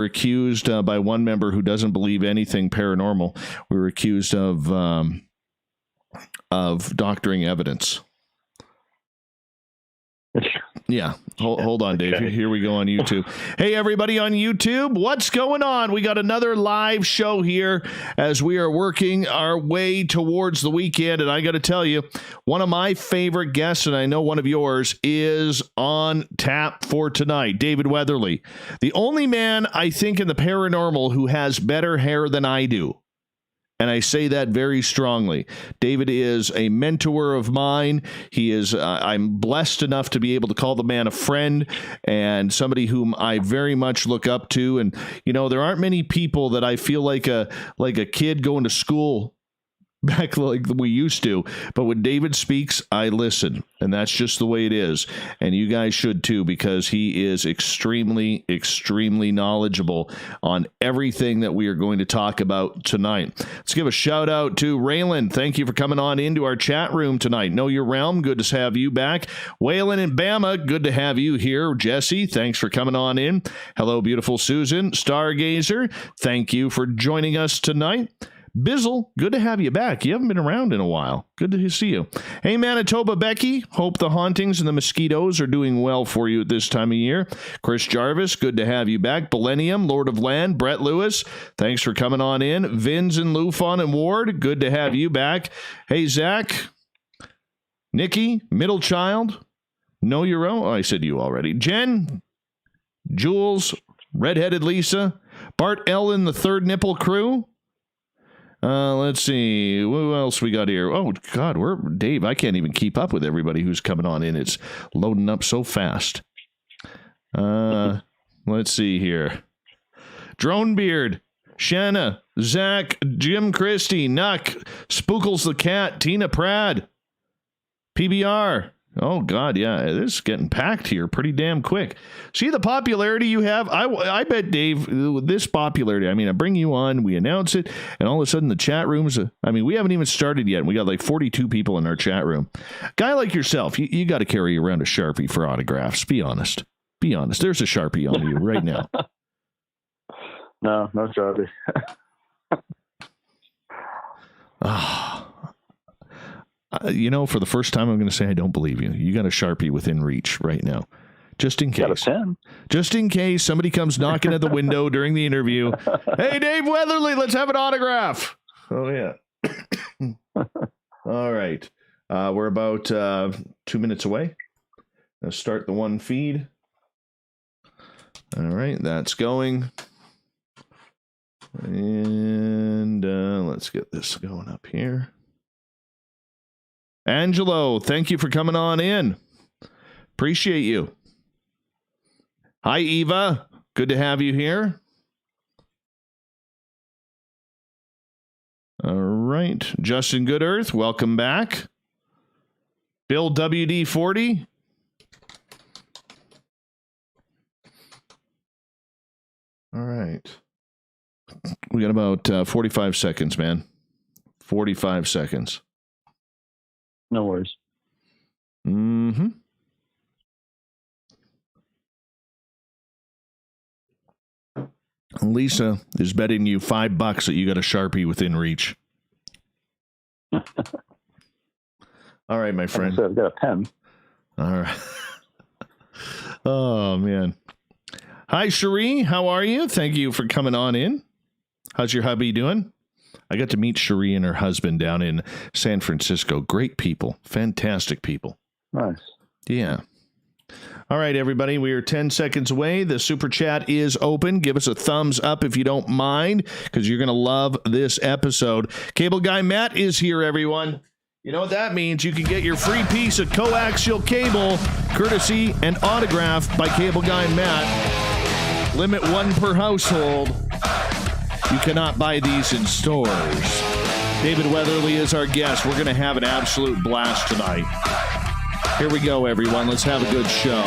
accused by one member who doesn't believe anything paranormal. We were accused of doctoring evidence. Yeah. Hold on, Dave. Okay. Here we go on YouTube. Hey, everybody on YouTube. What's going on? We got another live show here as we are working our way towards the weekend. And I got to tell you, one of my favorite guests, and I know one of yours, is on tap for tonight. David Weatherly. The only man, I think, in the paranormal who has better hair than I do. And I say that very strongly. David is a mentor of mine. He is, I'm blessed enough to be able to call the man a friend and somebody whom I very much look up to. And, you know, there aren't many people that I feel like a kid going to school back like we used to. But when David speaks, I listen. And that's just the way it is. And you guys should too, because he is extremely, extremely knowledgeable on everything that we are going to talk about tonight. Let's give a shout out to Raylan. Thank you for coming on into our chat room tonight. Know Your Realm, good to have you back. Waylon and Bama, good to have you here. Jesse, thanks for coming on in. Hello, beautiful Susan. Stargazer, thank you for joining us tonight. Bizzle, good to have you back. You haven't been around in a while. Good to see you. Hey, Manitoba Becky, hope the hauntings and the mosquitoes are doing well for you at this time of year. Chris Jarvis, good to have you back. Millennium, Lord of Land, Brett Lewis, thanks for coming on in. Vins and Lufon and Ward, good to have you back. Hey, Zach, Nikki, Middle Child, Know Your Own. Oh, I said you already. Jen, Jules, Redheaded Lisa, Bart Ellen, the Third Nipple Crew. Let's see. Who else we got here? Oh, God, Dave, I can't even keep up with everybody who's coming on in. It's loading up so fast. Let's see here. Dronebeard, Shanna, Zach, Jim Christie, Nuck, Spookles the Cat, Tina Prad, PBR. Oh, God, yeah, this is getting packed here pretty damn quick. See the popularity you have? I bet, Dave, this popularity, I mean, I bring you on, we announce it, and all of a sudden the chat rooms, I mean, we haven't even started yet, and we got like 42 people in our chat room. Guy like yourself, you got to carry around a Sharpie for autographs. Be honest. Be honest. There's a Sharpie on you right now. No Sharpie. You know, for the first time, I'm going to say I don't believe you. You got a Sharpie within reach right now. Just in case. Got a pen. Just in case somebody comes knocking at the window during the interview. Hey, Dave Weatherly, let's have an autograph. Oh, yeah. All right. We're about 2 minutes away. Let's start the one feed. All right, that's going. And let's get this going up here. Angelo, thank you for coming on in. Appreciate you. Hi, Eva. Good to have you here. All right. Justin Goodearth, welcome back. Bill WD40. All right. We got about 45 seconds, man. 45 seconds. No worries. Mm-hmm. Lisa is betting you $5 that you got a Sharpie within reach. All right, my friend. I've got a pen. All right. Oh, man. Hi, Cherie. How are you? Thank you for coming on in. How's your hubby doing? I got to meet Cherie and her husband down in San Francisco. Great people. Fantastic people. Nice. Yeah. All right, everybody. We are 10 seconds away. The super chat is open. Give us a thumbs up if you don't mind, because you're going to love this episode. Cable Guy Matt is here, everyone. You know what that means? You can get your free piece of coaxial cable, courtesy and autographed by Cable Guy Matt. Limit one per household. You cannot buy these in stores. David Weatherly is our guest. We're going to have an absolute blast tonight. Here we go, everyone. Let's have a good show.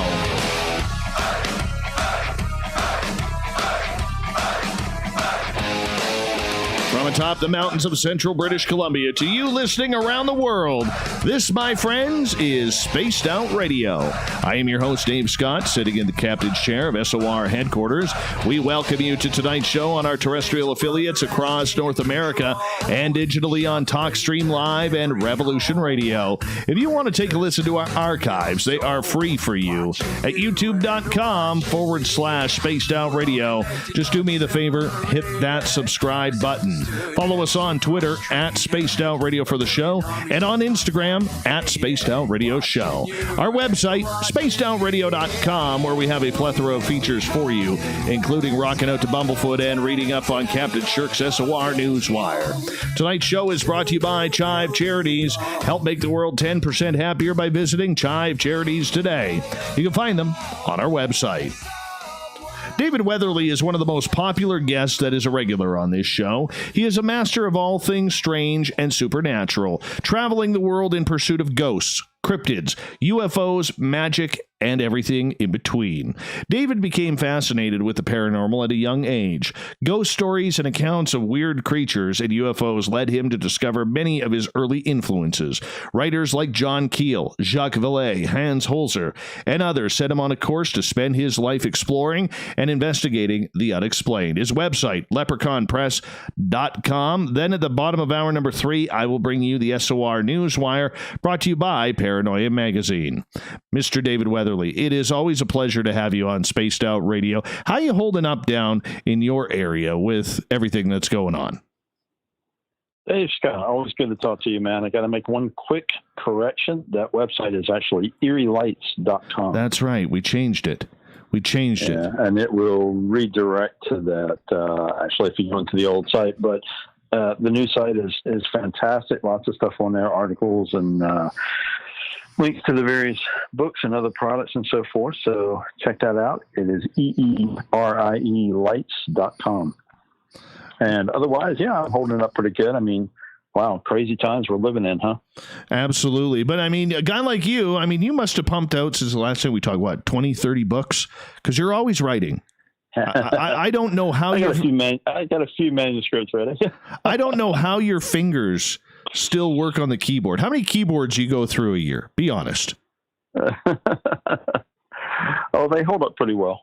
From From atop the mountains of central British Columbia to you listening around the world, this, my friends, is Spaced Out Radio. I am your host, Dave Scott, sitting in the captain's chair of SOR headquarters. We welcome you to tonight's show on our terrestrial affiliates across North America and digitally on TalkStream Live and Revolution Radio. If you want to take a listen to our archives, they are free for you at youtube.com/Spaced Out Radio. Just do me the favor, hit that subscribe button. Follow us on Twitter at Spaced Out Radio for the show and on Instagram at Spaced Out Radio Show. Our website, spacedoutradio.com, where we have a plethora of features for you, including rocking out to Bumblefoot and reading up on Captain Shirk's SOR Newswire. Tonight's show is brought to you by Chive Charities. Help make the world 10% happier by visiting Chive Charities today. You can find them on our website. David Weatherly is one of the most popular guests that is a regular on this show. He is a master of all things strange and supernatural, traveling the world in pursuit of ghosts, cryptids, UFOs, magic, and everything in between. David became fascinated with the paranormal at a young age. Ghost stories and accounts of weird creatures and UFOs led him to discover many of his early influences. Writers like John Keel, Jacques Vallee, Hans Holzer, and others set him on a course to spend his life exploring and investigating the unexplained. His website, leprechaunpress.com. Then at the bottom of hour number 3, I will bring you the SOR Newswire, brought to you by Paranoia Magazine. Mr. David Weatherly, it is always a pleasure to have you on Spaced Out Radio. How you holding up down in your area with everything that's going on? Hey, Scott, always good to talk to you, man. I got to make one quick correction. That website is actually eerielights.com. That's right. We changed it. It. And it will redirect to that, actually, if you go into the old site. But the new site is fantastic. Lots of stuff on there, articles and links to the various books and other products and so forth. So check that out. It is eerielights.com. And otherwise, yeah, I'm holding it up pretty good. I mean, wow, crazy times we're living in, huh? Absolutely. But I mean, a guy like you, I mean, you must have pumped out since the last time we talked, what, 20, 30 books? Because you're always writing. I don't know how I got a few manuscripts ready. I don't know how your fingers still work on the keyboard. How many keyboards you go through a year? Be honest. Oh, they hold up pretty well.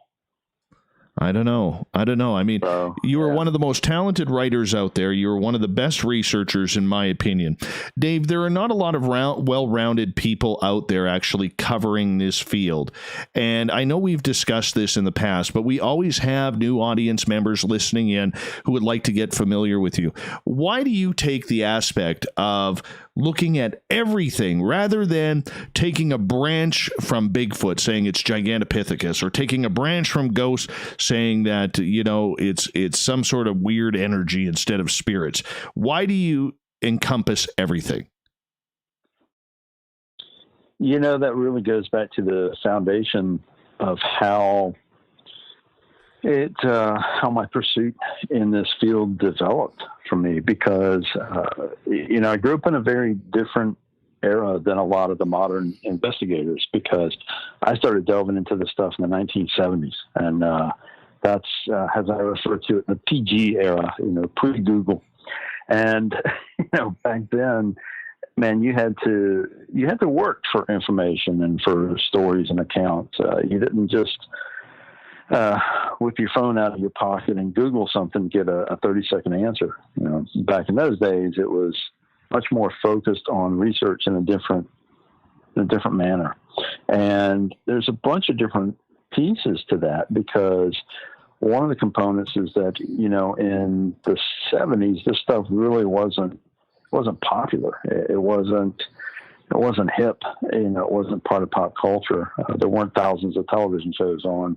I don't know. I mean, you are one of the most talented writers out there. You're one of the best researchers, in my opinion. Dave, there are not a lot of well-rounded people out there actually covering this field. And I know we've discussed this in the past, but we always have new audience members listening in who would like to get familiar with you. Why do you take the aspect of looking at everything rather than taking a branch from Bigfoot saying it's Gigantopithecus, or taking a branch from ghosts saying that, you know, it's some sort of weird energy instead of spirits? Why do you encompass everything? You know, that really goes back to the foundation of how my pursuit in this field developed for me, because, you know, I grew up in a very different era than a lot of the modern investigators, because I started delving into this stuff in the 1970s. And that's, as I refer to it, the PG era, you know, pre-Google. And, you know, back then, man, you had to work for information and for stories and accounts. You didn't just whip your phone out of your pocket and Google something, get a 30-second answer. You know, back in those days, it was much more focused on research in a different manner. And there's a bunch of different pieces to that, because one of the components is that, you know, in the 70s, this stuff really wasn't popular. It wasn't hip. You know, it wasn't part of pop culture. There weren't thousands of television shows on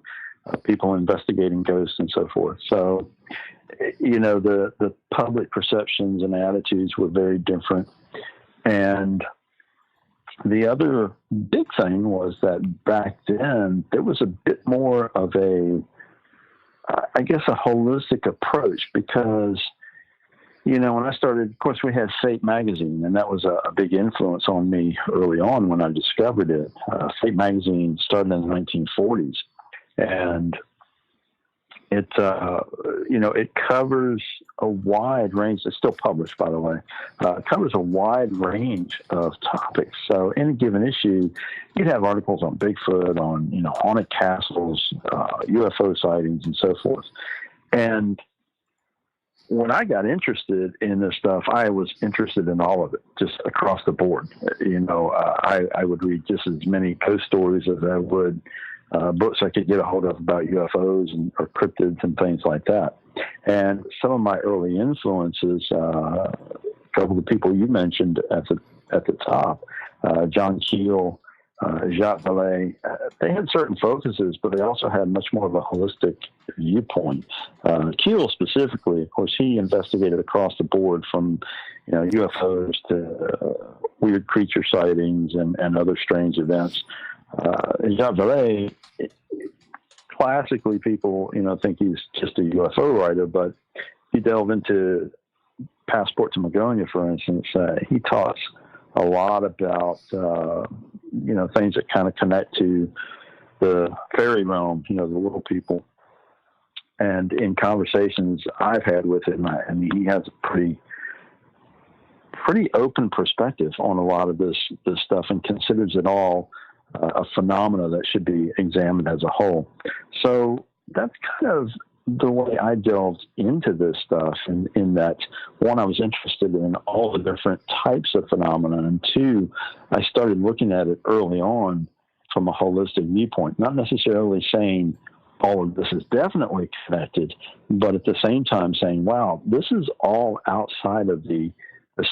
people investigating ghosts and so forth. So, you know, the public perceptions and attitudes were very different. And the other big thing was that back then there was a bit more of a holistic approach, because, you know, when I started, of course, we had Fate magazine, and that was a big influence on me early on when I discovered it. Fate magazine started in the 1940s. And it, it covers a wide range. It's still published, by the way. It covers a wide range of topics. So any given issue, you'd have articles on Bigfoot, on, haunted castles, UFO sightings, and so forth. And when I got interested in this stuff, I was interested in all of it, just across the board. I would read just as many ghost stories as I would books I could get a hold of about UFOs or cryptids and things like that. And some of my early influences, a couple of the people you mentioned at the top, John Keel, Jacques Vallee, they had certain focuses, but they also had much more of a holistic viewpoint. Keel specifically, of course, he investigated across the board from, UFOs to weird creature sightings and other strange events. Jacques Vallee, classically, people, think he's just a UFO writer, but if you delve into Passport to Magonia, for instance, he talks a lot about, things that kind of connect to the fairy realm, the little people. And in conversations I've had with him, he has a pretty open perspective on a lot of this stuff and considers it all a phenomena that should be examined as a whole. So that's kind of the way I delved into this stuff, in that, one, I was interested in all the different types of phenomena, and two, I started looking at it early on from a holistic viewpoint, not necessarily saying all of this is definitely connected, but at the same time saying, wow, this is all outside of the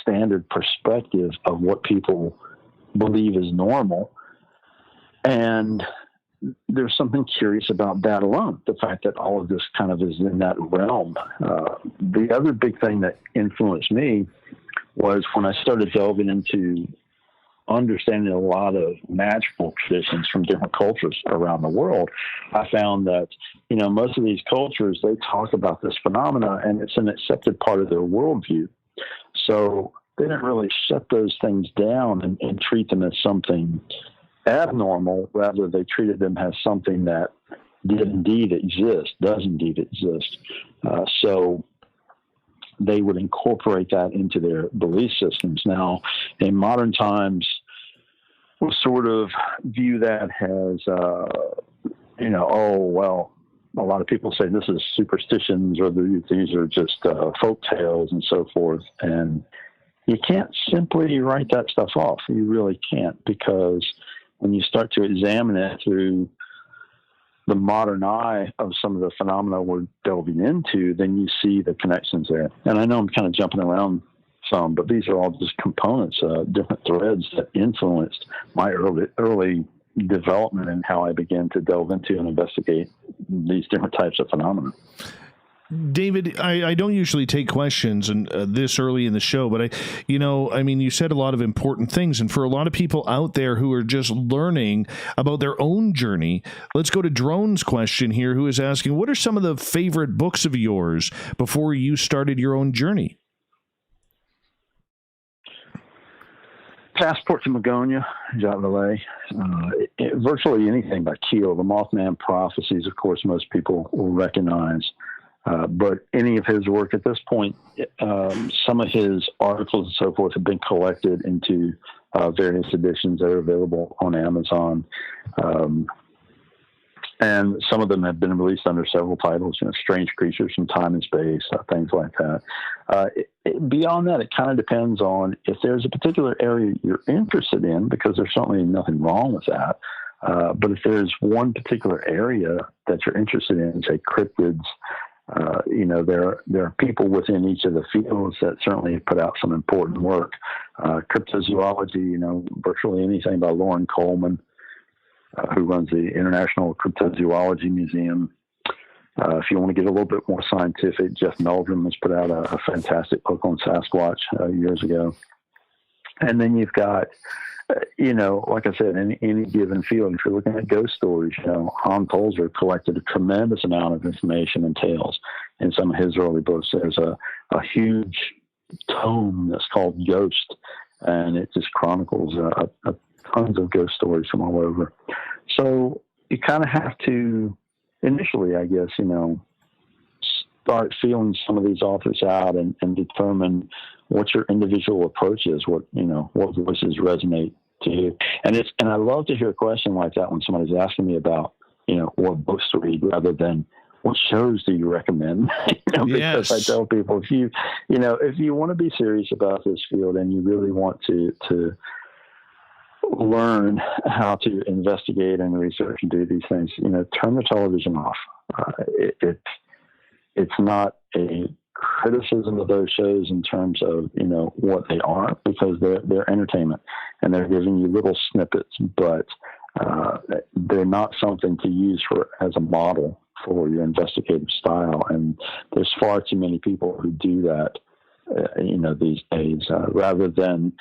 standard perspective of what people believe is normal. And there's something curious about that alone, the fact that all of this kind of is in that realm. The other big thing that influenced me was when I started delving into understanding a lot of magical traditions from different cultures around the world. I found that, most of these cultures, they talk about this phenomena, and it's an accepted part of their worldview. So they didn't really shut those things down and treat them as something abnormal. Rather, they treated them as something that does indeed exist. So they would incorporate that into their belief systems. Now, in modern times, we'll sort of view that as, a lot of people say this is superstitions, or these are just folk tales and so forth. And you can't simply write that stuff off. You really can't, because when you start to examine it through the modern eye of some of the phenomena we're delving into, then you see the connections there. And I know I'm kind of jumping around some, but these are all just components, different threads that influenced my early development and how I began to delve into and investigate these different types of phenomena. David, I don't usually take questions and this early in the show, but you said a lot of important things. And for a lot of people out there who are just learning about their own journey, let's go to Drone's question here, who is asking, what are some of the favorite books of yours before you started your own journey? Passport to Magonia, Jacques Vallee, virtually anything by Keel. The Mothman Prophecies, of course, most people will recognize. But any of his work at this point, some of his articles and so forth have been collected into various editions that are available on Amazon. And some of them have been released under several titles, Strange Creatures from Time and Space, things like that. Beyond that, it kind of depends on if there's a particular area you're interested in, because there's certainly nothing wrong with that. But if there's one particular area that you're interested in, say cryptids, there are people within each of the fields that certainly put out some important work. Cryptozoology, virtually anything by Lauren Coleman, who runs the International Cryptozoology Museum. If you want to get a little bit more scientific, Jeff Meldrum has put out a fantastic book on Sasquatch years ago. And then you've got, like I said, in any given field, if you're looking at ghost stories, Holzer collected a tremendous amount of information and tales in some of his early books. There's a huge tome that's called Ghost, and it just chronicles tons of ghost stories from all over. So you kind of have to, initially, I guess, start feeling some of these authors out and determine what your individual approach is, what voices resonate to you. And I love to hear a question like that when somebody's asking me about, what books to read rather than what shows do you recommend? Because yes. I tell people, if you want to be serious about this field and you really want to learn how to investigate and research and do these things, turn the television off. It's not a criticism of those shows in terms of, what they are, because they're entertainment and they're giving you little snippets, but they're not something to use as a model for your investigative style. And there's far too many people who do that, these days, rather than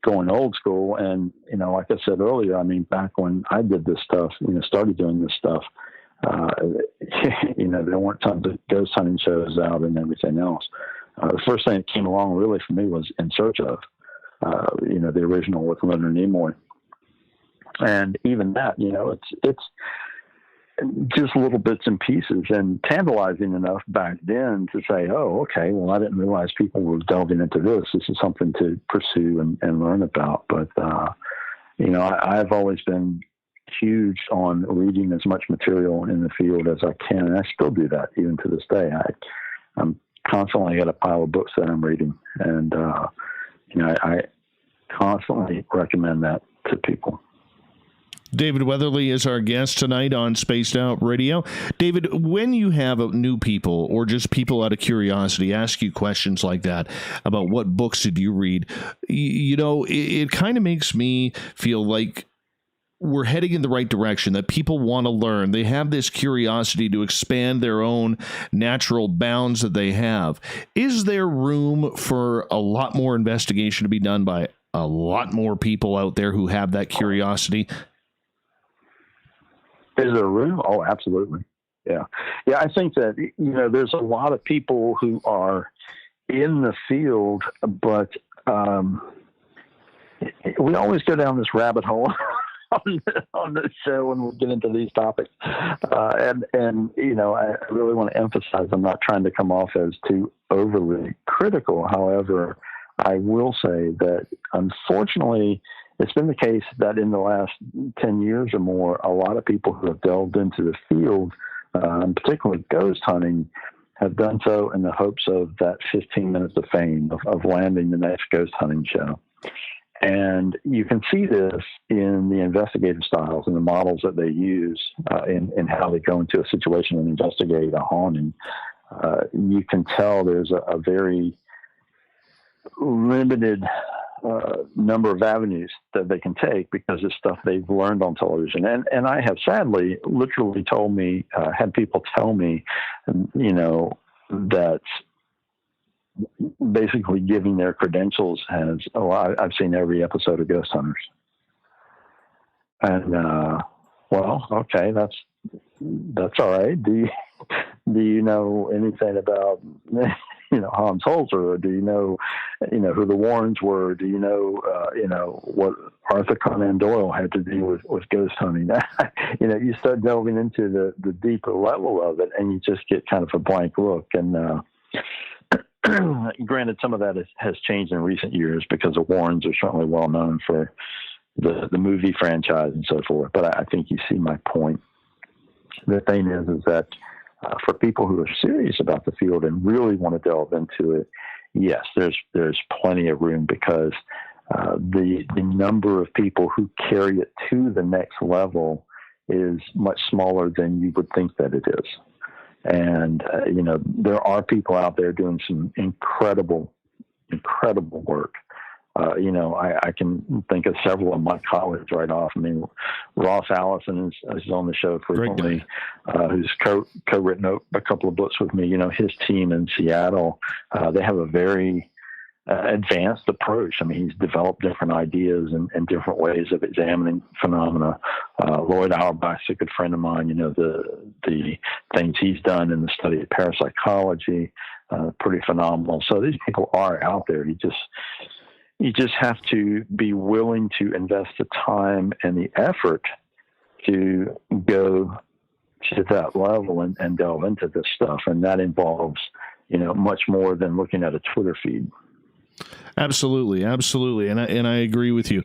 going old school. And, like I said earlier, I mean, back when I did this stuff, started doing this stuff, there weren't tons of ghost hunting shows out and everything else. The first thing that came along really for me was In Search Of, the original with Leonard Nimoy. And even that, it's just little bits and pieces, and tantalizing enough back then to say, oh, okay, well, I didn't realize people were delving into this. This is something to pursue and learn about. But, I've always been huge on reading as much material in the field as I can, and I still do that even to this day. I'm constantly got a pile of books that I'm reading, and, I constantly recommend that to people. David Weatherly is our guest tonight on Spaced Out Radio. David, when you have new people or just people out of curiosity ask you questions like that about what books did you read, it kind of makes me feel like we're heading in the right direction, that people want to learn. They have this curiosity to expand their own natural bounds that they have. Is there room for a lot more investigation to be done by a lot more people out there who have that curiosity? Is there room? Oh, absolutely. Yeah. Yeah, I think that, there's a lot of people who are in the field, but we always go down this rabbit hole on this show when we get into these topics. I really want to emphasize, I'm not trying to come off as too overly critical. However, I will say that unfortunately, it's been the case that in the last 10 years or more, a lot of people who have delved into the field, particularly ghost hunting, have done so in the hopes of that 15 minutes of fame, of landing the next ghost hunting show. And you can see this in the investigative styles and the models that they use in how they go into a situation and investigate a haunting. You can tell there's a very limited number of avenues that they can take because it's stuff they've learned on television. And I have sadly literally had people tell me, that basically giving their credentials has, I've seen every episode of Ghost Hunters. And, well, okay, that's all right. Do you know anything about, Hans Holzer, or do you know who the Warrens were? Do you know, what Arthur Conan Doyle had to do with ghost hunting? You start delving into the deeper level of it, and you just get kind of a blank look. And granted, some of that has changed in recent years because the Warrens are certainly well known for the movie franchise and so forth. But I think you see my point. The thing is that for people who are serious about the field and really want to delve into it, yes, there's plenty of room because the number of people who carry it to the next level is much smaller than you would think that it is. And, there are people out there doing some incredible work. I can think of several of my colleagues right off. I mean, Ross Allison is on the show frequently, who's co-written a couple of books with me. His team in Seattle, they have a very advanced approach. I mean, he's developed different ideas and different ways of examining phenomena. Lloyd Auerbach's a good friend of mine. The things he's done in the study of parapsychology, pretty phenomenal. So these people are out there. You just have to be willing to invest the time and the effort to go to that level and delve into this stuff. And that involves, much more than looking at a Twitter feed. Absolutely, absolutely, and I agree with you.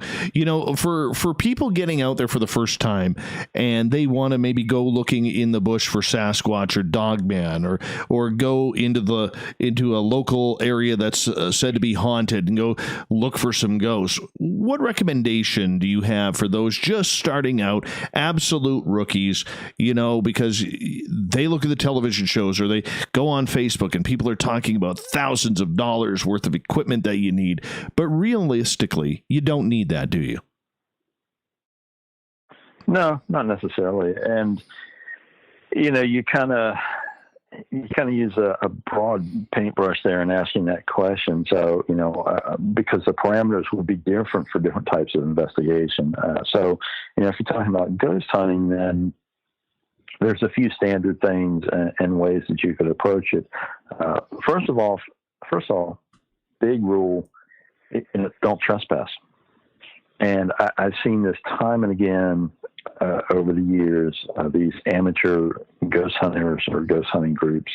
For people getting out there for the first time and they want to maybe go looking in the bush for Sasquatch or Dogman, or go into a local area that's said to be haunted and go look for some ghosts. What recommendation do you have for those just starting out, absolute rookies? Because they look at the television shows or they go on Facebook and people are talking about thousands of dollars worth of equipment that you need, but realistically, you don't need that, do you? No, not necessarily. And you kind of use a broad paintbrush there in asking that question. So because the parameters will be different for different types of investigation. So if you're talking about ghost hunting, then there's a few standard things and ways that you could approach it. First of all, big rule. Don't trespass. And I've seen this time and again over the years, these amateur ghost hunters or ghost hunting groups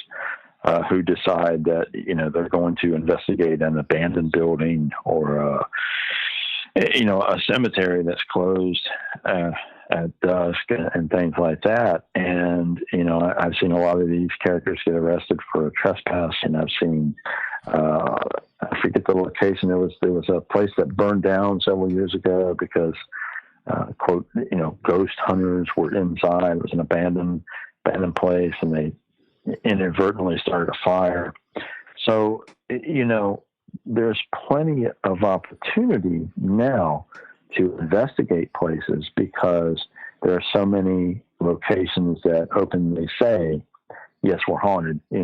who decide that, they're going to investigate an abandoned building or, a cemetery that's closed at dusk and things like that. And, I've seen a lot of these characters get arrested for trespass, and I've seen I forget the location. There was a place that burned down several years ago because, quote, ghost hunters were inside. It was an abandoned place, and they inadvertently started a fire. So, there's plenty of opportunity now to investigate places because there are so many locations that openly say, yes, we're haunted. We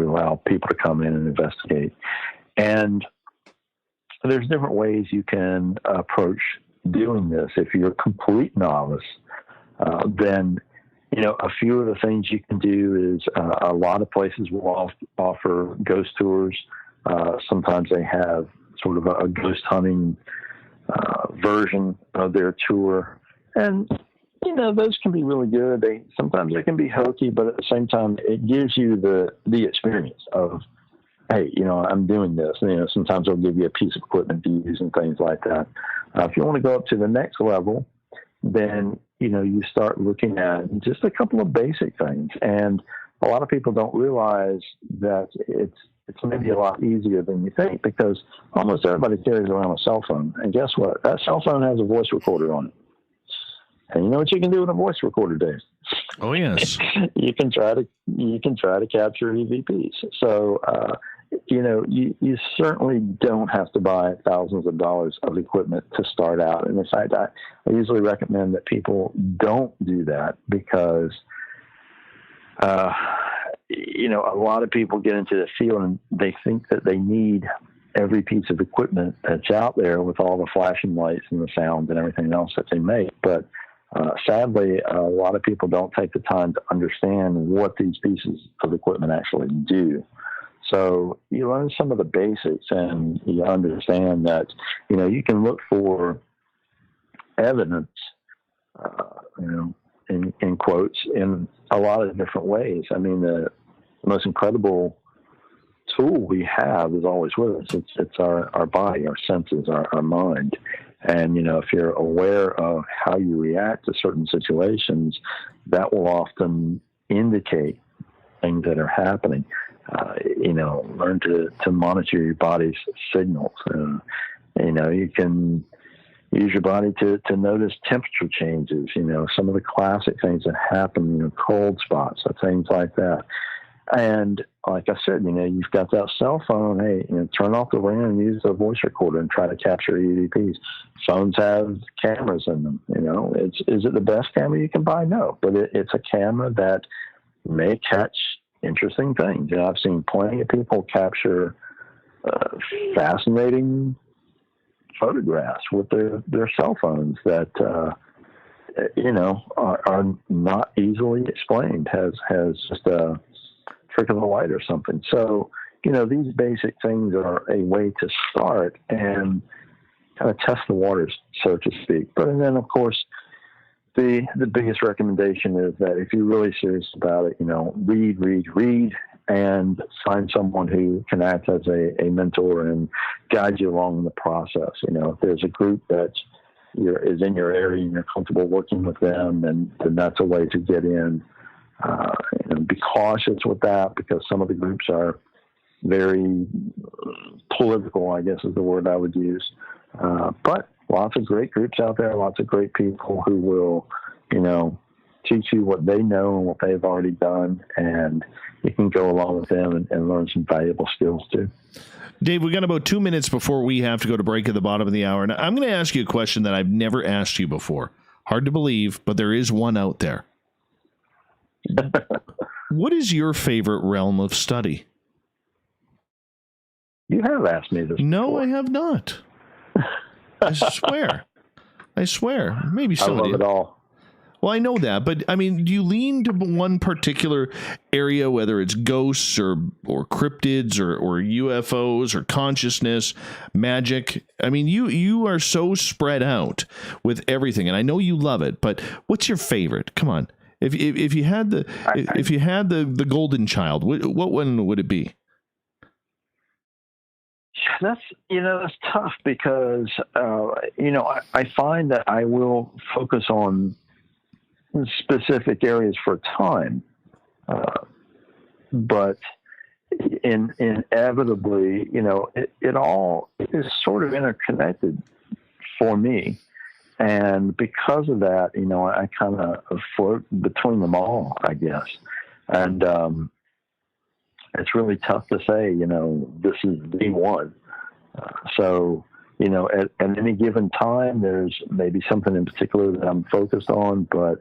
allow people to come in and investigate. And there's different ways you can approach doing this. If you're a complete novice, then, a few of the things you can do is a lot of places will offer ghost tours. Sometimes they have sort of a ghost hunting version of their tour. And those can be really good. Sometimes they can be hokey, but at the same time, it gives you the experience of, hey, I'm doing this. Sometimes they'll give you a piece of equipment to use and things like that. If you want to go up to the next level, then, you start looking at just a couple of basic things. And a lot of people don't realize that it's maybe a lot easier than you think, because almost everybody carries around a cell phone. And guess what? That cell phone has a voice recorder on it. And you know what you can do with a voice recorder, Dave? Oh, yes. you can try to capture EVPs. So, you certainly don't have to buy thousands of dollars of equipment to start out. And in fact, I usually recommend that people don't do that because, a lot of people get into the field and they think that they need every piece of equipment that's out there with all the flashing lights and the sound and everything else that they make. But sadly, a lot of people don't take the time to understand what these pieces of equipment actually do. So you learn some of the basics and you understand that, you can look for evidence, in quotes, in a lot of different ways. I mean, the most incredible tool we have is always with us. It's our body, our senses, our mind. And, if you're aware of how you react to certain situations, that will often indicate things that are happening. Learn to monitor your body's signals. You can use your body to notice temperature changes, some of the classic things that happen, cold spots, or things like that. And like I said, you've got that cell phone. Hey, turn off the ring and use the voice recorder and try to capture EVPs. Phones have cameras in them. Is it the best camera you can buy? No, but it's a camera that may catch interesting things. I've seen plenty of people capture fascinating photographs with their cell phones that are not easily explained. Has just a trick of the light or something. So these basic things are a way to start and kind of test the waters, so to speak. But and then of course the biggest recommendation is that if you're really serious about it, read, and find someone who can act as a mentor and guide you along the process. If there's a group that is in your area and you're comfortable working with them, then that's a way to get in. Be cautious with that, because some of the groups are very political, I guess is the word I would use. But lots of great groups out there, lots of great people who will, teach you what they know and what they've already done, and you can go along with them and learn some valuable skills too. Dave, we got about 2 minutes before we have to go to break at the bottom of the hour. And I'm going to ask you a question that I've never asked you before. Hard to believe, but there is one out there. What is your favorite realm of study? You have asked me this No, before. I have not. I swear. Maybe I somebody. love it all. Well, I know that, but I mean, do you lean to one particular area, whether it's ghosts or cryptids or UFOs or consciousness, magic? I mean, you are so spread out with everything, and I know you love it. But what's your favorite? Come on, if you had the golden child, what one would it be? That's tough, because I find that I will focus on specific areas for time, but inevitably, it all is sort of interconnected for me, and because of that, I kind of float between them all, I guess, and it's really tough to say, this is the one. So, at any given time, there's maybe something in particular that I'm focused on, but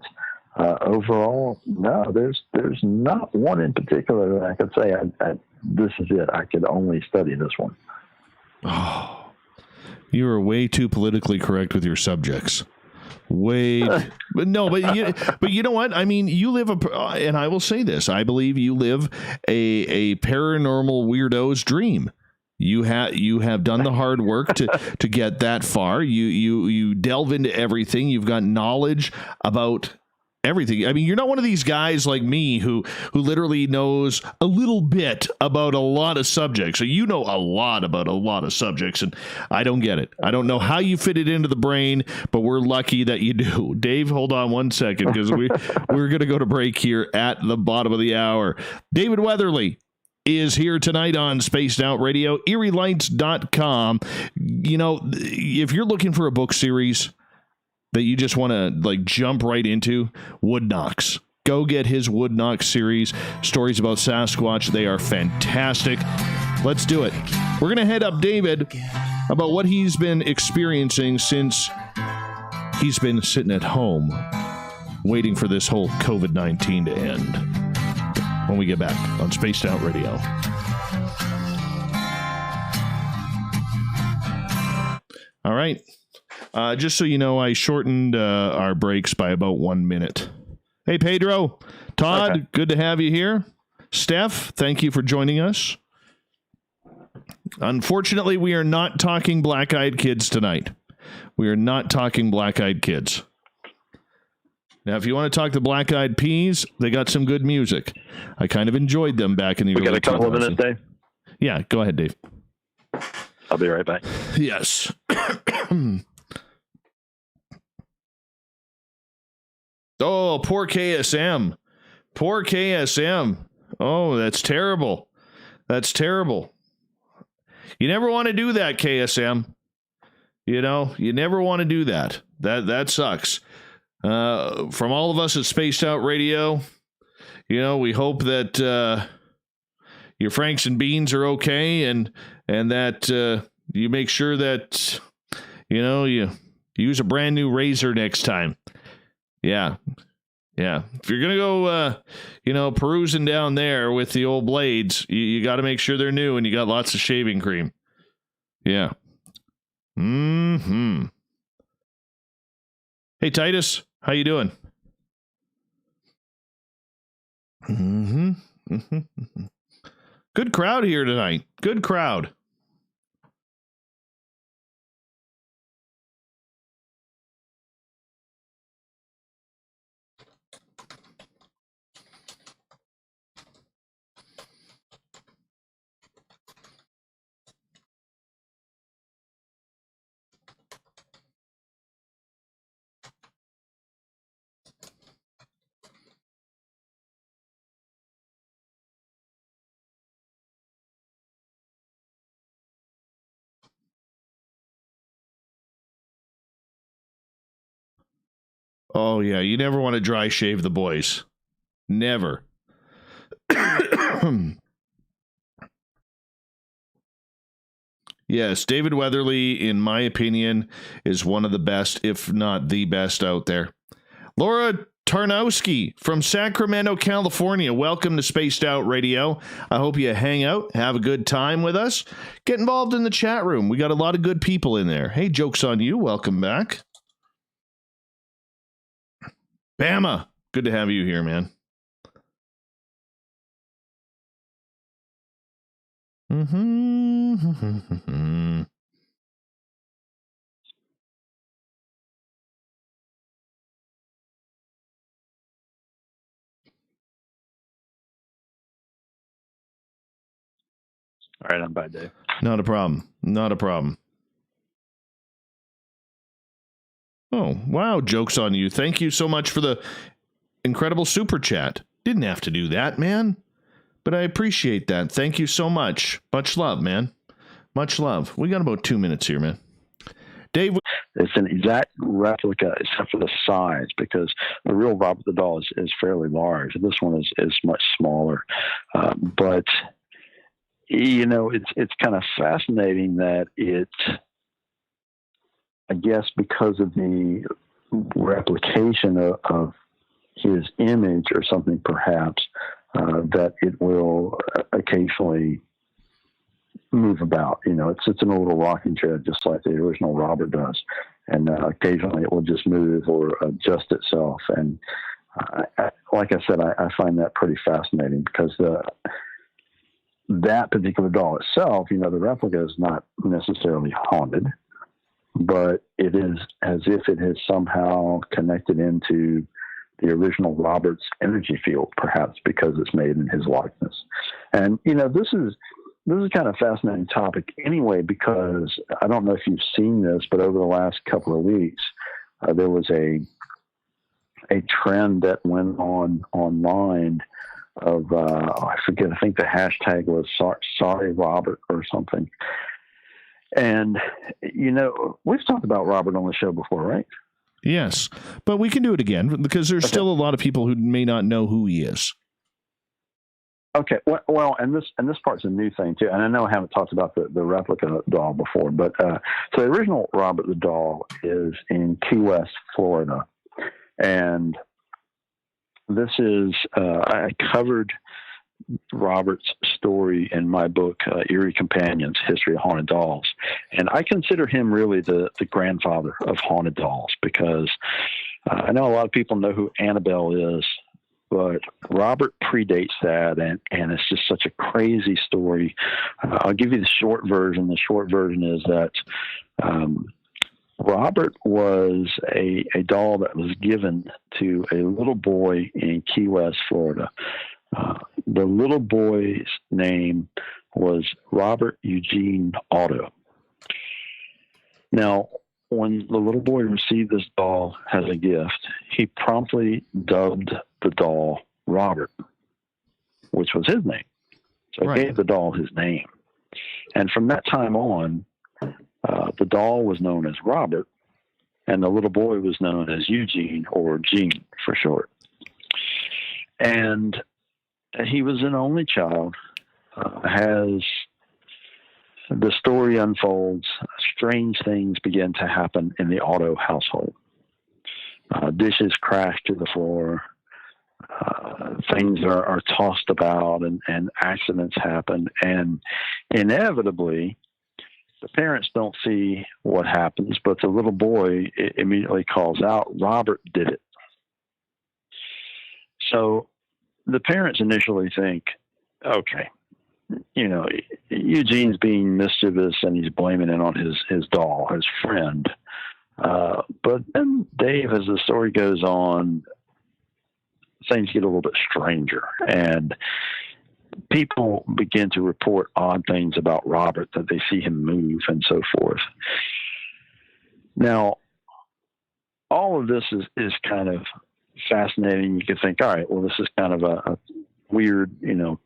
overall, no, there's not one in particular that I could say, this is it. I could only study this one. Oh, you are way too politically correct with your subjects. But you know what? I mean, you live and I will say this, I believe you live a paranormal weirdo's dream. You have done the hard work to get that far. You delve into everything. You've got knowledge about everything. I mean, you're not one of these guys like me who literally knows a little bit about a lot of subjects. So you know a lot about a lot of subjects, and I don't get it. I don't know how you fit it into the brain, but we're lucky that you do. Dave, hold on one second, because we're going to go to break here at the bottom of the hour. David Weatherly is here tonight on Spaced Out Radio, EerieLights.com. If you're looking for a book series that you just want to jump right into, Wood Knocks. Go get his Wood Knocks series, stories about Sasquatch. They are fantastic. Let's do it. We're going to head up David about what he's been experiencing since he's been sitting at home waiting for this whole COVID-19 to end. When we get back on Spaced Out Radio. All right. Just so you know, I shortened our breaks by about 1 minute. Hey, Pedro, Todd, okay. Good to have you here. Steph, thank you for joining us. Unfortunately, we are not talking Black-Eyed Kids tonight. We are not talking Black-Eyed Kids. Now, if you want to talk the Black Eyed Peas, they got some good music. I kind of enjoyed them back in the early 2000s. We got a couple of minutes, Dave? Yeah, go ahead, Dave. I'll be right back. Yes. Oh, poor KSM. Poor KSM. Oh, that's terrible. That's terrible. You never want to do that, KSM. You never want to do that. That sucks. From all of us at Spaced Out Radio, we hope that your Franks and Beans are okay, and that you make sure that you use a brand new razor next time. Yeah. If you're gonna go, perusing down there with the old blades, you got to make sure they're new and you got lots of shaving cream. Yeah. Hmm. Hey, Titus. How you doing? Good crowd here tonight. Good crowd. Oh, yeah. You never want to dry shave the boys. Never. Yes, David Weatherly, in my opinion, is one of the best, if not the best out there. Laura Tarnowski from Sacramento, California. Welcome to Spaced Out Radio. I hope you hang out, have a good time with us. Get involved in the chat room. We got a lot of good people in there. Hey, joke's on you. Welcome back. Bama, good to have you here, man. Mm-hmm. All right, I'm back, Dave. Not a problem. Not a problem. Oh, wow. Joke's on you. Thank you so much for the incredible super chat. Didn't have to do that, man. But I appreciate that. Thank you so much. Much love, man. Much love. We got about 2 minutes here, man. Dave? It's an exact replica except for the size, because the real Robert the Doll is fairly large. This one is much smaller. But, you know, it's kind of fascinating that I guess because of the replication of his image or something, perhaps, that it will occasionally move about. You know, it sits in a little rocking chair just like the original Robert does, and occasionally it will just move or adjust itself. And like I said, I find that pretty fascinating, because that particular doll itself, you know, the replica is not necessarily haunted, but it is as if it has somehow connected into the original Robert's energy field, perhaps because it's made in his likeness. And, you know, this is kind of a fascinating topic anyway, because I don't know if you've seen this, but over the last couple of weeks, there was a trend that went on online of, I forget, I think the hashtag was sorry Robert or something. And, you know, we've talked about Robert on the show before, right? Yes, but we can do it again, because there's still a lot of people who may not know who he is. Okay, well, and this part's a new thing too, and I know I haven't talked about the replica doll before, but so the original Robert the Doll is in Key West, Florida, and this is I covered Robert's story in my book, Eerie Companions, History of Haunted Dolls. And I consider him really the grandfather of haunted dolls, because I know a lot of people know who Annabelle is, but Robert predates that, and it's just such a crazy story. I'll give you the short version. The short version is that Robert was a doll that was given to a little boy in Key West, Florida. The little boy's name was Robert Eugene Otto. Now, when the little boy received this doll as a gift, he promptly dubbed the doll Robert, which was his name. So he gave the doll his name. And from that time on, the doll was known as Robert, and the little boy was known as Eugene, or Gene for short. And he was an only child. As the story unfolds, strange things begin to happen in the Otto household. Dishes crash to the floor. Things are tossed about, and accidents happen. And inevitably, the parents don't see what happens, but the little boy immediately calls out, "Robert did it." So the parents initially think, okay, you know, Eugene's being mischievous and he's blaming it on his doll, his friend. But then, Dave, as the story goes on, things get a little bit stranger, and people begin to report odd things about Robert, that they see him move and so forth. Now, all of this is kind of fascinating. You could think, all right, well, this is kind of a weird, you know,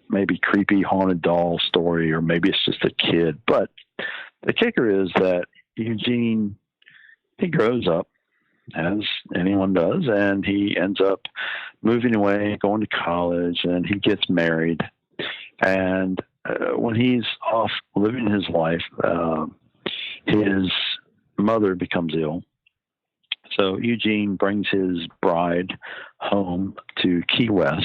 maybe creepy haunted doll story, or maybe it's just a kid. But the kicker is that Eugene, he grows up, as anyone does, and he ends up moving away, going to college, and he gets married. And when he's off living his life, his mother becomes ill. So Eugene brings his bride home to Key West,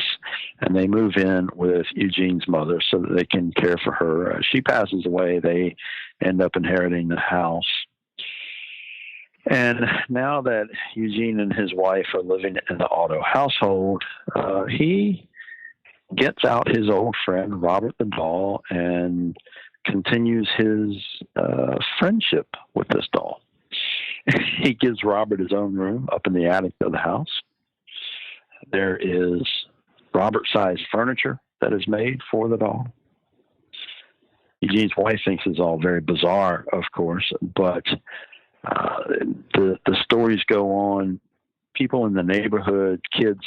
and they move in with Eugene's mother so that they can care for her. She passes away. They end up inheriting the house. And now that Eugene and his wife are living in the Otto household, he gets out his old friend, Robert the doll, and continues his friendship with this doll. He gives Robert his own room up in the attic of the house. There is Robert-sized furniture that is made for the doll. Eugene's wife thinks it's all very bizarre, of course, but the stories go on. People in the neighborhood, kids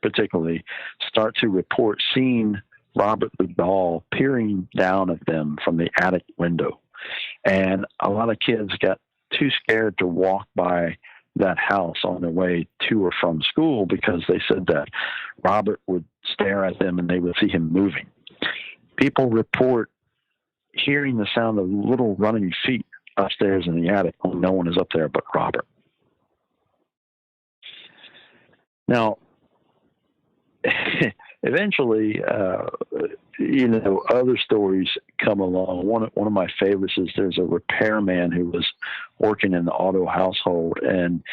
particularly, start to report seeing Robert the doll peering down at them from the attic window. And a lot of kids got too scared to walk by that house on their way to or from school because they said that Robert would stare at them and they would see him moving. People report hearing the sound of little running feet upstairs in the attic when no one is up there but Robert. Now, eventually, other stories come along. One of my favorites is there's a repairman who was working in the Otto household, and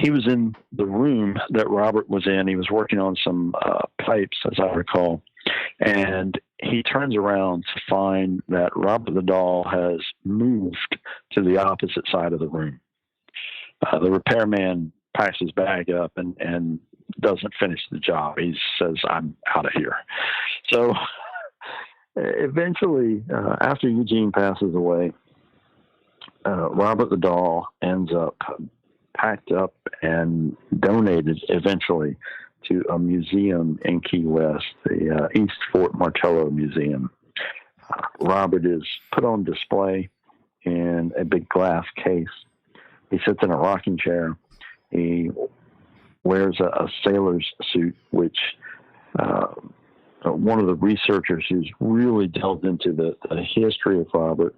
he was in the room that Robert was in. He was working on some pipes, as I recall, and he turns around to find that Robert the doll has moved to the opposite side of the room. The repairman packs his bag up and doesn't finish the job. He says, "I'm out of here." So eventually, after Eugene passes away, Robert the doll ends up packed up and donated eventually to a museum in Key West, the East Fort Martello Museum. Robert is put on display in a big glass case. He sits in a rocking chair. He wears a sailor's suit, which one of the researchers who's really delved into the history of Robert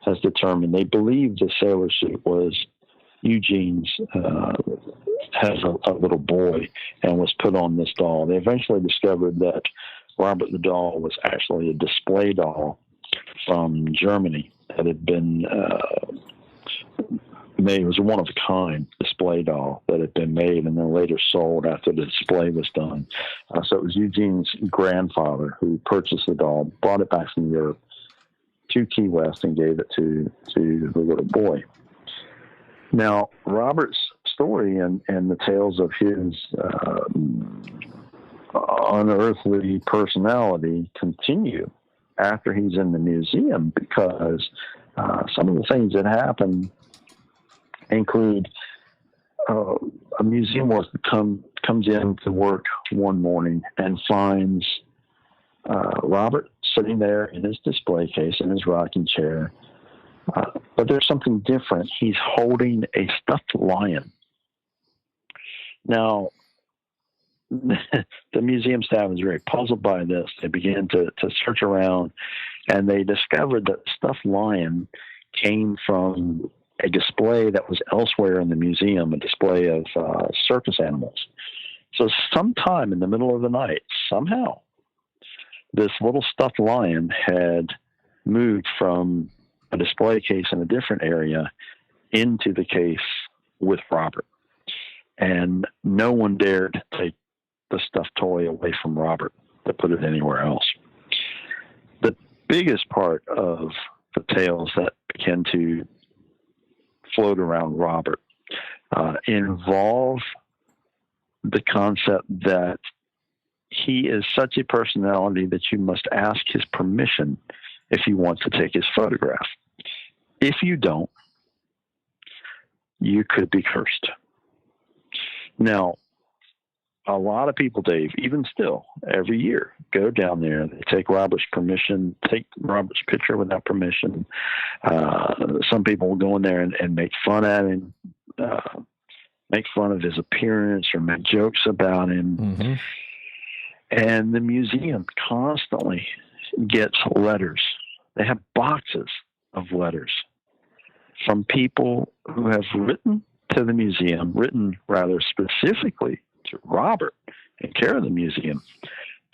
has determined they believe the sailor suit was Eugene's as a little boy and was put on this doll. They eventually discovered that Robert the doll was actually a display doll from Germany that had been made. It was a one-of-a-kind display doll that had been made and then later sold after the display was done. So it was Eugene's grandfather who purchased the doll, brought it back from Europe to Key West, and gave it to the little boy. Now, Robert's story and the tales of his unearthly personality continue after he's in the museum, because some of the things that happen include a museum worker comes in to work one morning and finds Robert sitting there in his display case in his rocking chair. But there's something different. He's holding a stuffed lion. Now, the museum staff is very puzzled by this. They began to search around, and they discovered that the stuffed lion came from a display that was elsewhere in the museum, a display of circus animals. So sometime in the middle of the night, somehow, this little stuffed lion had moved from a display case in a different area into the case with Robert. And no one dared take the stuffed toy away from Robert to put it anywhere else. The biggest part of the tales that begin to float around Robert involve the concept that he is such a personality that you must ask his permission if you want to take his photograph. If you don't, you could be cursed. Now, a lot of people, Dave, even still, every year, go down there. They take Robert's picture without permission. Some people will go in there and make fun at him. make fun of his appearance or make jokes about him. Mm-hmm. And the museum constantly gets letters. They have boxes of letters from people who have written to the museum, written rather specifically to Robert and care of the museum,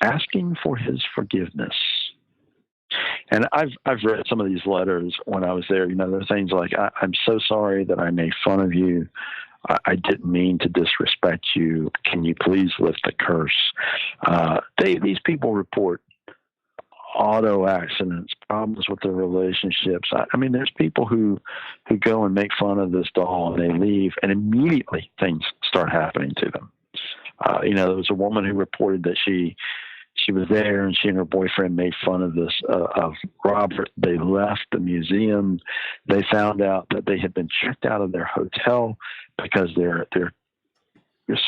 asking for his forgiveness. And I've read some of these letters when I was there. There are things like, I'm so sorry that I made fun of you. I didn't mean to disrespect you. Can you please lift the curse? These people report auto accidents, problems with their relationships. I mean, there's people who go and make fun of this doll and they leave, and immediately things start happening to them. There was a woman who reported that she was there and she and her boyfriend made fun of of Robert. They left the museum. They found out that they had been checked out of their hotel because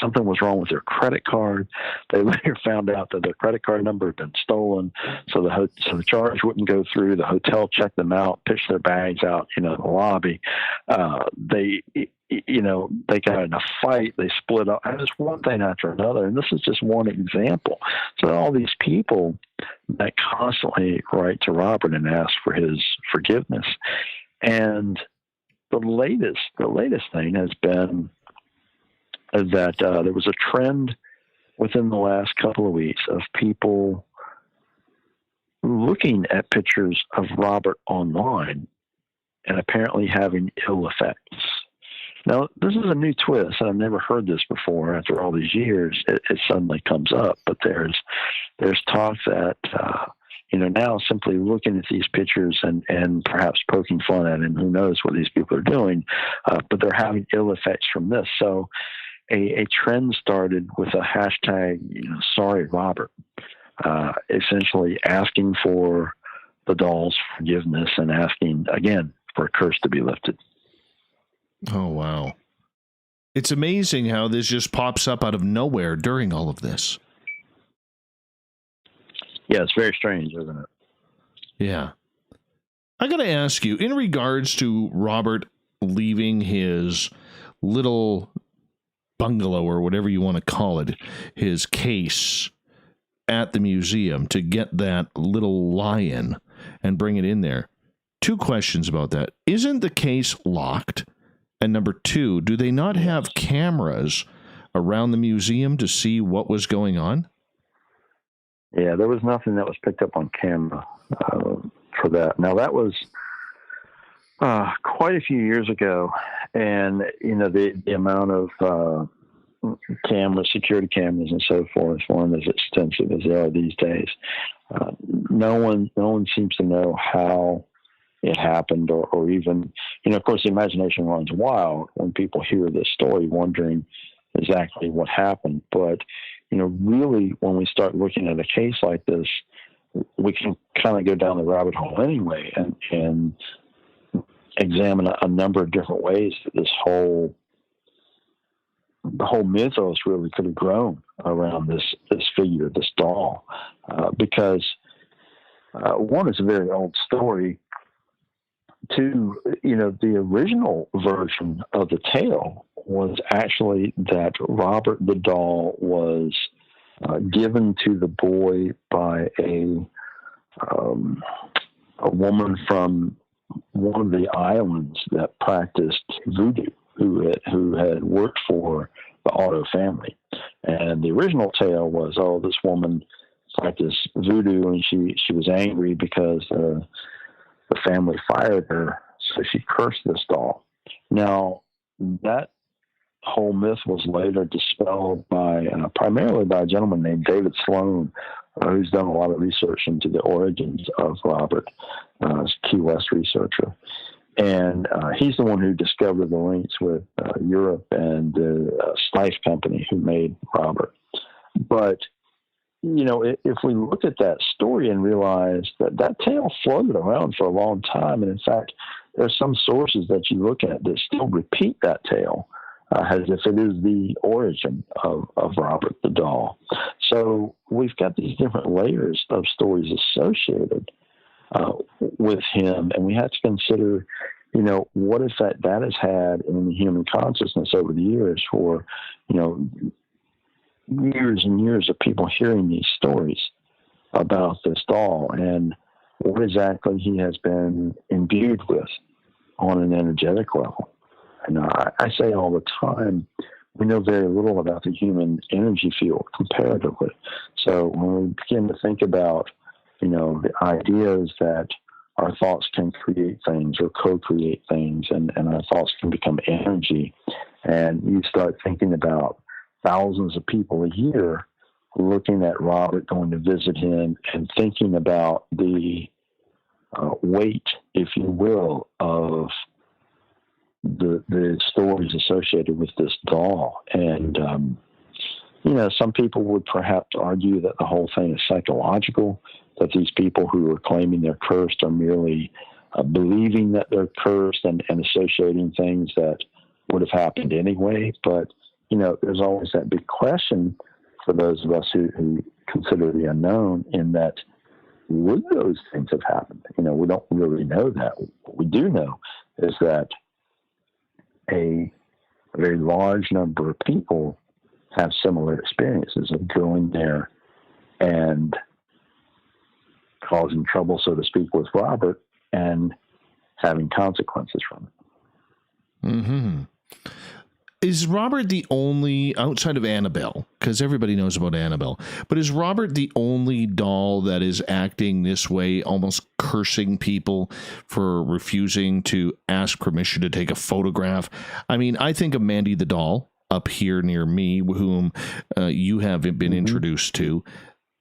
something was wrong with their credit card. They later found out that their credit card number had been stolen, so the charge wouldn't go through. The hotel checked them out, pitched their bags out, in the lobby. They got in a fight. They split up. And it's one thing after another, and this is just one example. So all these people that constantly write to Robert and ask for his forgiveness, and the latest thing has been that there was a trend within the last couple of weeks of people looking at pictures of Robert online and apparently having ill effects. Now, this is a new twist, and I've never heard this before. After all these years, it suddenly comes up. But there's talk that, now simply looking at these pictures and perhaps poking fun at him, who knows what these people are doing, but they're having ill effects from this. So a trend started with a hashtag, sorry, Robert, essentially asking for the doll's forgiveness and asking, again, for a curse to be lifted. Oh, wow. It's amazing how this just pops up out of nowhere during all of this. Yeah, it's very strange, isn't it? Yeah. I got to ask you, in regards to Robert leaving his little bungalow or whatever you want to call it, his case at the museum to get that little lion and bring it in there. 2 questions about that. Isn't the case locked? And number 2, do they not have cameras around the museum to see what was going on? Yeah, there was nothing that was picked up on camera for that. Now, that was quite a few years ago, and the amount of cameras, security cameras, and so forth weren't as extensive as they are these days. No one seems to know how it happened, or even, of course, the imagination runs wild when people hear this story, wondering exactly what happened. But really, when we start looking at a case like this, we can kind of go down the rabbit hole anyway and examine a number of different ways that the whole mythos really could have grown around this figure, this doll, because one, it's a very old story. 2, the original version of the tale was actually that Robert the doll was given to the boy by a woman from one of the islands that practiced voodoo, who had worked for the Otto family. And the original tale was, this woman practiced voodoo, and she was angry because the family fired her, so she cursed this doll. Now, that whole myth was later dispelled primarily by a gentleman named David Sloan, who's done a lot of research into the origins of Robert, Key West researcher. And he's the one who discovered the links with Europe and the Spice Company who made Robert. But if we look at that story and realize that tale floated around for a long time, and in fact, there's some sources that you look at that still repeat that tale as if it is the origin of Robert the doll. So we've got these different layers of stories associated with him, and we have to consider, what effect that has had in the human consciousness over the years for, years and years of people hearing these stories about this doll and what exactly he has been imbued with on an energetic level. And I say all the time, we know very little about the human energy field comparatively. So when we begin to think about, the ideas that our thoughts can create things or co-create things, and our thoughts can become energy, and you start thinking about thousands of people a year looking at Robert, going to visit him, and thinking about the weight, if you will, of the stories associated with this doll. And, some people would perhaps argue that the whole thing is psychological, that these people who are claiming they're cursed are merely believing that they're cursed and associating things that would have happened anyway. But, there's always that big question for those of us who consider the unknown, in that, would those things have happened? We don't really know that. What we do know is that a very large number of people have similar experiences of going there and causing trouble, so to speak, with Robert and having consequences from it. Mm-hmm. Is Robert the only, outside of Annabelle, because everybody knows about Annabelle, but is Robert the only doll that is acting this way, almost cursing people for refusing to ask permission to take a photograph? I mean, I think of Mandy the doll up here near me, whom you have been introduced to.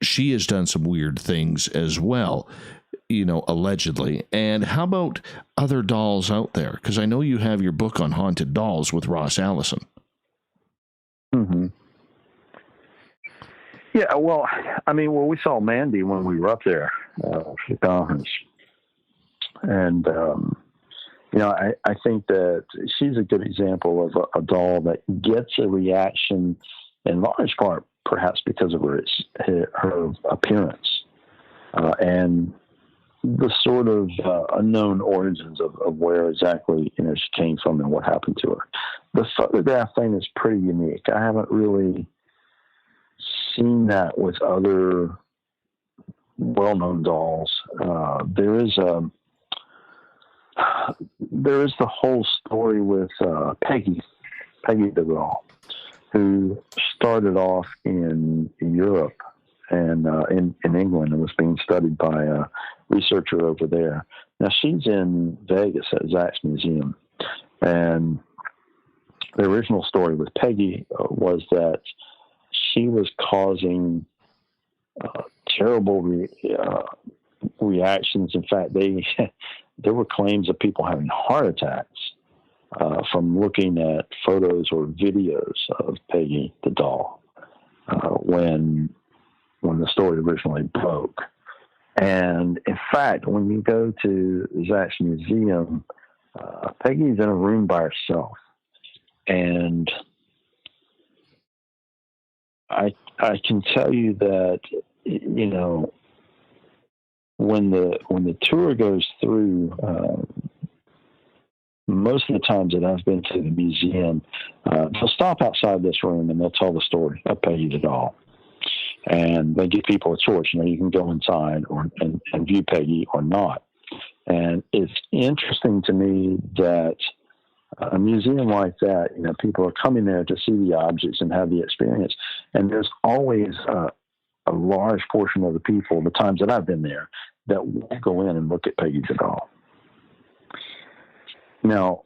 She has done some weird things as well, allegedly. And how about other dolls out there? Because I know you have your book on haunted dolls with Ross Allison. Mm-hmm. Yeah, well, we saw Mandy when we were up there for the conference. And, I think that she's a good example of a doll that gets a reaction in large part, perhaps because of her appearance and the sort of unknown origins of where exactly she came from and what happened to her. The photograph thing is pretty unique. I haven't really seen that with other well-known dolls. There is the whole story with Peggy the doll, who started off in Europe and in England and was being studied by a researcher over there. Now, she's in Vegas at Zach's Museum. And the original story with Peggy was that she was causing terrible reactions. In fact, there were claims of people having heart attacks from looking at photos or videos of Peggy the doll when the story originally broke. And in fact, when you go to Zach's Museum, Peggy's in a room by herself. And I can tell you that, when the tour goes through, most of the times that I've been to the museum, they'll stop outside this room and they'll tell the story of Peggy the doll. And they give people a choice. You can go inside and view Peggy or not. And it's interesting to me that a museum like that, people are coming there to see the objects and have the experience. And there's always a large portion of the people, the times that I've been there, that will go in and look at Peggy the doll. Now,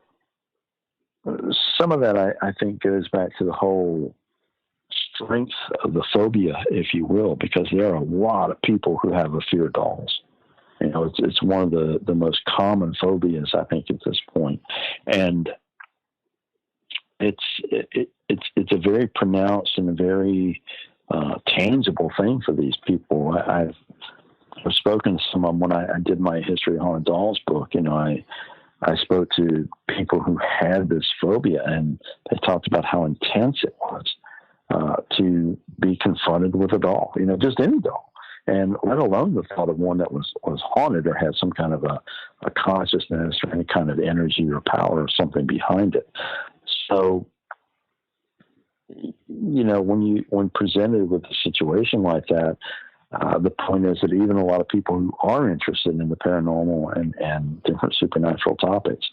some of that I think goes back to the whole strength of the phobia, if you will, because there are a lot of people who have a fear of dolls. It's one of the most common phobias, I think, at this point. And it's a very pronounced and a very tangible thing for these people. I've spoken to some of them when I did my History of Haunted Dolls book. I spoke to people who had this phobia, and they talked about how intense it was to be confronted with a doll, just any doll, and let alone the thought of one that was haunted or had some kind of a a consciousness or any kind of energy or power or something behind it. So, when presented with a situation like that, the point is that even a lot of people who are interested in the paranormal and different supernatural topics,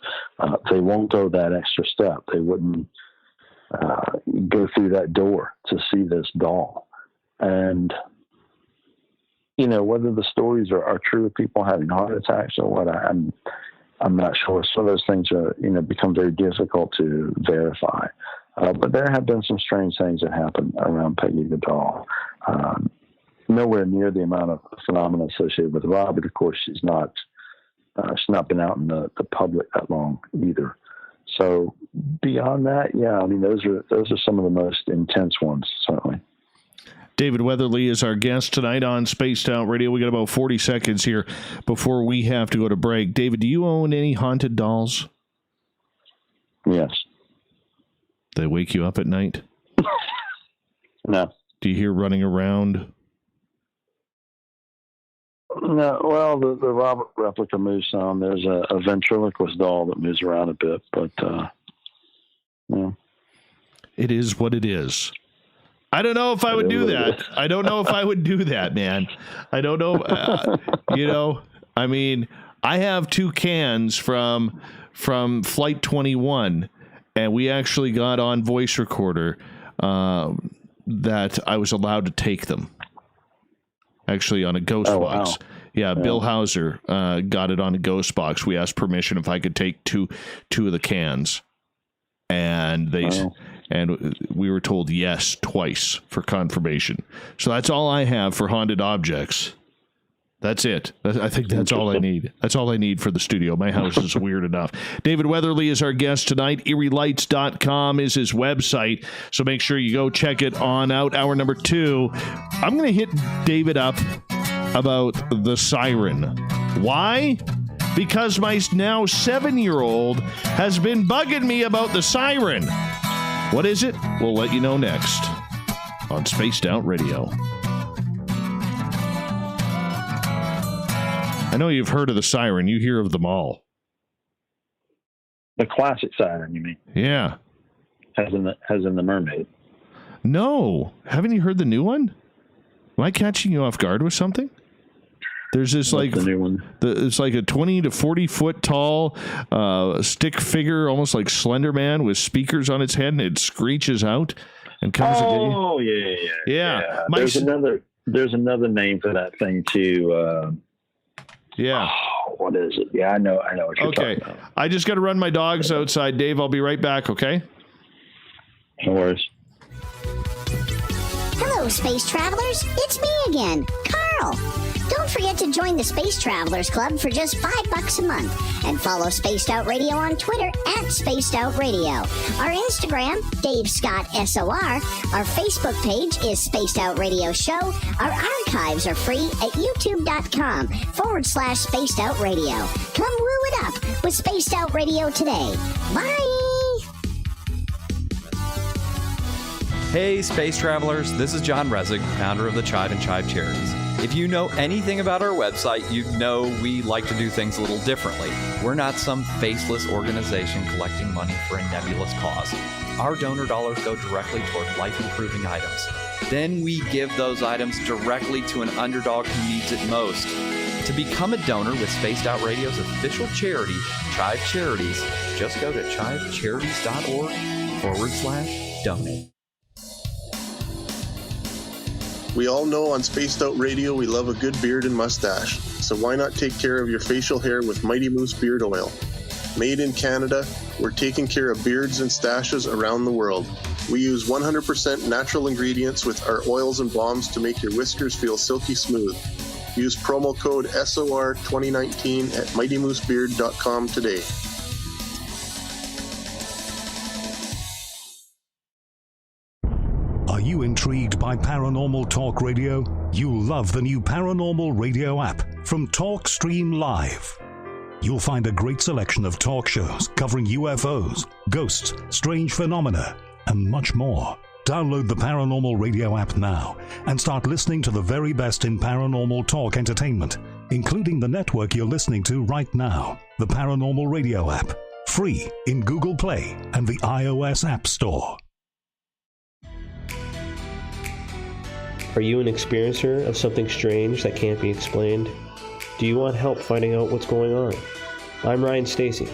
they won't go that extra step. They wouldn't go through that door to see this doll. And, whether the stories are true of people having heart attacks or what, I'm not sure. Some of those things are, become very difficult to verify. But there have been some strange things that happen around Peggy the doll. Nowhere near the amount of phenomena associated with Robert. Of course, she's not been out in the public that long either. So beyond that, yeah, those are some of the most intense ones, certainly. David Weatherly is our guest tonight on Spaced Out Radio. We got about 40 seconds here before we have to go to break. David, do you own any haunted dolls? Yes. They wake you up at night? No. Do you hear running around? No. Well, the Robert replica moves on. There's a ventriloquist doll that moves around a bit, but yeah. It is what it is. I don't know if I would do that. I don't know if I would do that, man. I don't know. I have 2 cans from Flight 21, and we actually got on voice recorder that I was allowed to take them. Actually, on a ghost box. Wow. Yeah, Bill Hauser got it on a ghost box. We asked permission if I could take two of the cans, and we were told yes twice for confirmation. So that's all I have for haunted objects. That's it. I think that's all I need. That's all I need for the studio. My house is weird enough. David Weatherly is our guest tonight. EerieLights.com is his website. So make sure you go check it on out. Hour number 2. I'm going to hit David up about the siren. Why? Because my now 7-year-old has been bugging me about the siren. What is it? We'll let you know next on Spaced Out Radio. I know you've heard of the siren. You hear of them all. The classic siren, you mean? Yeah. As in the Mermaid. No. Haven't you heard the new one? Am I catching you off guard with something? There's this the new one? It's like a 20 to 40 foot tall stick figure, almost like Slender Man, with speakers on its head, and it screeches out and comes. Oh, yeah. There's another name for that thing too. Yeah. Oh, what is it? Yeah, I know what you're talking about. I just got to run my dogs outside, Dave. I'll be right back, okay? No worries. Hello, space travelers. It's me again, Carl. Don't forget to join the Space Travelers Club for just $5 a month and follow Spaced Out Radio on Twitter at Spaced Out Radio. Our Instagram, Dave Scott SOR. Our Facebook page is Spaced Out Radio Show. Our archives are free at youtube.com/Spaced Out Radio. Come woo it up with Spaced Out Radio today. Bye! Hey, Space Travelers. This is John Resig, founder of the Chive and Chive Charities. If you know anything about our website, you know we like to do things a little differently. We're not some faceless organization collecting money for a nebulous cause. Our donor dollars go directly toward life-improving items. Then we give those items directly to an underdog who needs it most. To become a donor with Spaced Out Radio's official charity, Chive Charities, just go to chivecharities.org/donate. We all know on Spaced Out Radio we love a good beard and mustache, so why not take care of your facial hair with Mighty Moose Beard Oil? Made in Canada, we're taking care of beards and stashes around the world. We use 100% natural ingredients with our oils and balms to make your whiskers feel silky smooth. Use promo code SOR2019 at MightyMooseBeard.com today. Are you intrigued by Paranormal Talk Radio? You'll love the new Paranormal Radio app from TalkStream Live. You'll find a great selection of talk shows covering UFOs, ghosts, strange phenomena, and much more. Download the Paranormal Radio app now and start listening to the very best in paranormal talk entertainment. including the network you're listening to right now, the Paranormal Radio app, free in Google Play and the iOS App Store. Are you an experiencer of something strange that can't be explained? Do you want help finding out what's going on? I'm Ryan Stacy,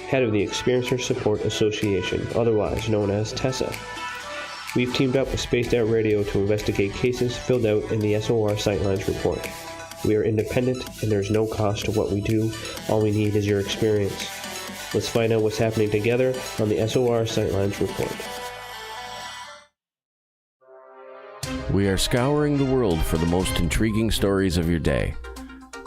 head of the Experiencer Support Association, otherwise known as TESSA. We've teamed up with Spaced Out Radio to investigate cases filled out in the SOR Sightlines report. We are independent and there's no cost to what we do. All we need is your experience. Let's find out what's happening together on the SOR Sightlines report. We are scouring the world for the most intriguing stories of your day.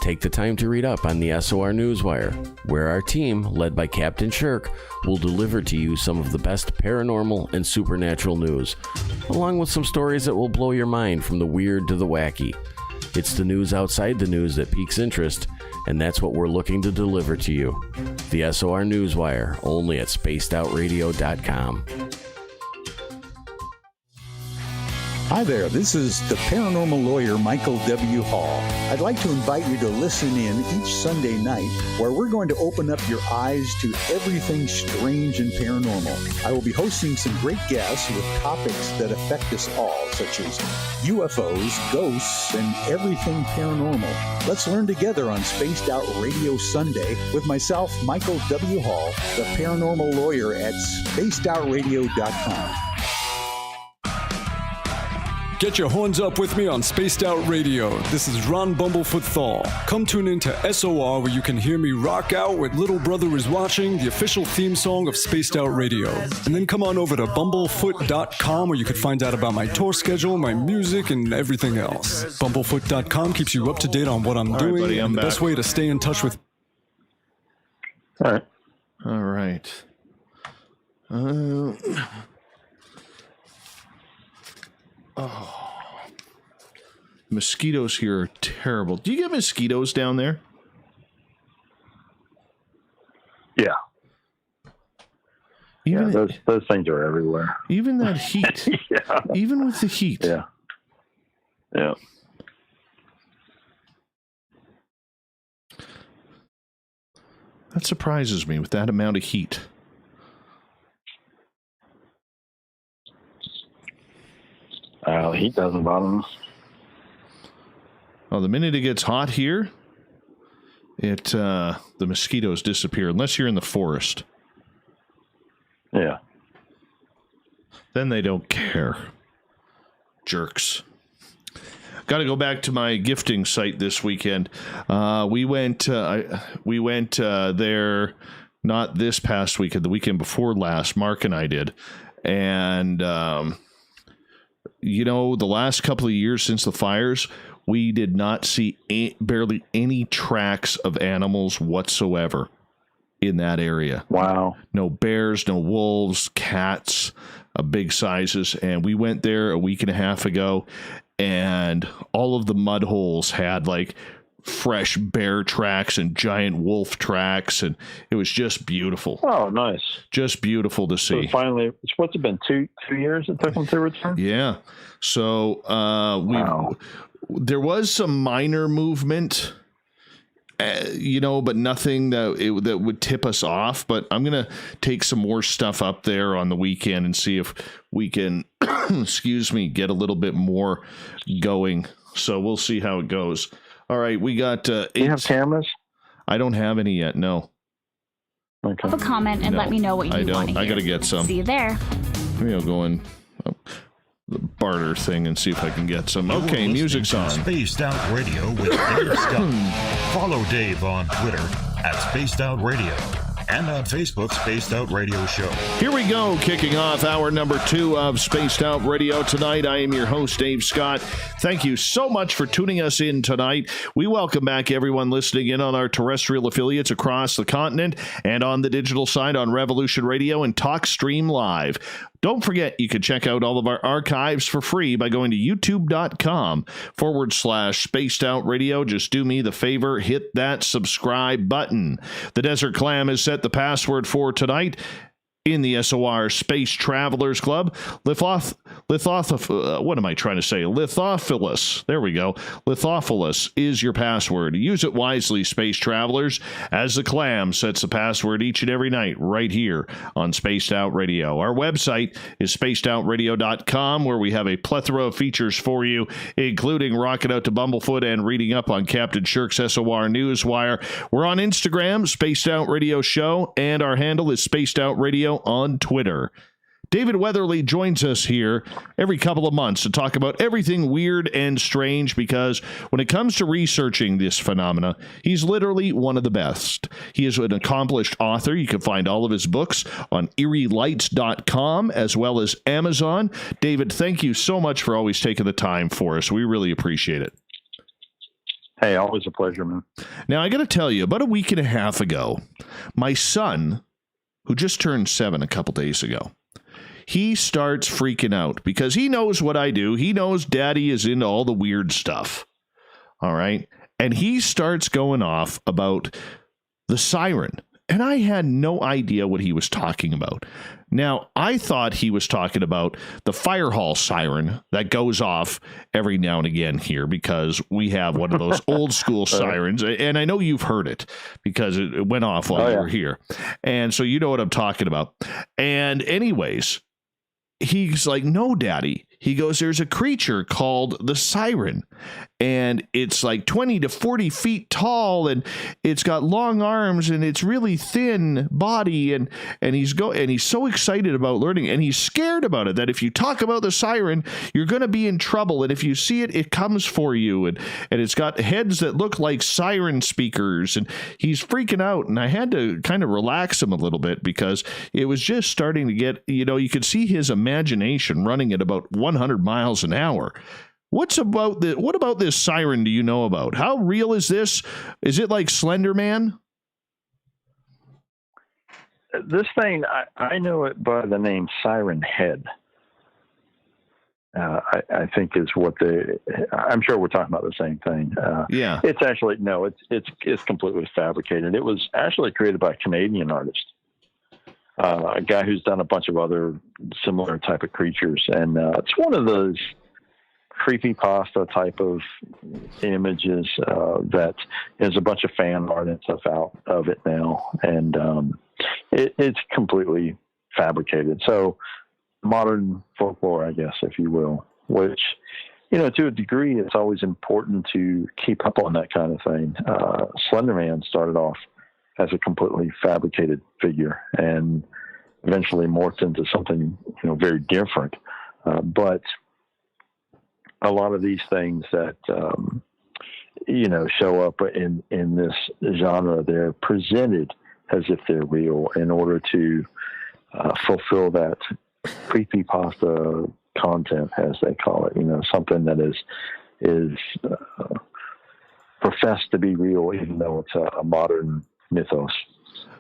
Take the time to read up on the SOR Newswire, where our team, led by Captain Shirk, will deliver to you some of the best paranormal and supernatural news, along with some stories that will blow your mind from the weird to the wacky. It's the news outside the news that piques interest, and that's what we're looking to deliver to you. The SOR Newswire, only at spacedoutradio.com. Hi there, this is the paranormal lawyer Michael W. Hall. I'd like to invite you to listen in each Sunday night where we're going to open up your eyes to everything strange and paranormal. I will be hosting some great guests with topics that affect us all, such as UFOs, ghosts, and everything paranormal. Let's learn together on Spaced Out Radio Sunday with myself, Michael W. Hall, the paranormal lawyer at spacedoutradio.com. Get your horns up with me on Spaced Out Radio. This is Ron Bumblefoot Thal. Come tune in to SOR where you can hear me rock out with Little Brother Is Watching, the official theme song of Spaced Out Radio. And then come on over to bumblefoot.com where you can find out about my tour schedule, my music, and everything else. Bumblefoot.com keeps you up to date on what I'm doing, buddy, and the best way to stay in touch with... All right. All right. Mosquitoes here are terrible. Do you get mosquitoes down there? Yeah. Even those things are everywhere. Even that heat. Yeah. Even with the heat. Yeah. Yeah. That surprises me with that amount of heat. Heat doesn't bother me. Oh, the minute it gets hot here, the mosquitoes disappear unless you're in the forest. Yeah. Then they don't care. Jerks. Got to go back to my gifting site this weekend. We went there not this past weekend, the weekend before last. Mark and I did, and the last couple of years since the fires, we did not see barely any tracks of animals whatsoever in that area. Wow. No bears, no wolves, cats of big sizes. And we went there a week and a half ago, and all of the mud holes had like fresh bear tracks and giant wolf tracks, and it was just beautiful. Oh, nice. Just beautiful to see. So finally, what's it been, two years it took them to return? Yeah. So wow. There was some minor movement, but nothing that would tip us off. But I'm going to take some more stuff up there on the weekend and see if we can, get a little bit more going. So we'll see how it goes. All right, we got 8. Do you have cameras? I don't have any yet, no. Okay. Leave a comment and let me know what you want to hear. I got to get some. See you there. Maybe I'll go in the barter thing and see if I can get some. Okay, music's on. Spaced Out Radio with Dave Scott. Follow Dave on Twitter at Spaced Out Radio and on Facebook, Spaced Out Radio Show. Here we go, kicking off hour number 2 of Spaced Out Radio tonight. I am your host, Dave Scott. Thank you so much for tuning us in tonight. We welcome back everyone listening in on our terrestrial affiliates across the continent and on the digital side on Revolution Radio and TalkStream Live. Don't forget, you can check out all of our archives for free by going to youtube.com/Spaced Out Radio. Just do me the favor, hit that subscribe button. The Desert Clam has set the password for tonight. in the SOR Space Travelers Club. What am I trying to say? Lithophilus. There we go. Lithophilus is your password. Use it wisely, Space Travelers, as the clam sets the password each and every night right here on Spaced Out Radio. Our website is spacedoutradio.com, where we have a plethora of features for you, including rocking out to Bumblefoot and reading up on Captain Shirk's SOR Newswire. We're on Instagram, Spaced Out Radio Show, and our handle is Spaced Out Radio on Twitter. David Weatherly joins us here every couple of months to talk about everything weird and strange, because when it comes to researching this phenomena, he's literally one of the best. He is an accomplished author. You can find all of his books on eerielights.com as well as Amazon. David, thank you so much for always taking the time for us. We really appreciate it. Hey, always a pleasure, man. Now, I got to tell you, about a week and a half ago, my son, who just turned 7 a couple days ago, he starts freaking out because he knows what I do. He knows Daddy is into all the weird stuff. All right. And he starts going off about the siren. And I had no idea what he was talking about. Now, I thought he was talking about the fire hall siren that goes off every now and again here, because we have one of those old school sirens. And I know you've heard it because it went off while you were here. And so you know what I'm talking about. And anyways, he's like, no, Daddy. He goes, there's a creature called the siren, and it's like 20 to 40 feet tall, and it's got long arms, and it's really thin body, and he's so excited about learning, and he's scared about it, that if you talk about the siren, you're going to be in trouble, and if you see it, it comes for you, and it's got heads that look like siren speakers, and he's freaking out, and I had to kind of relax him a little bit, because it was just starting to get, you could see his imagination running at about 100 miles an hour. What about this siren do you know about? How real is this? Is it like Slender Man? This thing, I know it by the name Siren Head. I think is what I'm sure we're talking about the same thing. Yeah. It's actually, no, it's completely fabricated. It was actually created by a Canadian artist. A guy who's done a bunch of other similar type of creatures. And it's one of those creepypasta type of images that is a bunch of fan art and stuff out of it now. And it's completely fabricated. So modern folklore, I guess, if you will, which, to a degree, it's always important to keep up on that kind of thing. Slender Man started off as a completely fabricated figure and eventually morphed into something, very different. But a lot of these things that, show up in this genre, they're presented as if they're real in order to fulfill that creepypasta content, as they call it, something that is professed to be real, even though it's a modern mythos.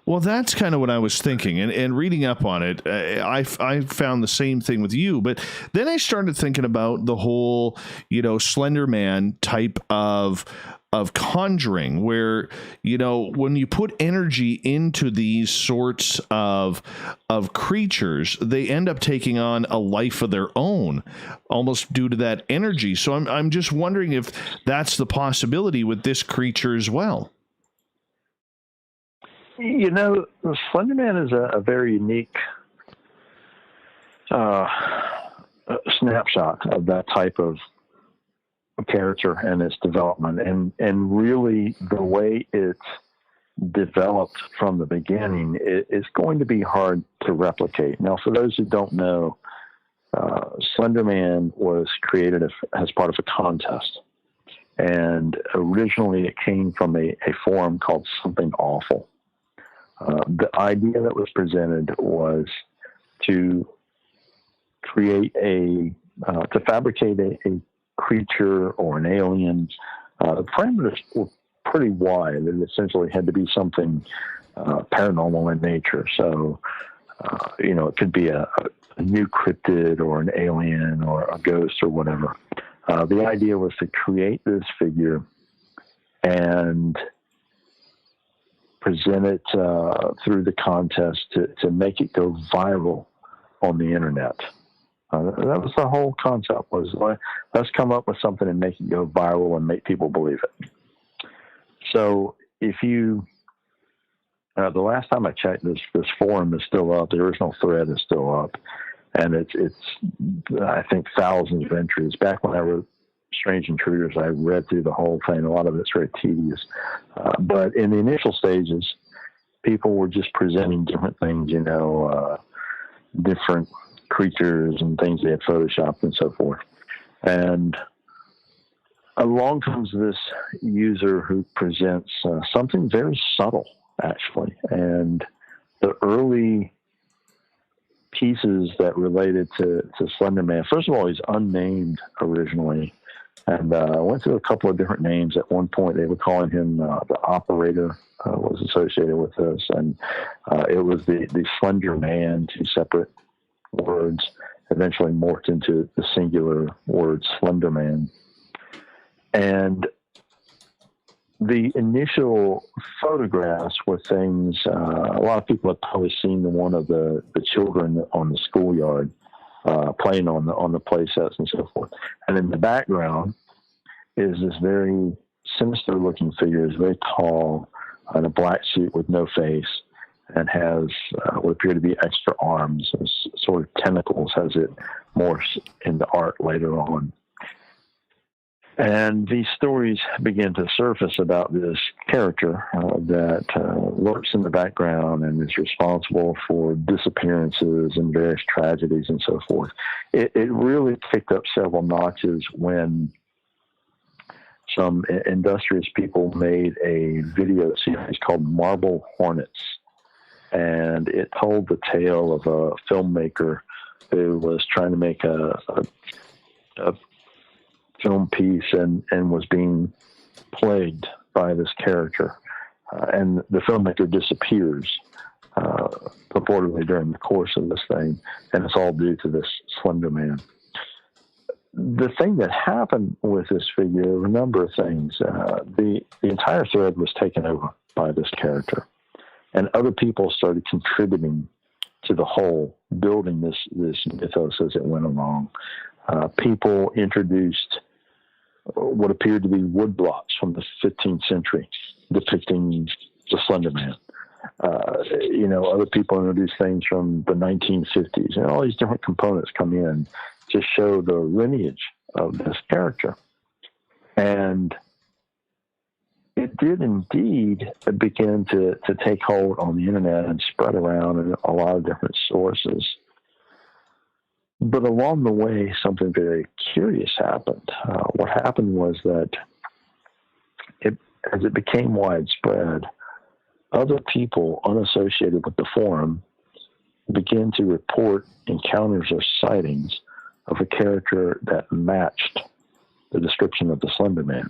Well, that's kind of what I was thinking, and reading up on it, I found the same thing with you. But then I started thinking about the whole, Slender Man type of conjuring, where when you put energy into these sorts of creatures, they end up taking on a life of their own, almost due to that energy. So I'm just wondering if that's the possibility with this creature as well. Slender Man is a very unique snapshot of that type of character and its development. And really the way it's developed from the beginning is going to be hard to replicate. Now, for those who don't know, Slender Man was created as part of a contest. And originally it came from a forum called Something Awful. The idea that was presented was to create to fabricate a creature or an alien. The parameters were pretty wide. It essentially had to be something paranormal in nature. So, it could be a new cryptid or an alien or a ghost or whatever. The idea was to create this figure and present it through the contest to make it go viral on the internet. That was the whole concept, was let's come up with something and make it go viral and make people believe it. So if you, the last time I checked, this forum is still up. The original thread is still up. And it's I think thousands of entries. Back when I wrote Strange Intruders, I read through the whole thing. A lot of it's very tedious. But in the initial stages, people were just presenting different things, different creatures and things they had photoshopped and so forth. And along comes this user who presents something very subtle, actually. And the early pieces that related to Slender Man, first of all, he's unnamed originally. And I went through a couple of different names. At one point, they were calling him the Operator, was associated with this. And it was the Slender Man, two separate words, eventually morphed into the singular word Slender Man. And the initial photographs were things, a lot of people have probably seen one of the children on the schoolyard playing on the play sets and so forth. And in the background is this very sinister looking figure. Is very tall, in a black suit with no face, and has what appear to be extra arms, sort of tentacles, as it morphs into art later on. And these stories begin to surface about this character that lurks in the background and is responsible for disappearances and various tragedies and so forth. It really picked up several notches when some industrious people made a video series called Marble Hornets. And it told the tale of a filmmaker who was trying to make a film piece and was being plagued by this character. And the filmmaker disappears purportedly during the course of this thing, and it's all due to this Slender Man. The thing that happened with this figure were a number of things. The entire thread was taken over by this character, and other people started contributing to the whole, building this mythos as it went along. People introduced what appeared to be woodblocks from the 15th century depicting the Slender Man. Other people introduced things from the 1950s, and all these different components come in to show the lineage of this character. And it did indeed begin to take hold on the internet and spread around in a lot of different sources. But along the way, something very curious happened. What happened was that as it became widespread, other people unassociated with the forum began to report encounters or sightings of a character that matched the description of the Slender Man.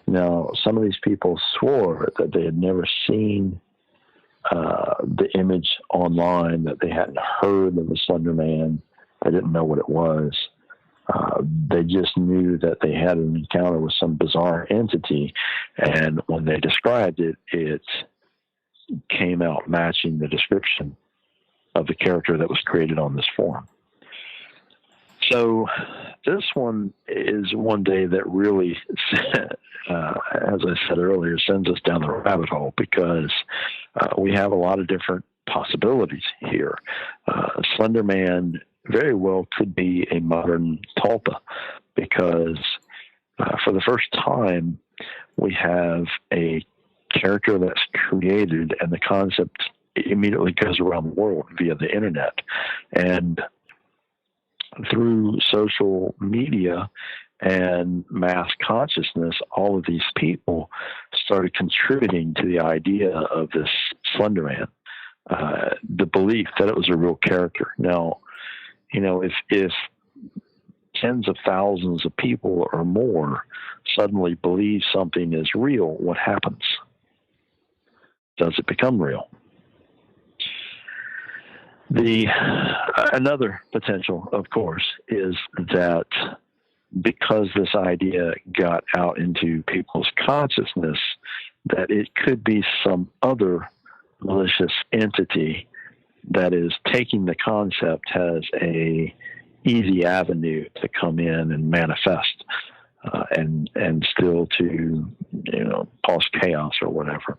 Now, some of these people swore that they had never seen the image online, that they hadn't heard of the Slender Man. They didn't know what it was. They just knew that they had an encounter with some bizarre entity, and when they described it, it came out matching the description of the character that was created on this forum. So this one is one day that really, as I said earlier, sends us down the rabbit hole, because we have a lot of different possibilities here. Slender Man very well could be a modern tulpa, because for the first time we have a character that's created, and the concept immediately goes around the world via the internet. And through social media and mass consciousness, all of these people started contributing to the idea of this Slender Man, the belief that it was a real character. Now, if tens of thousands of people or more suddenly believe something is real, what happens? Does it become real? Another potential, of course, is that because this idea got out into people's consciousness, that it could be some other malicious entity that is taking the concept has a easy avenue to come in and manifest, and still to, cause chaos or whatever.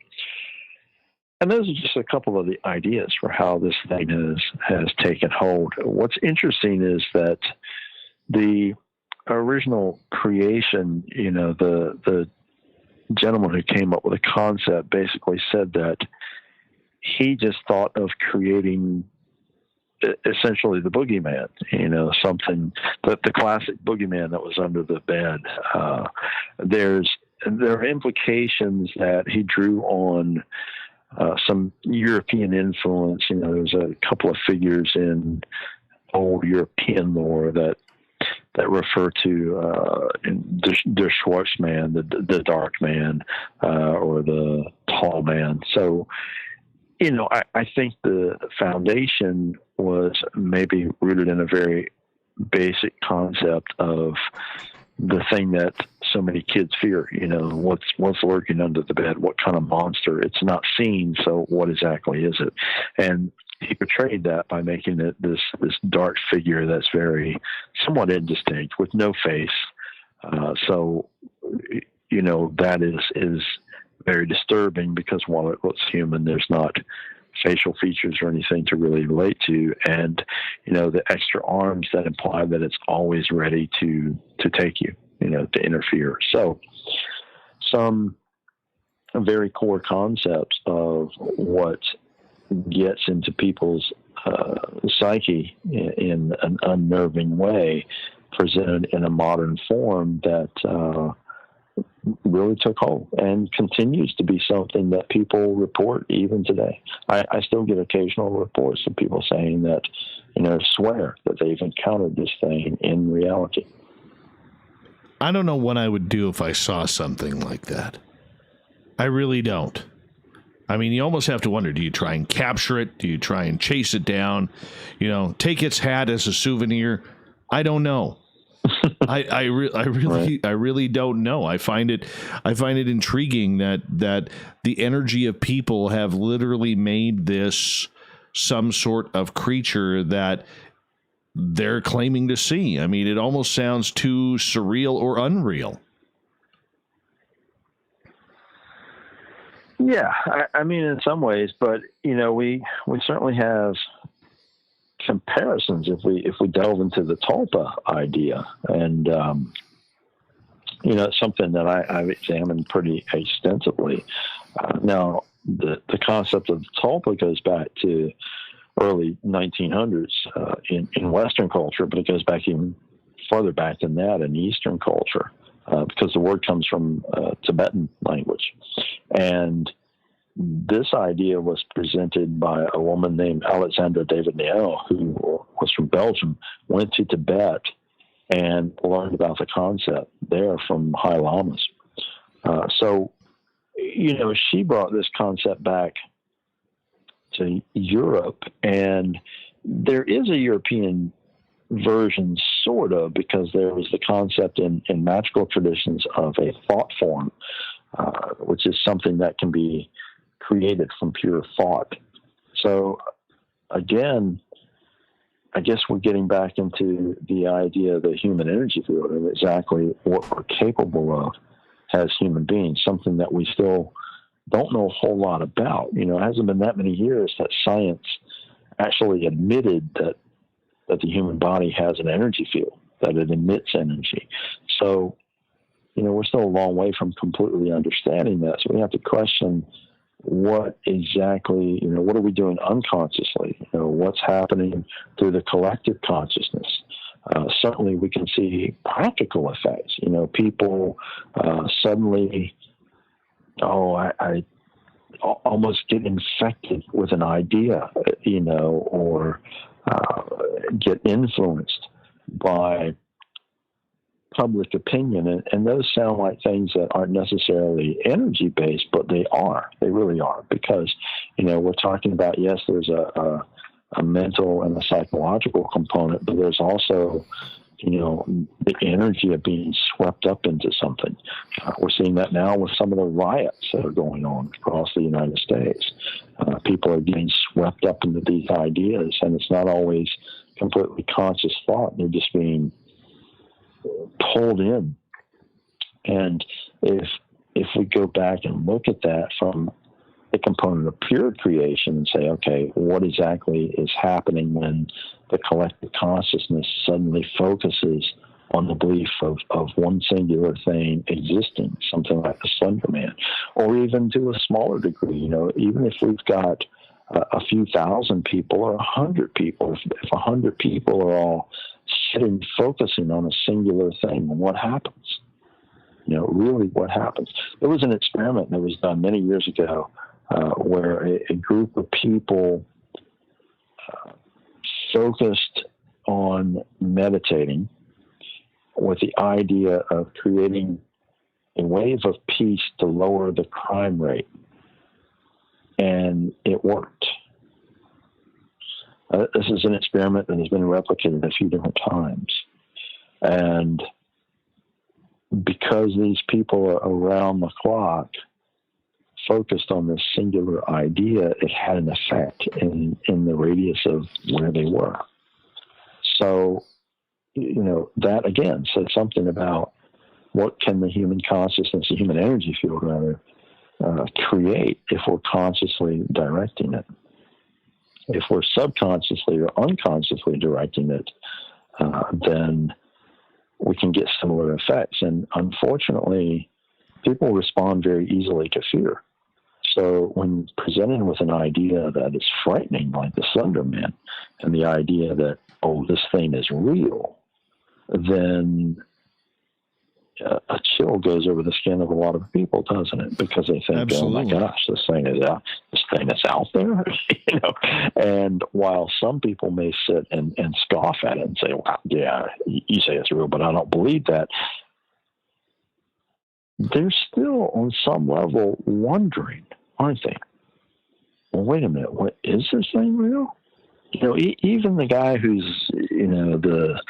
And those are just a couple of the ideas for how this thing has taken hold. What's interesting is that the original creation, the gentleman who came up with the concept basically said that he just thought of creating essentially the boogeyman, something that the classic boogeyman that was under the bed. There are implications that he drew on some European influence. There's a couple of figures in old European lore that refer to the Schwarzman, the dark man, or the tall man. So, I think the foundation was maybe rooted in a very basic concept of the thing that so many kids fear. What's lurking under the bed? What kind of monster? It's not seen, so what exactly is it? And he portrayed that by making it this dark figure that's very somewhat indistinct with no face. So that is very disturbing, because while it looks human, there's not facial features or anything to really relate to, and the extra arms that imply that it's always ready to take you, to interfere. So some very core concepts of what gets into people's psyche in an unnerving way, presented in a modern form that really took hold and continues to be something that people report even today. I still get occasional reports of people saying that, swear that they've encountered this thing in reality. I don't know what I would do if I saw something like that. I really don't. I mean, you almost have to wonder, do you try and capture it? Do you try and chase it down? Take its hat as a souvenir? I don't know. I really don't know. I find it intriguing that the energy of people have literally made this some sort of creature that they're claiming to see. I mean, it almost sounds too surreal or unreal. Yeah, I mean, in some ways, but we certainly have comparisons if we delve into the tulpa idea, and it's something that I've examined pretty extensively. Now, the concept of the tulpa goes back to early 1900s in Western culture, but it goes back even farther back than that in Eastern culture, because the word comes from Tibetan language. And this idea was presented by a woman named Alexandra David-Niel, who was from Belgium, went to Tibet and learned about the concept there from high lamas. So, she brought this concept back to Europe, and there is a European version, sort of, because there was the concept in magical traditions of a thought form, which is something that can be created from pure thought. So again, I guess we're getting back into the idea of the human energy field and exactly what we're capable of as human beings, something that we still don't know a whole lot about. It hasn't been that many years that science actually admitted that the human body has an energy field, that it emits energy. So, we're still a long way from completely understanding that. So we have to question what exactly, what are we doing unconsciously? What's happening through the collective consciousness? Certainly we can see practical effects. People suddenly, I almost get infected with an idea, or get influenced by public opinion. And those sound like things that aren't necessarily energy based, but they are. They really are, because, we're talking about, yes, there's a mental and a psychological component, but there's also the energy of being swept up into something. We're seeing that now with some of the riots that are going on across the United States. People are getting swept up into these ideas, and it's not always completely conscious thought. They're just being pulled in. And if we go back and look at that from the component of pure creation and say, okay, what exactly is happening when the collective consciousness suddenly focuses on the belief of one singular thing existing, something like the Slender Man, or even to a smaller degree, even if we've got a few thousand people or 100 people, if 100 people are all sitting focusing on a singular thing, what happens? Really what happens? There was an experiment that was done many years ago where a group of people focused on meditating with the idea of creating a wave of peace to lower the crime rate. And it worked. This is an experiment that has been replicated a few different times. And because these people are around the clock focused on this singular idea, it had an effect in the radius of where they were. So, that again said something about what can the human consciousness, the human energy field rather, create if we're consciously directing it. If we're subconsciously or unconsciously directing it, then we can get similar effects. And unfortunately, people respond very easily to fear. So when presented with an idea that is frightening, like the Slender Man, and the idea that, this thing is real, then a chill goes over the skin of a lot of people, doesn't it? Because they think, Absolutely. Oh my gosh, this thing is out there, And while some people may sit and scoff at it and say, "Wow, yeah, you say it's real, but I don't believe that," they're still on some level wondering, aren't they? Well, wait a minute, what is this thing real? Even the guy who's, the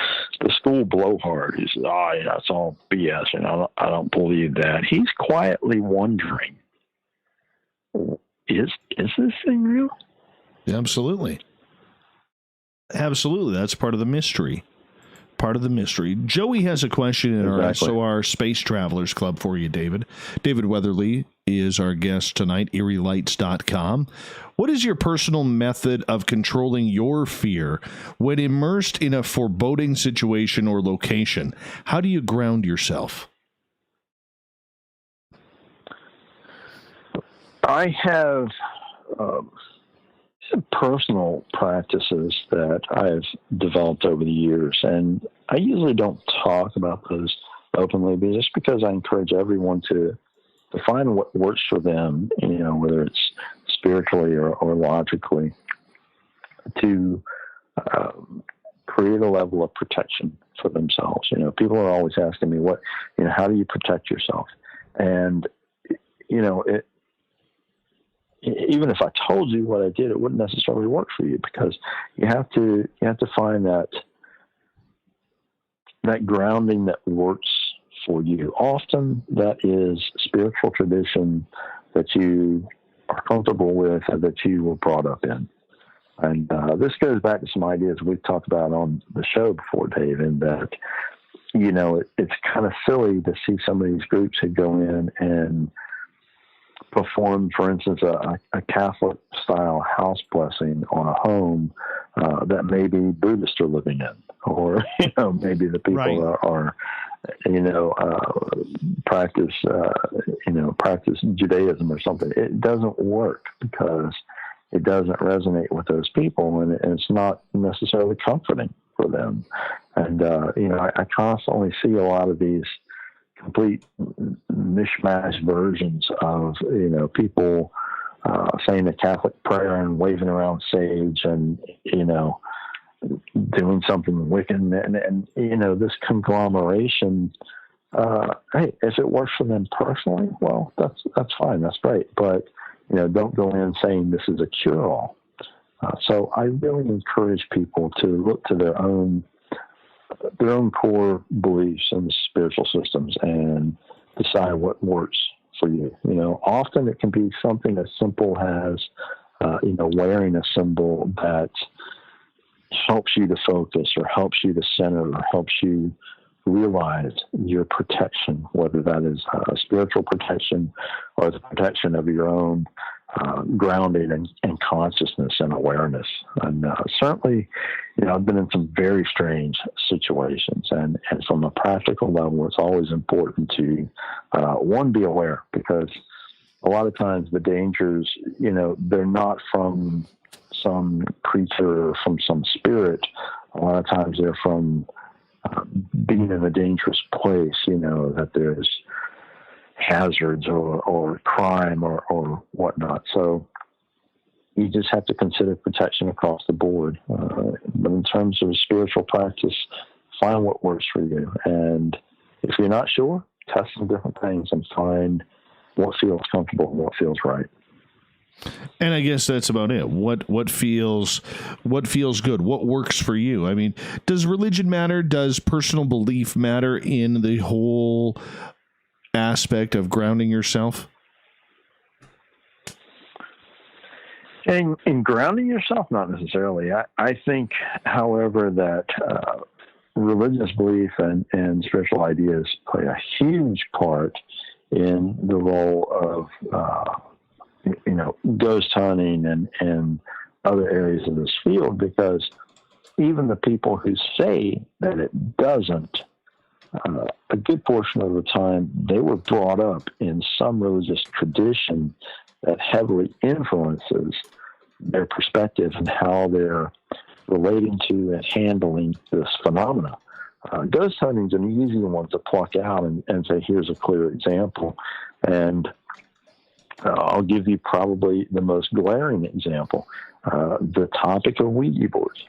school blowhard who says, it's all BS, and I don't believe that. He's quietly wondering, is this thing real? Absolutely. Absolutely. That's part of the mystery. Joey has a question in our SOR Space Travelers Club for you, David. David Weatherly is our guest tonight, EerieLights.com. What is your personal method of controlling your fear when immersed in a foreboding situation or location? How do you ground yourself? I have some personal practices that I've developed over the years, and I usually don't talk about those openly, but just because I encourage everyone to find what works for them, whether it's spiritually or logically, to create a level of protection for themselves. People are always asking me, how do you protect yourself? And, even if I told you what I did, it wouldn't necessarily work for you, because you have to find that grounding that works for you. Often that is spiritual tradition that you are comfortable with and that you were brought up in. And this goes back to some ideas we've talked about on the show before, Dave, in that, it's kind of silly to see some of these groups who go in and perform, for instance, a Catholic-style house blessing on a home that maybe Buddhists are living in, or maybe the people are practice Judaism or something. It doesn't work because it doesn't resonate with those people, and it's not necessarily comforting for them. And I constantly see a lot of these complete mishmash versions of people saying the Catholic prayer and waving around sage and doing something wicked, and this conglomeration. Hey, if it works for them personally, well, that's fine, that's great. But don't go in saying this is a cure-all. So I really encourage people to look to their own their own core beliefs and spiritual systems and decide what works for you. Often it can be something as simple as, wearing a symbol that helps you to focus or helps you to center or helps you realize your protection, whether that is spiritual protection or the protection of your own grounding and consciousness and awareness. And certainly, I've been in some very strange situations. And from a practical level, it's always important to, one, be aware, because a lot of times the dangers, they're not from some creature or from some spirit. A lot of times they're from being in a dangerous place, that there's hazards or crime or whatnot. So you just have to consider protection across the board. But in terms of spiritual practice, find what works for you. And if you're not sure, test some different things and find what feels comfortable and what feels right. And I guess that's about it. What feels good? What works for you? I mean, does religion matter? Does personal belief matter in the whole aspect of grounding yourself? In grounding yourself, not necessarily. I think, however, that religious belief and spiritual ideas play a huge part in the role of ghost hunting and other areas of this field, because even the people who say that it doesn't, a good portion of the time, they were brought up in some religious tradition that heavily influences their perspective and how they're relating to and handling this phenomena. Ghost hunting is an easy one to pluck out and say, here's a clear example. And I'll give you probably the most glaring example, the topic of Ouija boards.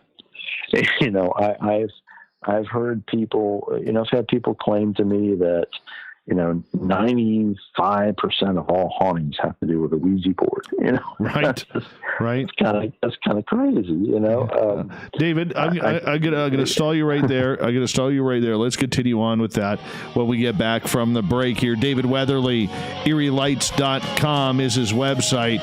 I've heard people, I've had people claim to me that, 95% of all hauntings have to do with a Ouija board. Right, right. That's kind of crazy, David, I'm gonna stall you right there. Let's continue on with that when we get back from the break here. David Weatherly, EerieLights.com is his website.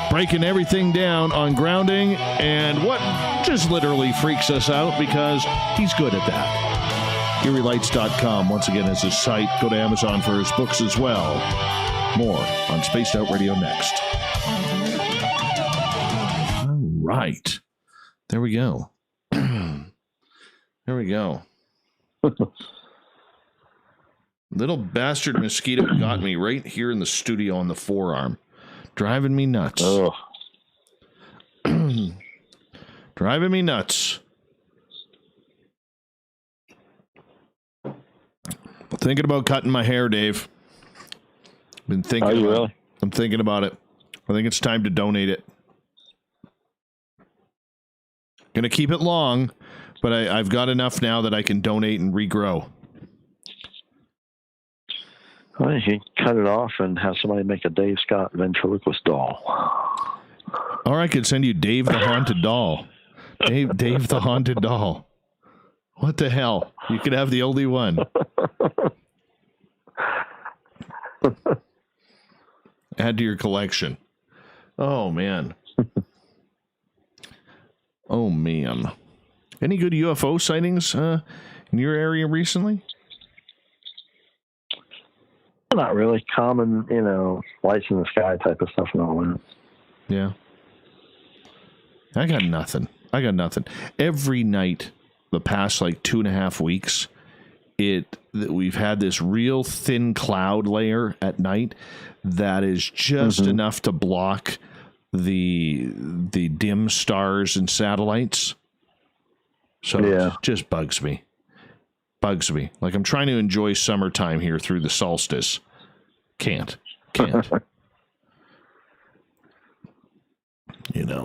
Breaking everything down on grounding and what just literally freaks us out, because he's good at that. EerieLights.com, once again, is his site. Go to Amazon for his books as well. More on Spaced Out Radio next. All right. There we go. There we go. Little bastard mosquito got me right here in the studio on the forearm. Driving me nuts. Oh. Driving me nuts. Thinking about cutting my hair, Dave. Been thinking. Are you really? I'm thinking about it. I think it's time to donate it. Gonna keep it long, but I've got enough now that I can donate and regrow. Well, you can cut it off and have somebody make a Dave Scott ventriloquist doll. Or I could send you Dave the Haunted Doll. Dave the Haunted Doll. What the hell? You could have the only one. Add to your collection. Oh, man. Oh, man. Any good UFO sightings in your area recently? Not really. Common, lights in the sky type of stuff and all that. Yeah. I got nothing. Every night, the past 2.5 weeks, we've had this real thin cloud layer at night that is just enough to block the dim stars and satellites. So it just bugs me. Like I'm trying to enjoy summertime here through the solstice. Can't.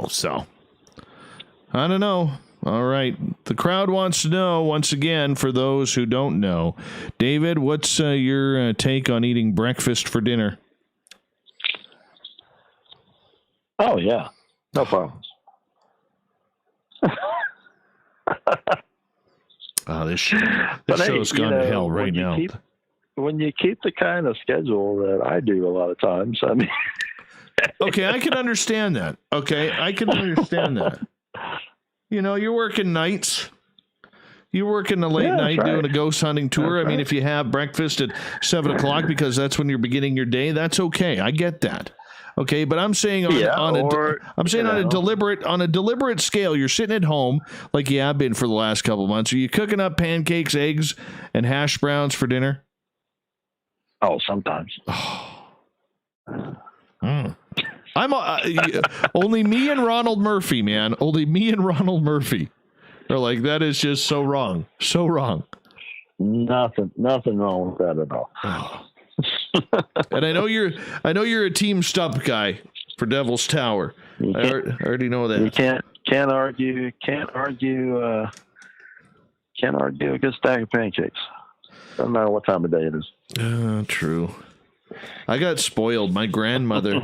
So I don't know. All right. The crowd wants to know, once again, for those who don't know. David, what's your take on eating breakfast for dinner? Oh, yeah. No problems. This show's gone to hell right now. When you keep the kind of schedule that I do a lot of times, I mean... Okay, I can understand that. Okay, I can understand that. You know, you're working nights. You're working a late night doing a ghost hunting tour. That's I mean, if you have breakfast at 7 o'clock because that's when you're beginning your day, that's okay. I get that. Okay, but I'm saying on a deliberate scale, you're sitting at home like you have been for the last couple of months. Are you cooking up pancakes, eggs, and hash browns for dinner? Oh, sometimes. I'm only me and Ronald Murphy, man. Only me and Ronald Murphy are like, that is just so wrong. So wrong. Nothing wrong with that at all. And I know you're a Team Stump guy for Devil's Tower. I already know that. You can't argue a good stack of pancakes. Doesn't matter what time of day it is. True. I got spoiled. My grandmother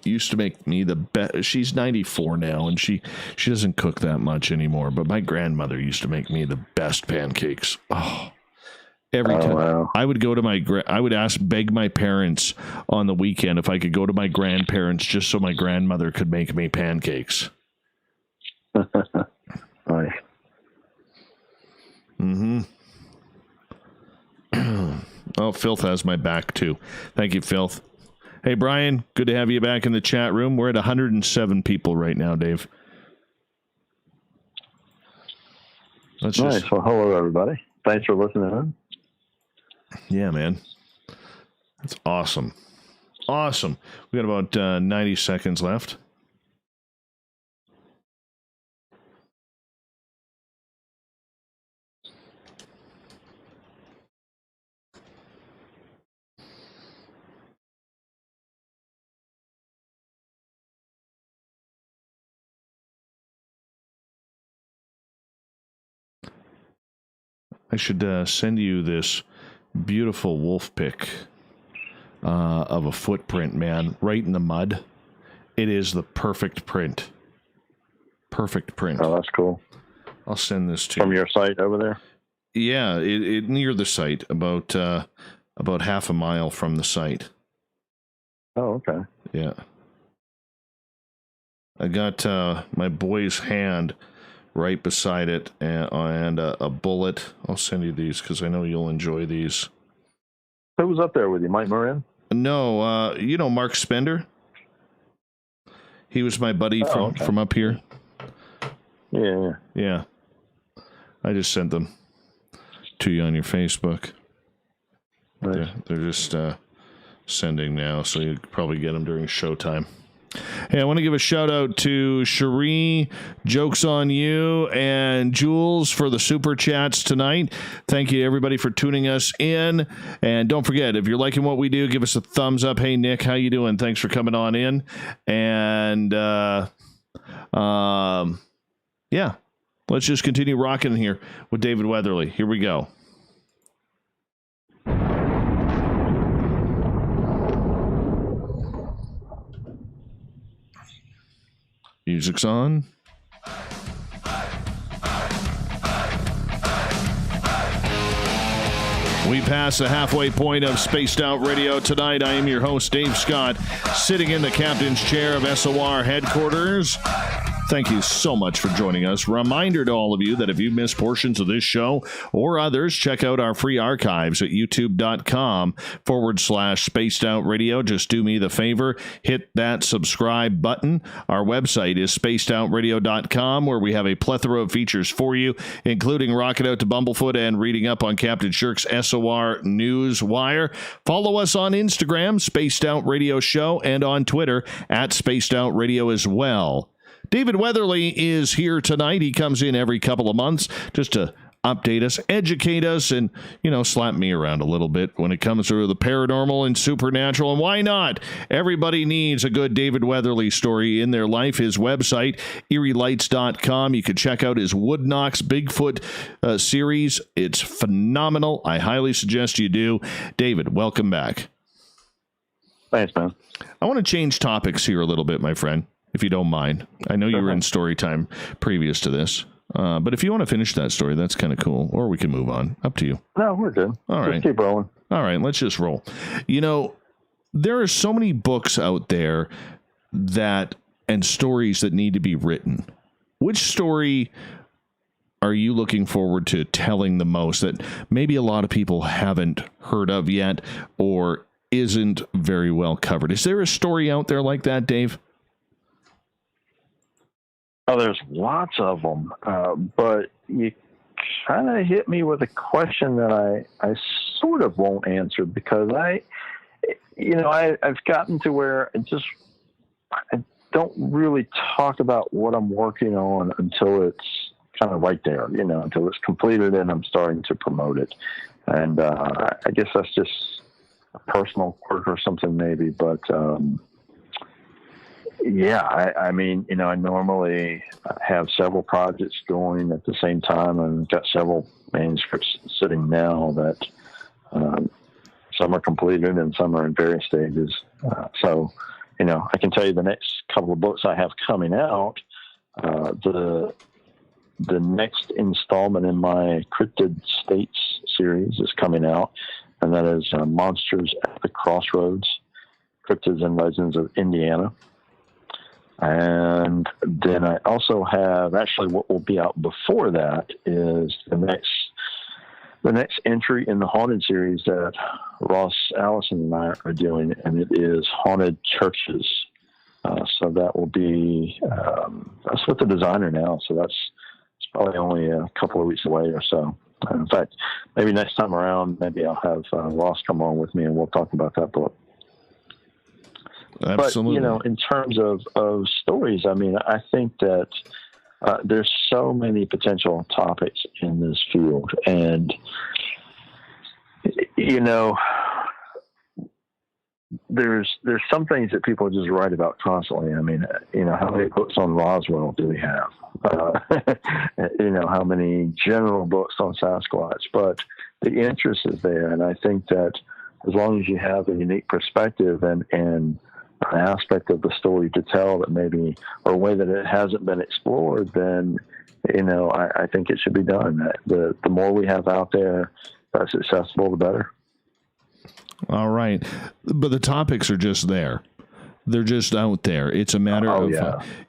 used to make me the best. She's 94 now, and she doesn't cook that much anymore. But my grandmother used to make me the best pancakes. Every time. Wow. I would go to I would beg my parents on the weekend if I could go to my grandparents just so my grandmother could make me pancakes. Nice. Mm-hmm. Oh, Filth has my back too. Thank you, Filth. Hey, Brian, good to have you back in the chat room. We're at 107 people right now, Dave. Nice. Well, hello, everybody. Thanks for listening in. Yeah, man. That's awesome. Awesome. We got about 90 seconds left. I should send you this beautiful wolf pic of a footprint, man, right in the mud. It is the perfect print. Perfect print. Oh, that's cool. I'll send this to you. From your site over there? Yeah, it near the site, about half a mile from the site. Oh, okay. Yeah. I got my boy's hand right beside it, and a bullet. I'll send you these because I know you'll enjoy these. Who was up there with you, Mike Moran? No, you know Mark Spender? He was my buddy from up here. Yeah. I just sent them to you on your Facebook. Nice. They're just sending now, so you probably get them during showtime. Hey, I want to give a shout out to Cherie, Jokes on You, and Jules for the super chats tonight. Thank you, everybody, for tuning us in. And don't forget, if you're liking what we do, give us a thumbs up. Hey, Nick, how you doing? Thanks for coming on in. And yeah, let's just continue rocking here with David Weatherly. Here we go. Music's on. We pass the halfway point of Spaced Out Radio tonight. I am your host, Dave Scott, sitting in the captain's chair of SOR headquarters. Thank you so much for joining us. Reminder to all of you that if you missed portions of this show or others, check out our free archives at youtube.com/Spaced Out Radio. Just do me the favor, hit that subscribe button. Our website is spacedoutradio.com, where we have a plethora of features for you, including Rocket Out to Bumblefoot and reading up on Captain Shirk's SOR News Wire. Follow us on Instagram, Spaced Out Radio Show, and on Twitter at Spaced Out Radio as well. David Weatherly is here tonight. He comes in every couple of months just to update us, educate us, and, slap me around a little bit when it comes to the paranormal and supernatural. And why not? Everybody needs a good David Weatherly story in their life. His website, eerielights.com. You can check out his Wood Knocks Bigfoot series. It's phenomenal. I highly suggest you do. David, welcome back. Thanks, man. I want to change topics here a little bit, my friend, if you don't mind. I know you were in story time previous to this. But if you want to finish that story, that's kind of cool. Or we can move on. Up to you. No, we're good. All right. Just keep rolling. All right, let's just roll. There are so many books out there and stories that need to be written. Which story are you looking forward to telling the most that maybe a lot of people haven't heard of yet or isn't very well covered? Is there a story out there like that, Dave? Oh, there's lots of them, but you kind of hit me with a question that I sort of won't answer because I've gotten to where I don't really talk about what I'm working on until it's kind of right there, until it's completed and I'm starting to promote it. And I guess that's just a personal quirk or something maybe, but I normally have several projects going at the same time, and got several manuscripts sitting now that some are completed and some are in various stages. So I can tell you the next couple of books I have coming out, the next installment in my Cryptid States series is coming out, and that is Monsters at the Crossroads, Cryptids and Legends of Indiana. And then I also have, actually what will be out before that is the next entry in the Haunted series that Ross Allison and I are doing, and it is Haunted Churches. So that will be, that's with the designer now, so it's probably only a couple of weeks away or so. In fact, maybe next time around, maybe I'll have Ross come on with me and we'll talk about that book. Absolutely. But, in terms of stories, I think that there's so many potential topics in this field. And, there's some things that people just write about constantly. How many books on Roswell do we have? How many general books on Sasquatch? But the interest is there. And I think that as long as you have a unique perspective and an aspect of the story to tell that maybe, or a way that it hasn't been explored, then, I think it should be done. The more we have out there that's accessible, the better. All right. But the topics are just there. They're just out there. It's a matter of,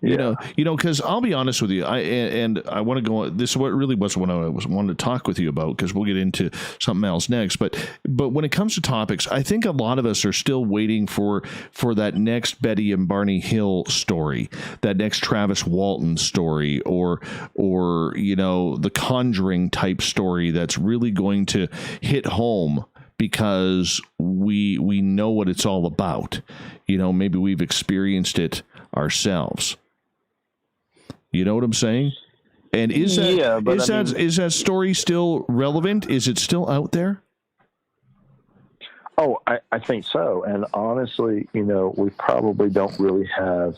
because I'll be honest with you, I want to go. This is what really was what I wanted to talk with you about, because we'll get into something else next. But when it comes to topics, I think a lot of us are still waiting for that next Betty and Barney Hill story, that next Travis Walton story, or the Conjuring type story that's really going to hit home, because we know what it's all about. Maybe we've experienced it ourselves. You know what I'm saying? And is that story still relevant? Is it still out there? Oh, I think so. And honestly, we probably don't really have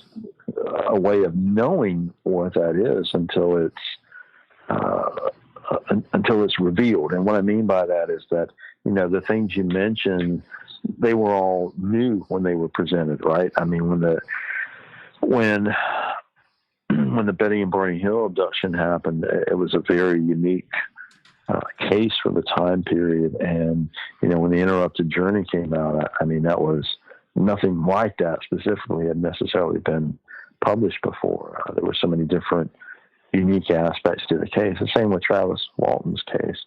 a way of knowing what that is until it's revealed. And what I mean by that is that, the things you mentioned, they were all new when they were presented, right? When the Betty and Barney Hill abduction happened, it was a very unique case for the time period. And, when the Interrupted Journey came out, that was nothing like that specifically had necessarily been published before. There were so many different unique aspects to the case. The same with Travis Walton's case.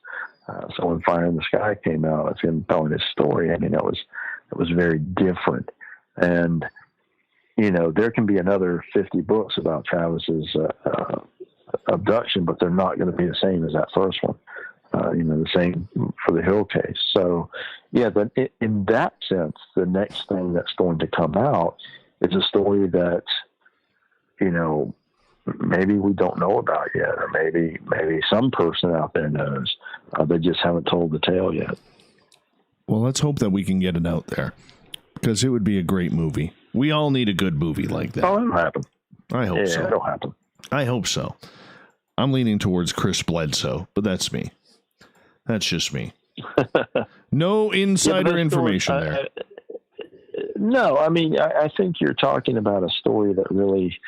So when Fire in the Sky came out, it's him telling his story. It was very different. And, there can be another 50 books about Travis's abduction, but they're not going to be the same as that first one. The same for the Hill case. So, but in that sense, the next thing that's going to come out is a story that, maybe we don't know about yet, or maybe some person out there knows. They just haven't told the tale yet. Well, let's hope that we can get it out there, because it would be a great movie. We all need a good movie like that. Oh, it'll happen. I hope so. It'll happen. I hope so. I'm leaning towards Chris Bledsoe, but that's me. That's just me. No insider information there. No, I think you're talking about a story that really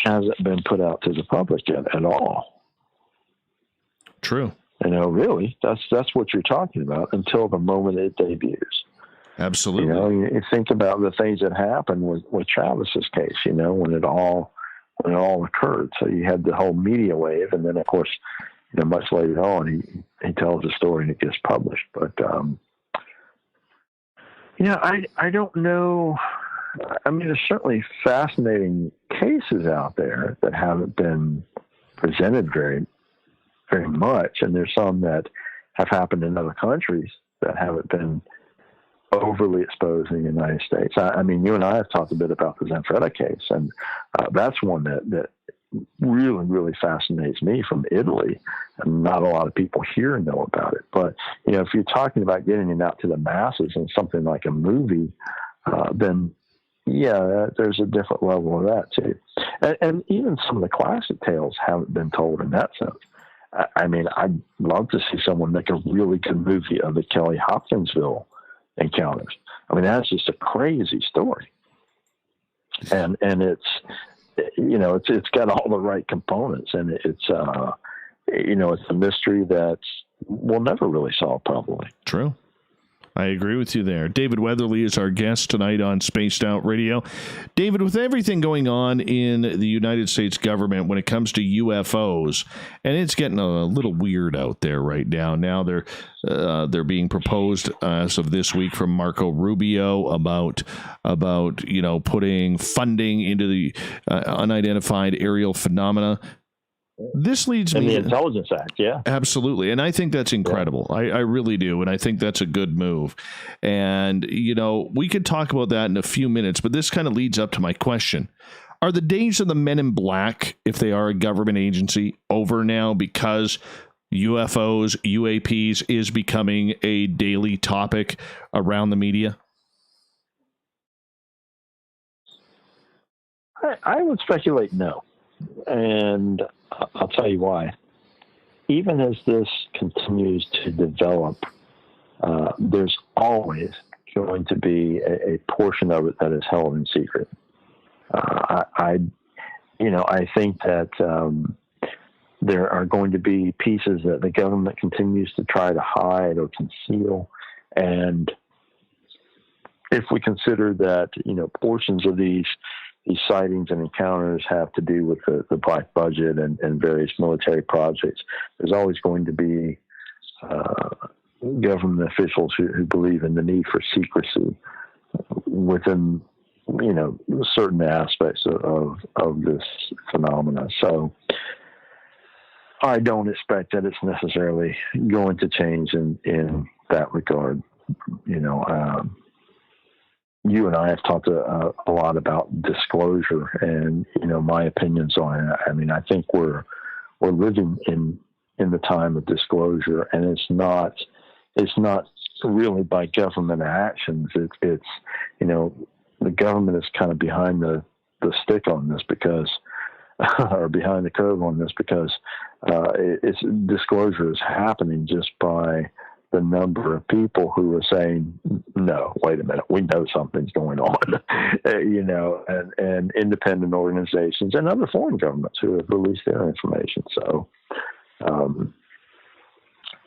hasn't been put out to the public yet at all. True. Really, that's what you're talking about until the moment it debuts. Absolutely. You think about the things that happened with Travis's case, when it all occurred. So you had the whole media wave, and then of course, much later on, he tells the story and it gets published. But I don't know. I mean, there's certainly fascinating cases out there that haven't been presented very, very much, and there's some that have happened in other countries that haven't been overly exposed in the United States. I mean, you and I have talked a bit about the Zanfretta case, and that's one that really, really fascinates me, from Italy, and not a lot of people here know about it. But, if you're talking about getting it out to the masses in something like a movie, then yeah, there's a different level of that too. And even some of the classic tales haven't been told in that sense. I mean, I'd love to see someone make a really good movie of the Kelly Hopkinsville encounters. I mean, that's just a crazy story. And it's, it's got all the right components, and it's a mystery that we'll never really solve, probably. True. I agree with you there. David Weatherly is our guest tonight on Spaced Out Radio. David, with everything going on in the United States government when it comes to UFOs, and it's getting a little weird out there right now. Now they're being proposed as of this week from Marco Rubio about putting funding into the unidentified aerial phenomena. This leads me... the Intelligence Act, yeah. Absolutely. And I think that's incredible. Yeah. I really do. And I think that's a good move. And, we could talk about that in a few minutes, but this kind of leads up to my question. Are the days of the men in black, if they are a government agency, over now because UFOs, UAPs is becoming a daily topic around the media? I would speculate no. And I'll tell you why. Even as this continues to develop, there's always going to be a portion of it that is held in secret. I think that there are going to be pieces that the government continues to try to hide or conceal. And if we consider that, portions of these sightings and encounters have to do with the black budget and various military projects, there's always going to be government officials who believe in the need for secrecy within, certain aspects of this phenomena. So I don't expect that it's necessarily going to change in that regard. You and I have talked a lot about disclosure and, my opinions on it. I mean, I think we're living in the time of disclosure, and it's not really by government actions. It's the government is kind of behind the stick on this because, or behind the curve on this because it's disclosure is happening just by the number of people who are saying, no, wait a minute, we know something's going on, and independent organizations and other foreign governments who have released their information. So,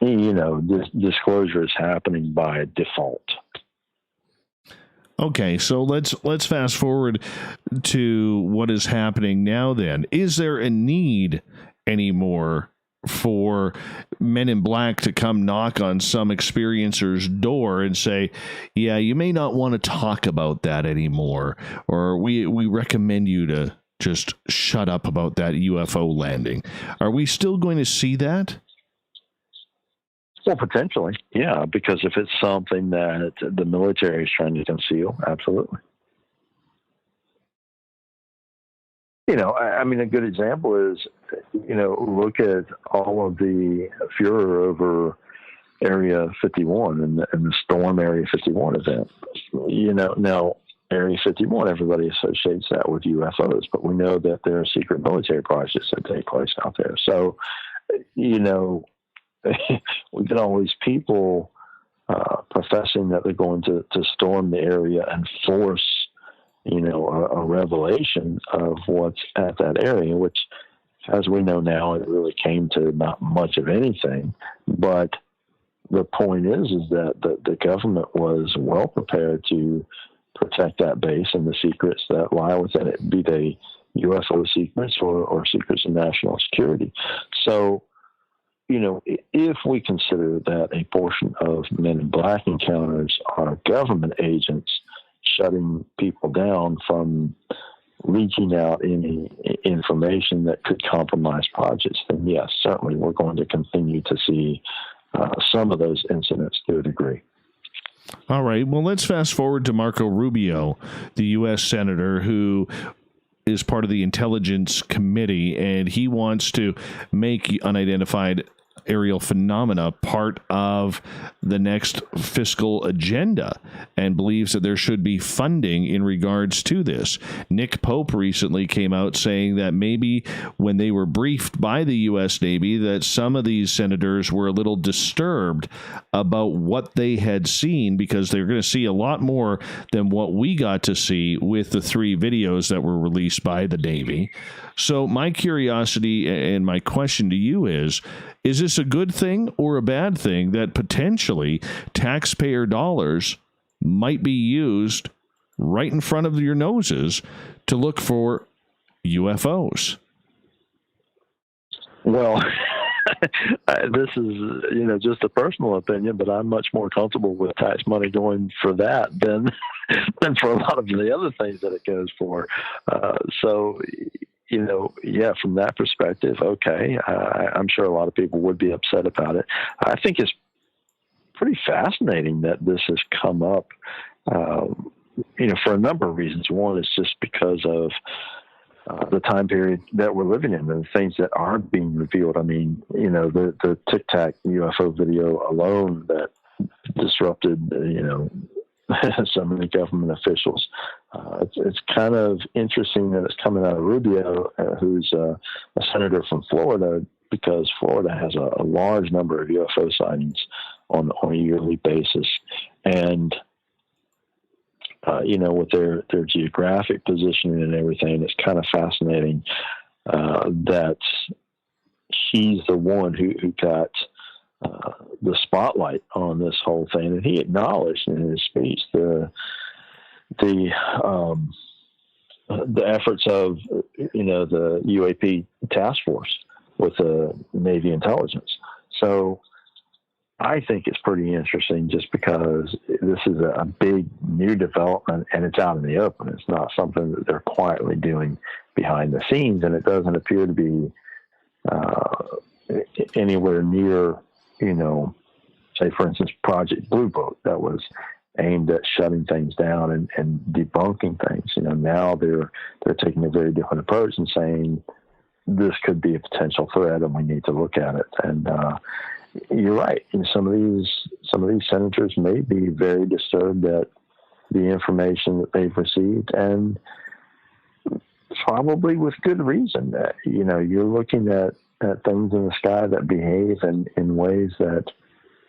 this disclosure is happening by default. Okay, so let's fast forward to what is happening now then. Is there a need anymore for men in black to come knock on some experiencer's door and say, yeah, you may not want to talk about that anymore, or we recommend you to just shut up about that UFO landing? Are we still going to see that? Well, potentially, yeah, because if it's something that the military is trying to conceal, absolutely. A good example is, look at all of the furor over Area 51 and the Storm Area 51 event. Now Area 51, everybody associates that with UFOs, but we know that there are secret military projects that take place out there. So, we get all these people professing that they're going to storm the area and force, a revelation of what's at that area, which as we know now, it really came to not much of anything. But the point is that the government was well prepared to protect that base and the secrets that lie within it, be they UFO secrets or secrets of national security. So, if we consider that a portion of Men in Black encounters are government agents shutting people down from leaking out any information that could compromise projects, then yes, certainly we're going to continue to see some of those incidents to a degree. All right. Well, let's fast forward to Marco Rubio, the U.S. Senator who is part of the Intelligence Committee, and he wants to make unidentified aerial phenomena part of the next fiscal agenda and believes that there should be funding in regards to this. Nick Pope recently came out saying that maybe when they were briefed by the U.S. Navy that some of these senators were a little disturbed about what they had seen because they're going to see a lot more than what we got to see with the 3 videos that were released by the Navy. So my curiosity and my question to you is this a good thing or a bad thing that potentially taxpayer dollars might be used right in front of your noses to look for UFOs? Well, this is, just a personal opinion, but I'm much more comfortable with tax money going for that than for a lot of the other things that it goes for. So, from that perspective, okay, I'm sure a lot of people would be upset about it. I think it's pretty fascinating that this has come up, for a number of reasons. One is just because of the time period that we're living in and the things that aren't being revealed. I mean, the Tic Tac UFO video alone that disrupted, so many government officials. It's kind of interesting that it's coming out of Rubio, who's a senator from Florida, because Florida has a large number of UFO sightings on a yearly basis. And, with their geographic positioning and everything, it's kind of fascinating that he's the one who got the spotlight on this whole thing, and he acknowledged in his speech the efforts of the UAP task force with the Navy intelligence. So I think it's pretty interesting just because this is a big new development and it's out in the open. It's not something that they're quietly doing behind the scenes, and it doesn't appear to be anywhere near, say, for instance, Project Blue Book that was aimed at shutting things down and debunking things. Now they're taking a very different approach and saying this could be a potential threat and we need to look at it. And you're right. Some of these senators may be very disturbed at the information that they've received, and probably with good reason. That you're looking at things in the sky that behave in ways that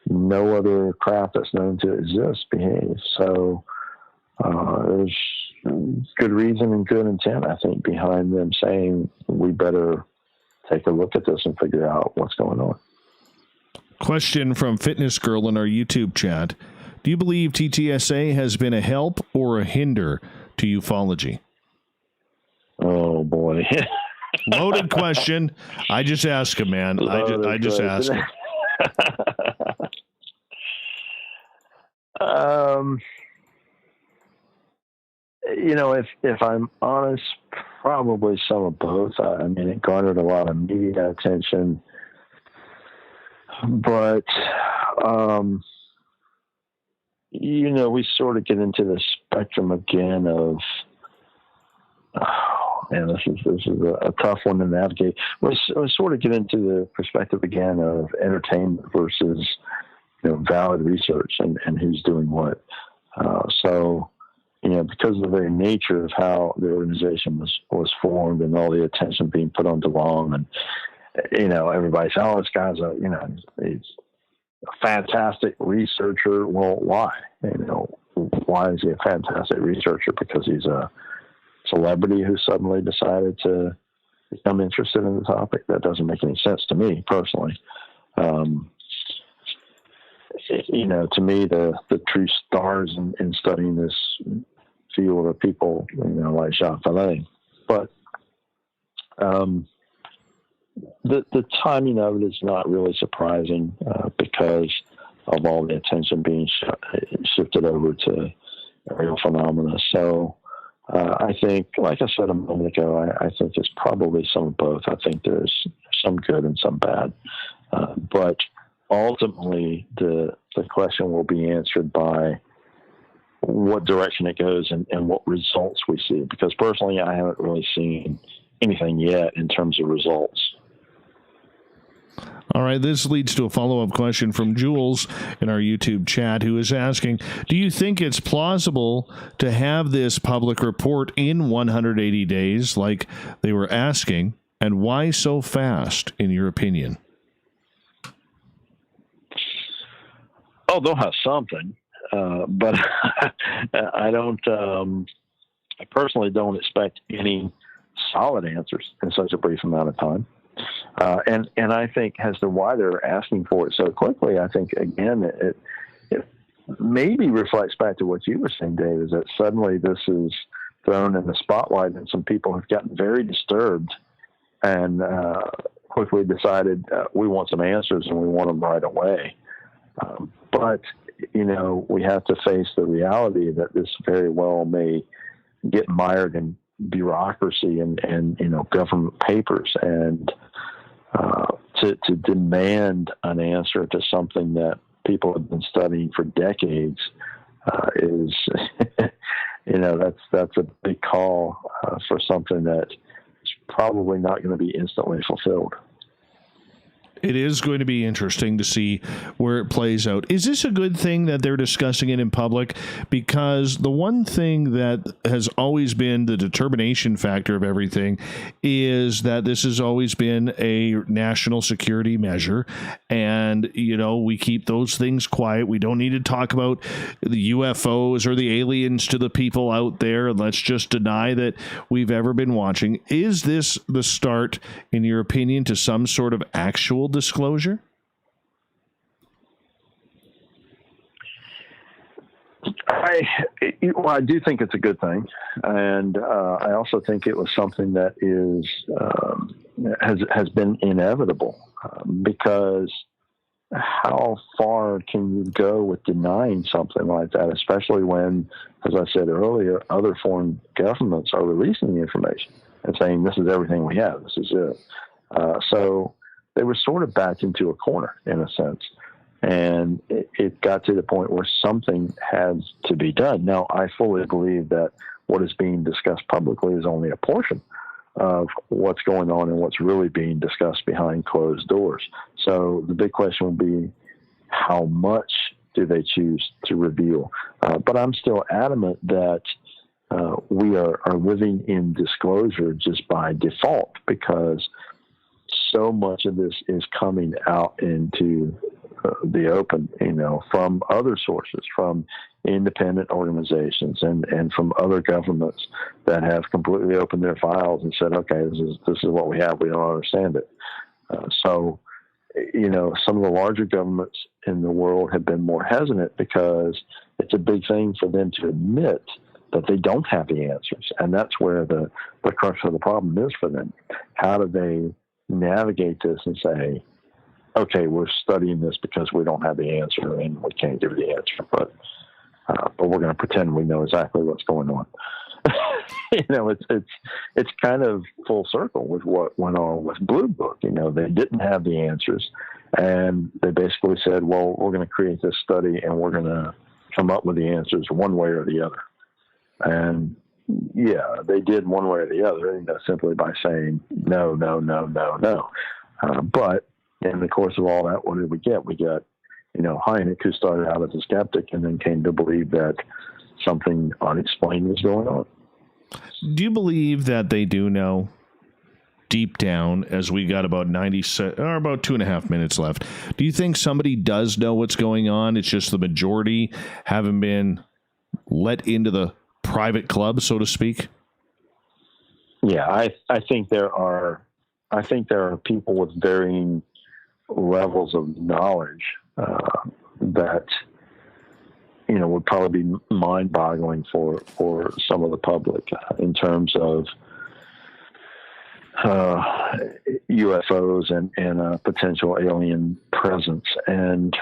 no other craft that's known to exist behaves. So there's good reason and good intent, I think, behind them saying we better take a look at this and figure out what's going on. Question from Fitness Girl in our YouTube chat. Do you believe TTSA has been a help or a hinder to ufology? Oh, boy. Loaded question. I just ask him, man. I just ask him. If I'm honest, probably some of both. I mean, it garnered a lot of media attention, but we sort of get into the spectrum again of. And this is a tough one to navigate. We sort of get into the perspective again of entertainment versus, valid research and who's doing what. So, because of the very nature of how the organization was formed and all the attention being put on DeLong and, everybody says, oh, this guy's he's a fantastic researcher. Well, why? Why is he a fantastic researcher? Because he's a celebrity who suddenly decided to become interested in the topic. That doesn't make any sense to me personally. To me, the true stars in studying this field are people, like Jacques Vallee. But the timing of it is not really surprising because of all the attention being shifted over to aerial phenomena. So I think, like I said a moment ago, I think it's probably some of both. I think there's some good and some bad. But ultimately, the question will be answered by what direction it goes and what results we see. Because personally, I haven't really seen anything yet in terms of results. All right, this leads to a follow-up question from Jules in our YouTube chat, who is asking, do you think it's plausible to have this public report in 180 days like they were asking, and why so fast, in your opinion? Oh, they'll have something, but I don't. I personally don't expect any solid answers in such a brief amount of time. And I think as to why they're asking for it so quickly, I think again it maybe reflects back to what you were saying, Dave, is that suddenly this is thrown in the spotlight, and some people have gotten very disturbed and quickly decided we want some answers and we want them right away. But, we have to face the reality that this very well may get mired in bureaucracy and government papers. And to demand an answer to something that people have been studying for decades is, that's a big call for something that's probably not going to be instantly fulfilled. It is going to be interesting to see where it plays out. Is this a good thing that they're discussing it in public? Because the one thing that has always been the determination factor of everything is that this has always been a national security measure. And, we keep those things quiet. We don't need to talk about the UFOs or the aliens to the people out there. And let's just deny that we've ever been watching. Is this the start, in your opinion, to some sort of actual disclosure? I do think it's a good thing, and I also think it was something that has been inevitable because how far can you go with denying something like that, especially when, as I said earlier, other foreign governments are releasing the information and saying this is everything we have, this is it. So they were sort of backed into a corner in a sense. And it got to the point where something had to be done. Now, I fully believe that what is being discussed publicly is only a portion of what's going on and what's really being discussed behind closed doors. So the big question will be, how much do they choose to reveal? But I'm still adamant that we are living in disclosure just by default, because so much of this is coming out into the open, from other sources, from independent organizations and from other governments that have completely opened their files and said, okay, this is what we have. We don't understand it. So some of the larger governments in the world have been more hesitant because it's a big thing for them to admit that they don't have the answers. And that's where the crux of the problem is for them. How do they navigate this and say, okay, we're studying this because we don't have the answer and we can't give the answer, but we're going to pretend we know exactly what's going on. It's kind of full circle with what went on with Blue Book. They didn't have the answers, and they basically said, well, we're going to create this study and we're going to come up with the answers one way or the other. And yeah, they did one way or the other, simply by saying no. But in the course of all that, what did we get? We got, Hynek, who started out as a skeptic and then came to believe that something unexplained was going on. Do you believe that they do know deep down, as we got about about 2.5 minutes left? Do you think somebody does know what's going on? It's just the majority haven't been let into the private club, so to speak? Yeah, I think there are people with varying levels of knowledge that would probably be mind-boggling for some of the public in terms of UFOs and potential alien presence. And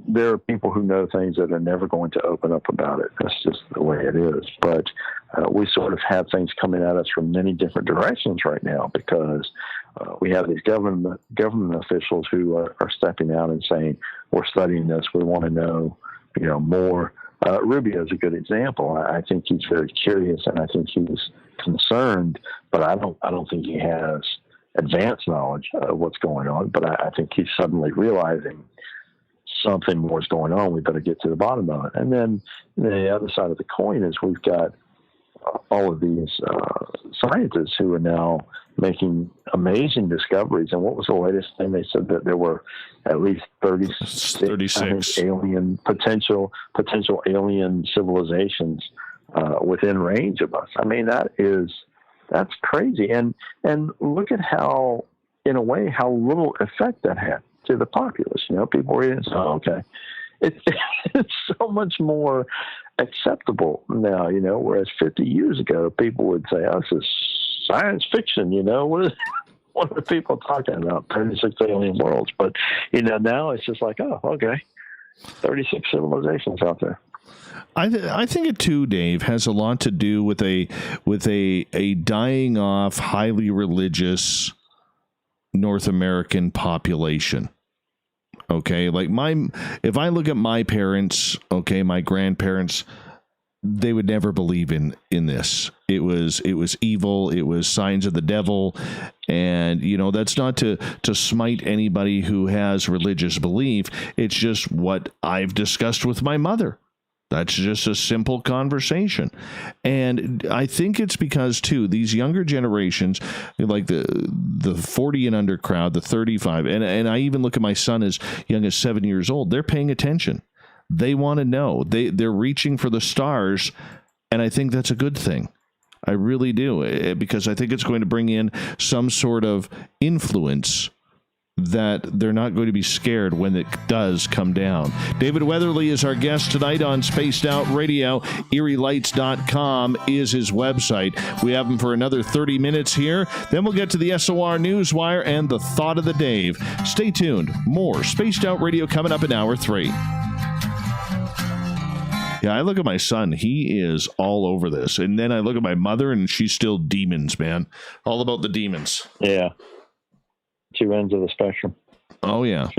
there are people who know things that are never going to open up about it. That's just the way it is. But we sort of have things coming at us from many different directions right now because we have these government officials who are stepping out and saying, we're studying this. We want to know, more. Rubio is a good example. I think he's very curious and I think he's concerned, but I don't think he has advanced knowledge of what's going on. But I think he's suddenly realizing something more is going on. We better get to the bottom of it. And then the other side of the coin is we've got all of these scientists who are now making amazing discoveries. And what was the latest thing? They said that there were at least 36 alien potential alien civilizations within range of us. I mean, that's crazy. And look at how, in a way, how little effect that had to the populace. People were saying, oh, okay. It's so much more acceptable now, whereas 50 years ago, people would say, oh, this is science fiction, what are people talking about? 36 alien worlds. But, now it's just like, oh, okay, 36 civilizations out there. I think it too, Dave, has a lot to do with a dying off, highly religious North American population. Okay, like if I look at my parents, okay, my grandparents, they would never believe in this. It was evil. It was signs of the devil. And, that's not to smite anybody who has religious belief. It's just what I've discussed with my mother. That's just a simple conversation. And I think it's because, too, these younger generations, like the 40 and under crowd, the 35, and I even look at my son as young as 7 years old, they're paying attention. They want to know. They're reaching for the stars, and I think that's a good thing. I really do, because I think it's going to bring in some sort of influence that they're not going to be scared when it does come down. David Weatherly is our guest tonight on Spaced Out Radio. EerieLights.com is his website. We have him for another 30 minutes here. Then we'll get to the SOR Newswire and the Thought of the Dave. Stay tuned. More Spaced Out Radio coming up in Hour 3. Yeah, I look at my son. He is all over this. And then I look at my mother, and she's still demons, man. All about the demons. Yeah. Two ends of the spectrum. Oh, yeah.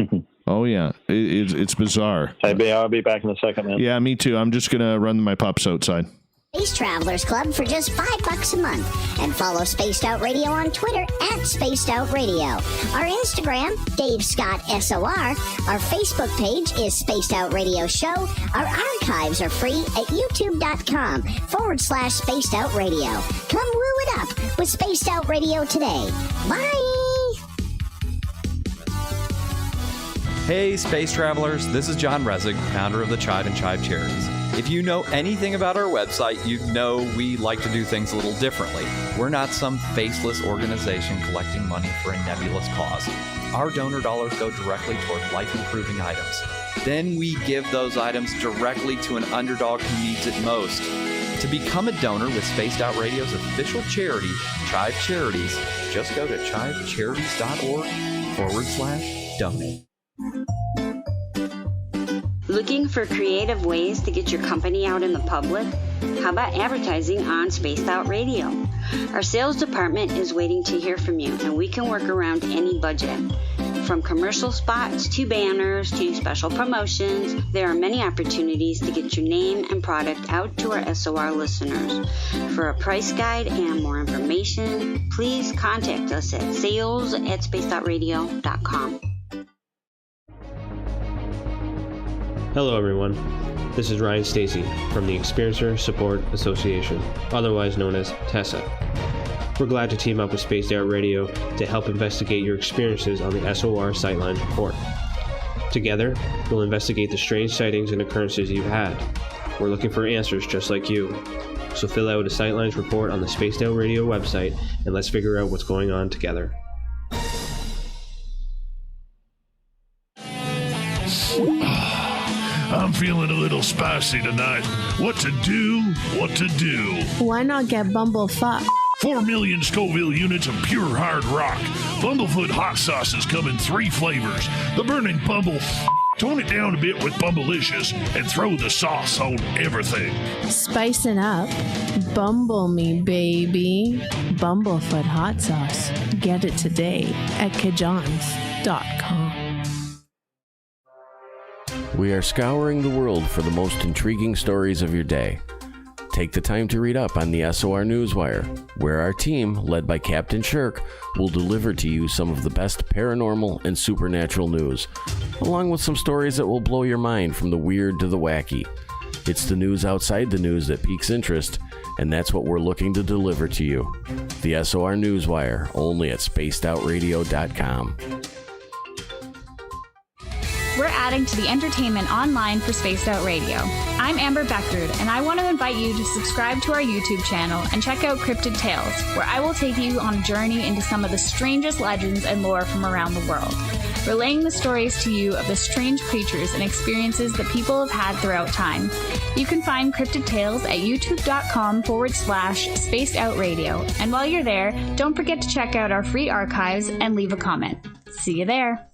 Oh, yeah. It's bizarre. Hey, I'll be back in a second, man. Yeah, me too. I'm just going to run my pups outside. Space Travelers Club for just $5 a month. And follow Spaced Out Radio on Twitter at Spaced Out Radio. Our Instagram, Dave Scott SOR. Our Facebook page is Spaced Out Radio Show. Our archives are free at youtube.com/Spaced Out Radio. Come woo it up with Spaced Out Radio today. Bye! Hey, Space Travelers, this is John Resig, founder of the Chive and Chive Charities. If you know anything about our website, you know we like to do things a little differently. We're not some faceless organization collecting money for a nebulous cause. Our donor dollars go directly toward life-improving items. Then we give those items directly to an underdog who needs it most. To become a donor with Spaced Out Radio's official charity, Chive Charities, just go to chivecharities.org/donate. Looking for creative ways to get your company out in the public? How about advertising on Spaced Out Radio? Our sales department is waiting to hear from you, and we can work around any budget. From commercial spots to banners to special promotions, there are many opportunities to get your name and product out to our SOR listeners. For a price guide and more information, please contact us at sales@spacedoutradio.com. Hello everyone, this is Ryan Stacy from the Experiencer Support Association, otherwise known as TESSA. We're glad to team up with Spaced Out Radio to help investigate your experiences on the SOR Sightline Report. Together, we'll investigate the strange sightings and occurrences you've had. We're looking for answers just like you. So fill out a Sightlines report on the Spaced Out Radio website, and let's figure out what's going on together. I'm feeling a little spicy tonight. What to do? What to do? Why not get Bumblefuck? 4 million Scoville units of pure hard rock. Bumblefoot hot sauces come in 3 flavors. The burning Bumble. Tone it down a bit with Bumblicious and throw the sauce on everything. Spice it up. Bumble me, baby. Bumblefoot hot sauce. Get it today at kajans.com. We are scouring the world for the most intriguing stories of your day. Take the time to read up on the SOR Newswire, where our team, led by Captain Shirk, will deliver to you some of the best paranormal and supernatural news, along with some stories that will blow your mind from the weird to the wacky. It's the news outside the news that piques interest, and that's what we're looking to deliver to you. The SOR Newswire, only at spacedoutradio.com. We're adding to the entertainment online for Spaced Out Radio. I'm Amber Beckard, and I want to invite you to subscribe to our YouTube channel and check out Cryptid Tales, where I will take you on a journey into some of the strangest legends and lore from around the world, relaying the stories to you of the strange creatures and experiences that people have had throughout time. You can find Cryptid Tales at youtube.com/Spaced Out Radio, and while you're there, don't forget to check out our free archives and leave a comment. See you there.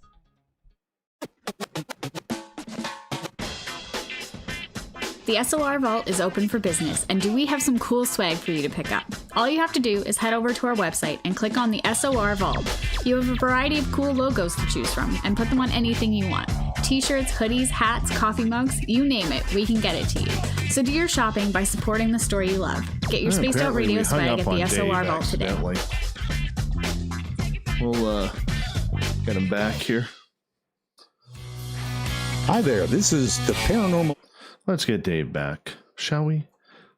The SOR Vault is open for business, and do we have some cool swag for you to pick up? All you have to do is head over to our website and click on the SOR Vault. You have a variety of cool logos to choose from, and put them on anything you want. T-shirts, hoodies, hats, coffee mugs, you name it, we can get it to you. So do your shopping by supporting the story you love. Get your Spaced Out Radio swag at the SOR Vault today. We'll get him back here. Hi there, this is the Paranormal. Let's get Dave back, shall we?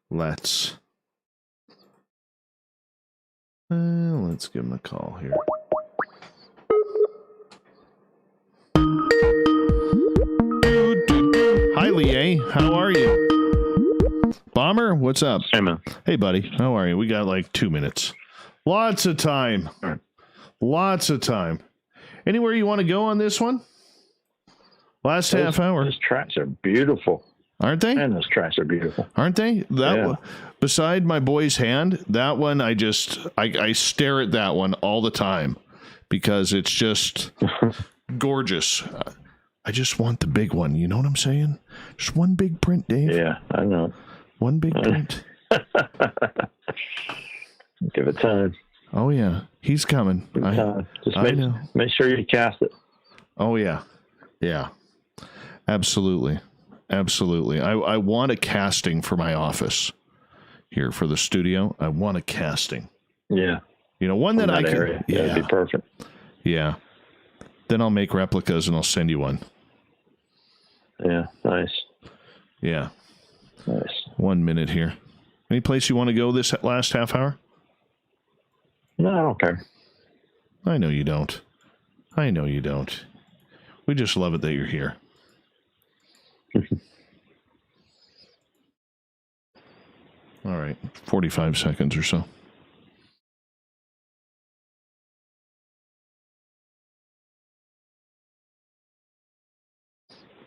Let's give him a call here. Hi, Lie. How are you? Bomber, what's up? Hey, man. Hey, buddy. How are you? We got like 2 minutes. Lots of time. Lots of time. Anywhere you want to go on this one? Last half hour. Those tracks are beautiful. Aren't they? And those tracks are beautiful. Aren't they? One, beside my boy's hand, that one, I stare at that one all the time because it's just gorgeous. I just want the big one. You know what I'm saying? Just one big print, Dave. Yeah, I know. One big print. Give it time. Oh, yeah. He's coming. Just make sure you cast it. Oh, yeah. Yeah. Absolutely. Absolutely. I want a casting for my office here for the studio. I want a casting. Yeah. You know, one that I can. Area. Yeah, that'd be perfect. Yeah. Then I'll make replicas and I'll send you one. Yeah. Nice. Yeah. Nice. 1 minute here. Any place you want to go this last half hour? No, I don't care. I know you don't. I know you don't. We just love it that you're here. All right, 45 seconds or so.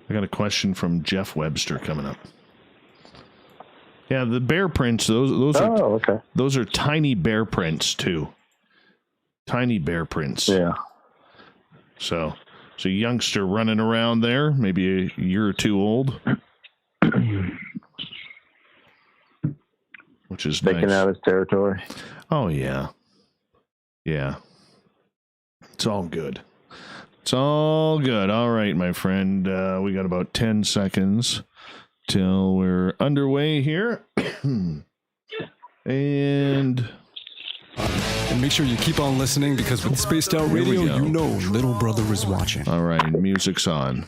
I got a question from Jeff Webster coming up. Yeah, the bear prints, those are tiny bear prints too. Tiny bear prints. Yeah. So it's a youngster running around there, maybe a year or two old. Which is Sticking nice. out his territory. Oh, yeah. Yeah. It's all good. It's all good. All right, my friend. We got about 10 seconds till we're underway here. And make sure you keep on listening because with Spaced Out Radio, you know little brother is watching. All right, music's on.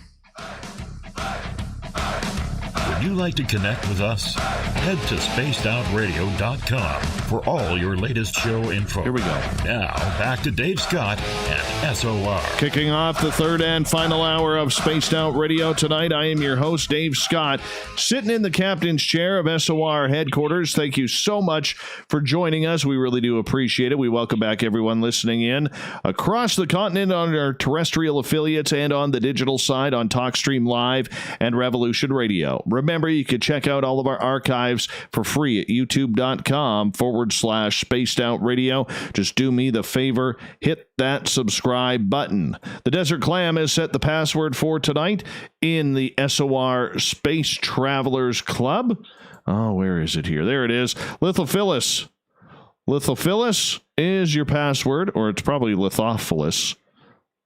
The Would you like to connect with us? Head to spacedoutradio.com for all your latest show info. Here we go. Now, back to Dave Scott and SOR. Kicking off the third and final hour of Spaced Out Radio tonight, I am your host, Dave Scott, sitting in the captain's chair of SOR headquarters. Thank you so much for joining us. We really do appreciate it. We welcome back everyone listening in across the continent on our terrestrial affiliates and on the digital side on TalkStream Live and Revolution Radio. Remember, you can check out all of our archives for free at youtube.com/Spaced Out Radio. Just do me the favor, hit that subscribe button. The Desert Clam has set the password for tonight in the SOR Space Travelers Club. Oh, where is it here? There it is. Lithophilus. Lithophilus is your password, or it's probably Lithophilus.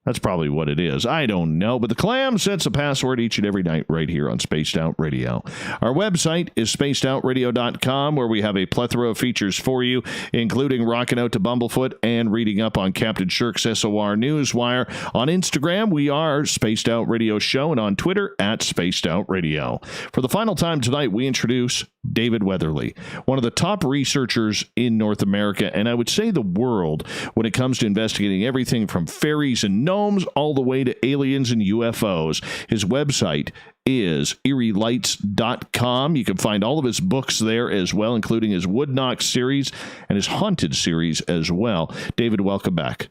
That's probably what it is. I don't know, but the Clam sets a password each and every night right here on Spaced Out Radio. Our website is spacedoutradio.com, where we have a plethora of features for you, including rocking out to Bumblefoot and reading up on Captain Shirk's SOR Newswire. On Instagram, we are Spaced Out Radio Show, and on Twitter, at Spaced Out Radio. For the final time tonight, we introduce David Weatherly, one of the top researchers in North America, and I would say the world, when it comes to investigating everything from fairies and gnomes all the way to aliens and UFOs. His website is eerielights.com. You can find all of his books there as well, including his Woodknock series and his Haunted series as well. David, welcome back.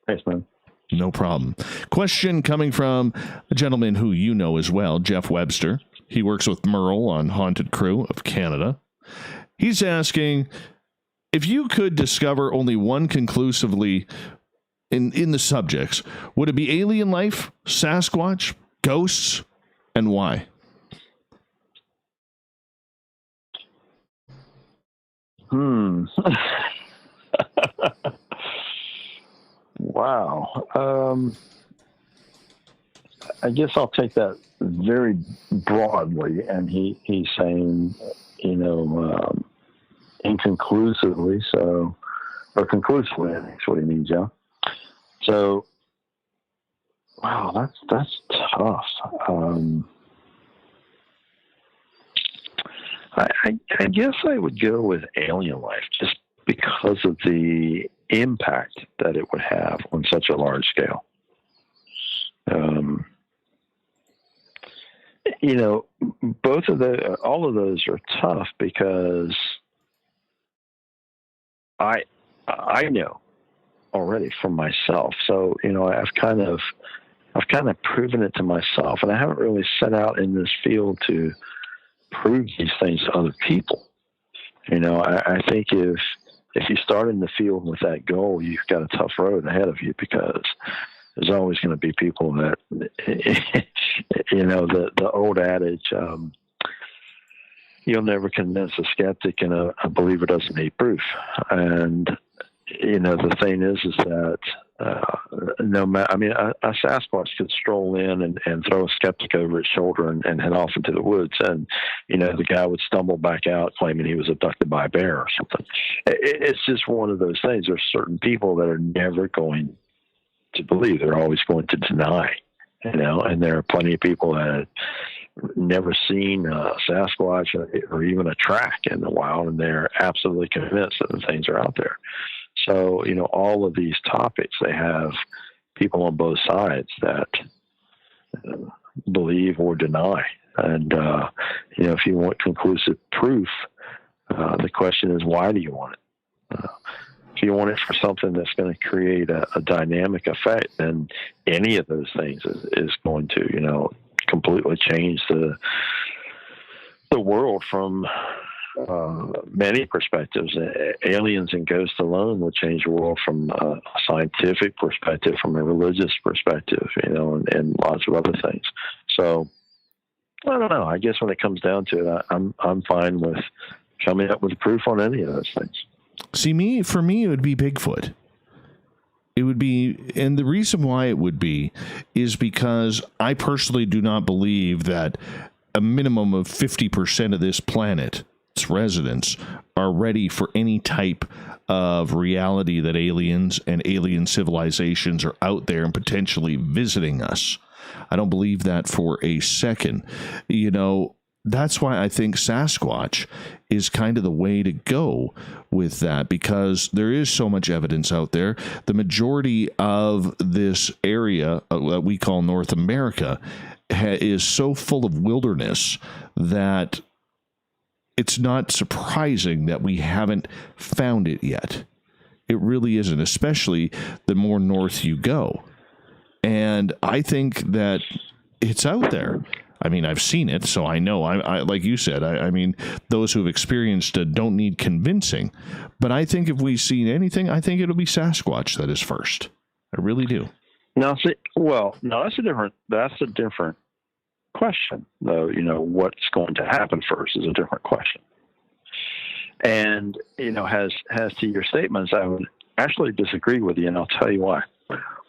Thanks, man. No problem. Question coming from a gentleman who you know as well, Jeff Webster. He works with Merle on Haunted Crew of Canada. He's asking, if you could discover only one conclusively in the subjects, would it be alien life, Sasquatch, ghosts, and why? Wow. I guess I'll take that very broadly, and he's saying, inconclusively, or conclusively, I think is what he means, yeah. So, wow, that's tough. I guess I would go with alien life just because of the impact that it would have on such a large scale. All of those are tough because I know already from myself. So, I've kind of proven it to myself, and I haven't really set out in this field to prove these things to other people. I think if you start in the field with that goal, you've got a tough road ahead of you, because there's always going to be people that, the old adage, you'll never convince a skeptic and a believer doesn't need proof. And, the thing is that no matter, a Sasquatch could stroll in and throw a skeptic over his shoulder and head off into the woods. And, the guy would stumble back out claiming he was abducted by a bear or something. It's just one of those things. There's certain people that are never going to believe. They're always going to deny, and there are plenty of people that have never seen a Sasquatch or even a track in the wild, and they're absolutely convinced that the things are out there. So, all of these topics, they have people on both sides that believe or deny. And, if you want conclusive proof, the question is, why do you want it? If you want it for something that's going to create a dynamic effect, then any of those things is going to, completely change the world from many perspectives. Aliens and ghosts alone will change the world from a scientific perspective, from a religious perspective, and lots of other things. So I don't know. I guess when it comes down to it, I'm fine with coming up with proof on any of those things. See, for me, it would be Bigfoot. It would be, and the reason why it would be is because I personally do not believe that a minimum of 50% of this planet, its residents, are ready for any type of reality that aliens and alien civilizations are out there and potentially visiting us. I don't believe that for a second. You know, that's why I think Sasquatch is kind of the way to go with that, because there is so much evidence out there. The majority of this area that we call North America is so full of wilderness that it's not surprising that we haven't found it yet. It really isn't, especially the more north you go. And I think that it's out there. I mean, I've seen it, so I know. I like you said, I mean, those who have experienced it don't need convincing. But I think if we've seen anything, I think it'll be Sasquatch that is first. I really do. No, that's a different question, though. You know, what's going to happen first is a different question. And, you know, as to your statements, I would actually disagree with you, and I'll tell you why.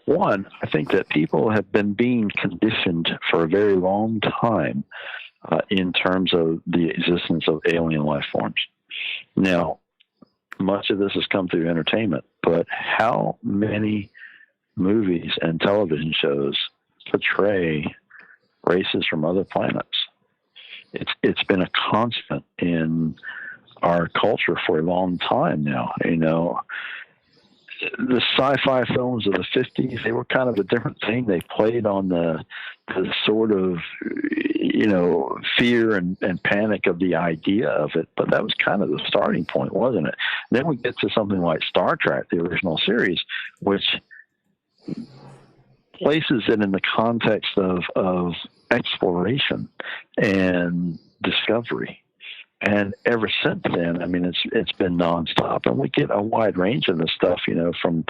One, I think that people have been being conditioned for a very long time in terms of the existence of alien life forms. Now, much of this has come through entertainment, but how many movies and television shows portray races from other planets? It's been a constant in our culture for a long time now. You know, the sci-fi films of the 50s, they were kind of a different thing. They played on the sort of, you know, fear and panic of the idea of it, but that was kind of the starting point, wasn't it? Then we get to something like Star Trek, the original series, which places it in the context of exploration and discovery. And ever since then, I mean, it's been nonstop, and we get a wide range of this stuff, you know, from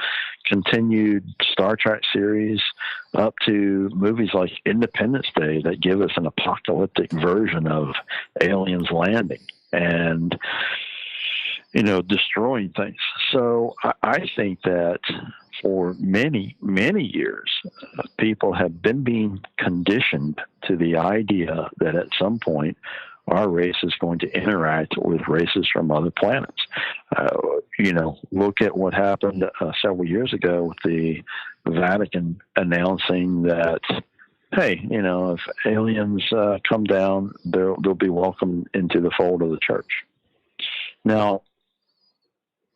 continued Star Trek series up to movies like Independence Day that give us an apocalyptic version of aliens landing and, you know, destroying things. So I think that for many, many years, people have been being conditioned to the idea that at some point our race is going to interact with races from other planets. You know, look at what happened several years ago with the Vatican announcing that, hey, you know, if aliens come down, they'll be welcomed into the fold of the church. Now,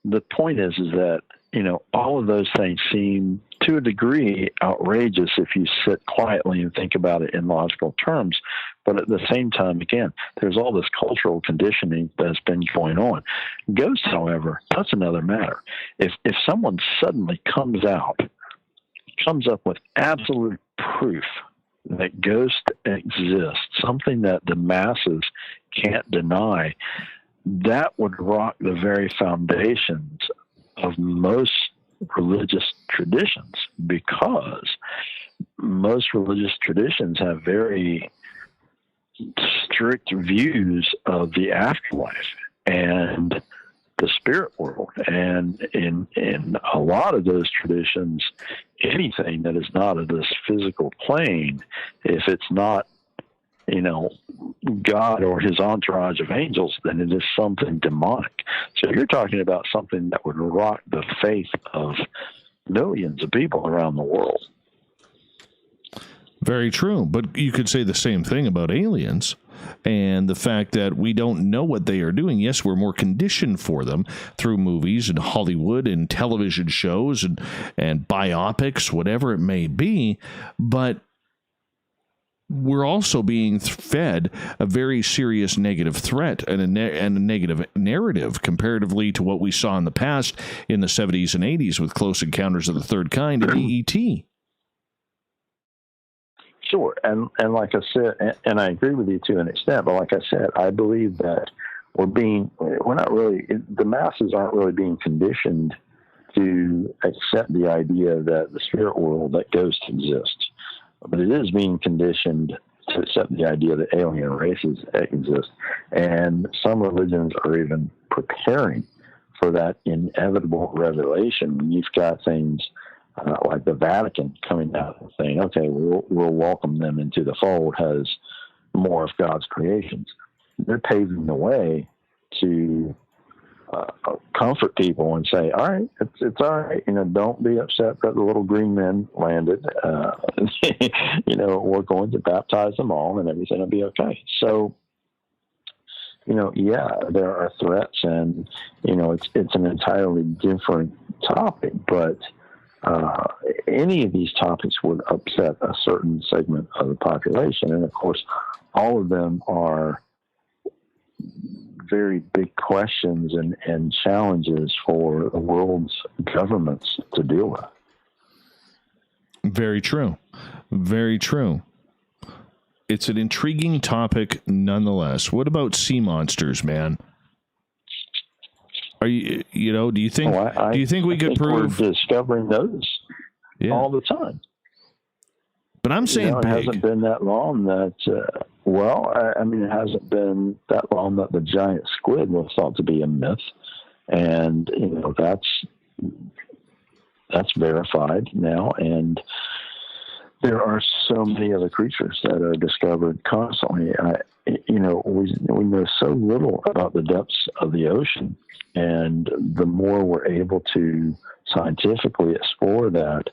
the point is that, you know, all of those things seem to a degree outrageous if you sit quietly and think about it in logical terms. But at the same time, again, there's all this cultural conditioning that's been going on. Ghosts, however, that's another matter. If someone suddenly comes up with absolute proof that ghosts exist, something that the masses can't deny, that would rock the very foundations of most religious traditions, because most religious traditions have very strict views of the afterlife and the spirit world. And in a lot of those traditions, anything that is not of this physical plane, if it's not, you know, God or his entourage of angels, then it is something demonic. So you're talking about something that would rock the faith of millions of people around the world. Very true. But you could say the same thing about aliens and the fact that we don't know what they are doing. Yes, we're more conditioned for them through movies and Hollywood and television shows and biopics, whatever it may be, but we're also being fed a very serious negative threat and a negative narrative comparatively to what we saw in the past in the 70s and 80s with Close Encounters of the Third Kind and E.T. Sure. And like I said, and I agree with you to an extent, but like I said, I believe that the masses aren't really being conditioned to accept the idea that the spirit world, that ghosts exist. But it is being conditioned to accept the idea that alien races exist. And some religions are even preparing for that inevitable revelation. You've got things like the Vatican coming out and saying, okay, we'll welcome them into the fold as more of God's creations. They're paving the way to comfort people and say, all right, it's all right. Don't be upset that the little green men landed. We're going to baptize them all and everything will be okay. So, there are threats and, it's an entirely different topic, but any of these topics would upset a certain segment of the population. And of course, all of them are very big questions and challenges for the world's governments to deal with. Very true. Very true. It's an intriguing topic nonetheless. What about sea monsters, man? Are you, do you think we could prove we're discovering those all the time? But I'm saying it hasn't been that long that, it hasn't been that long that the giant squid was thought to be a myth. And, that's verified now. And there are so many other creatures that are discovered constantly. We know so little about the depths of the ocean. And the more we're able to scientifically explore that,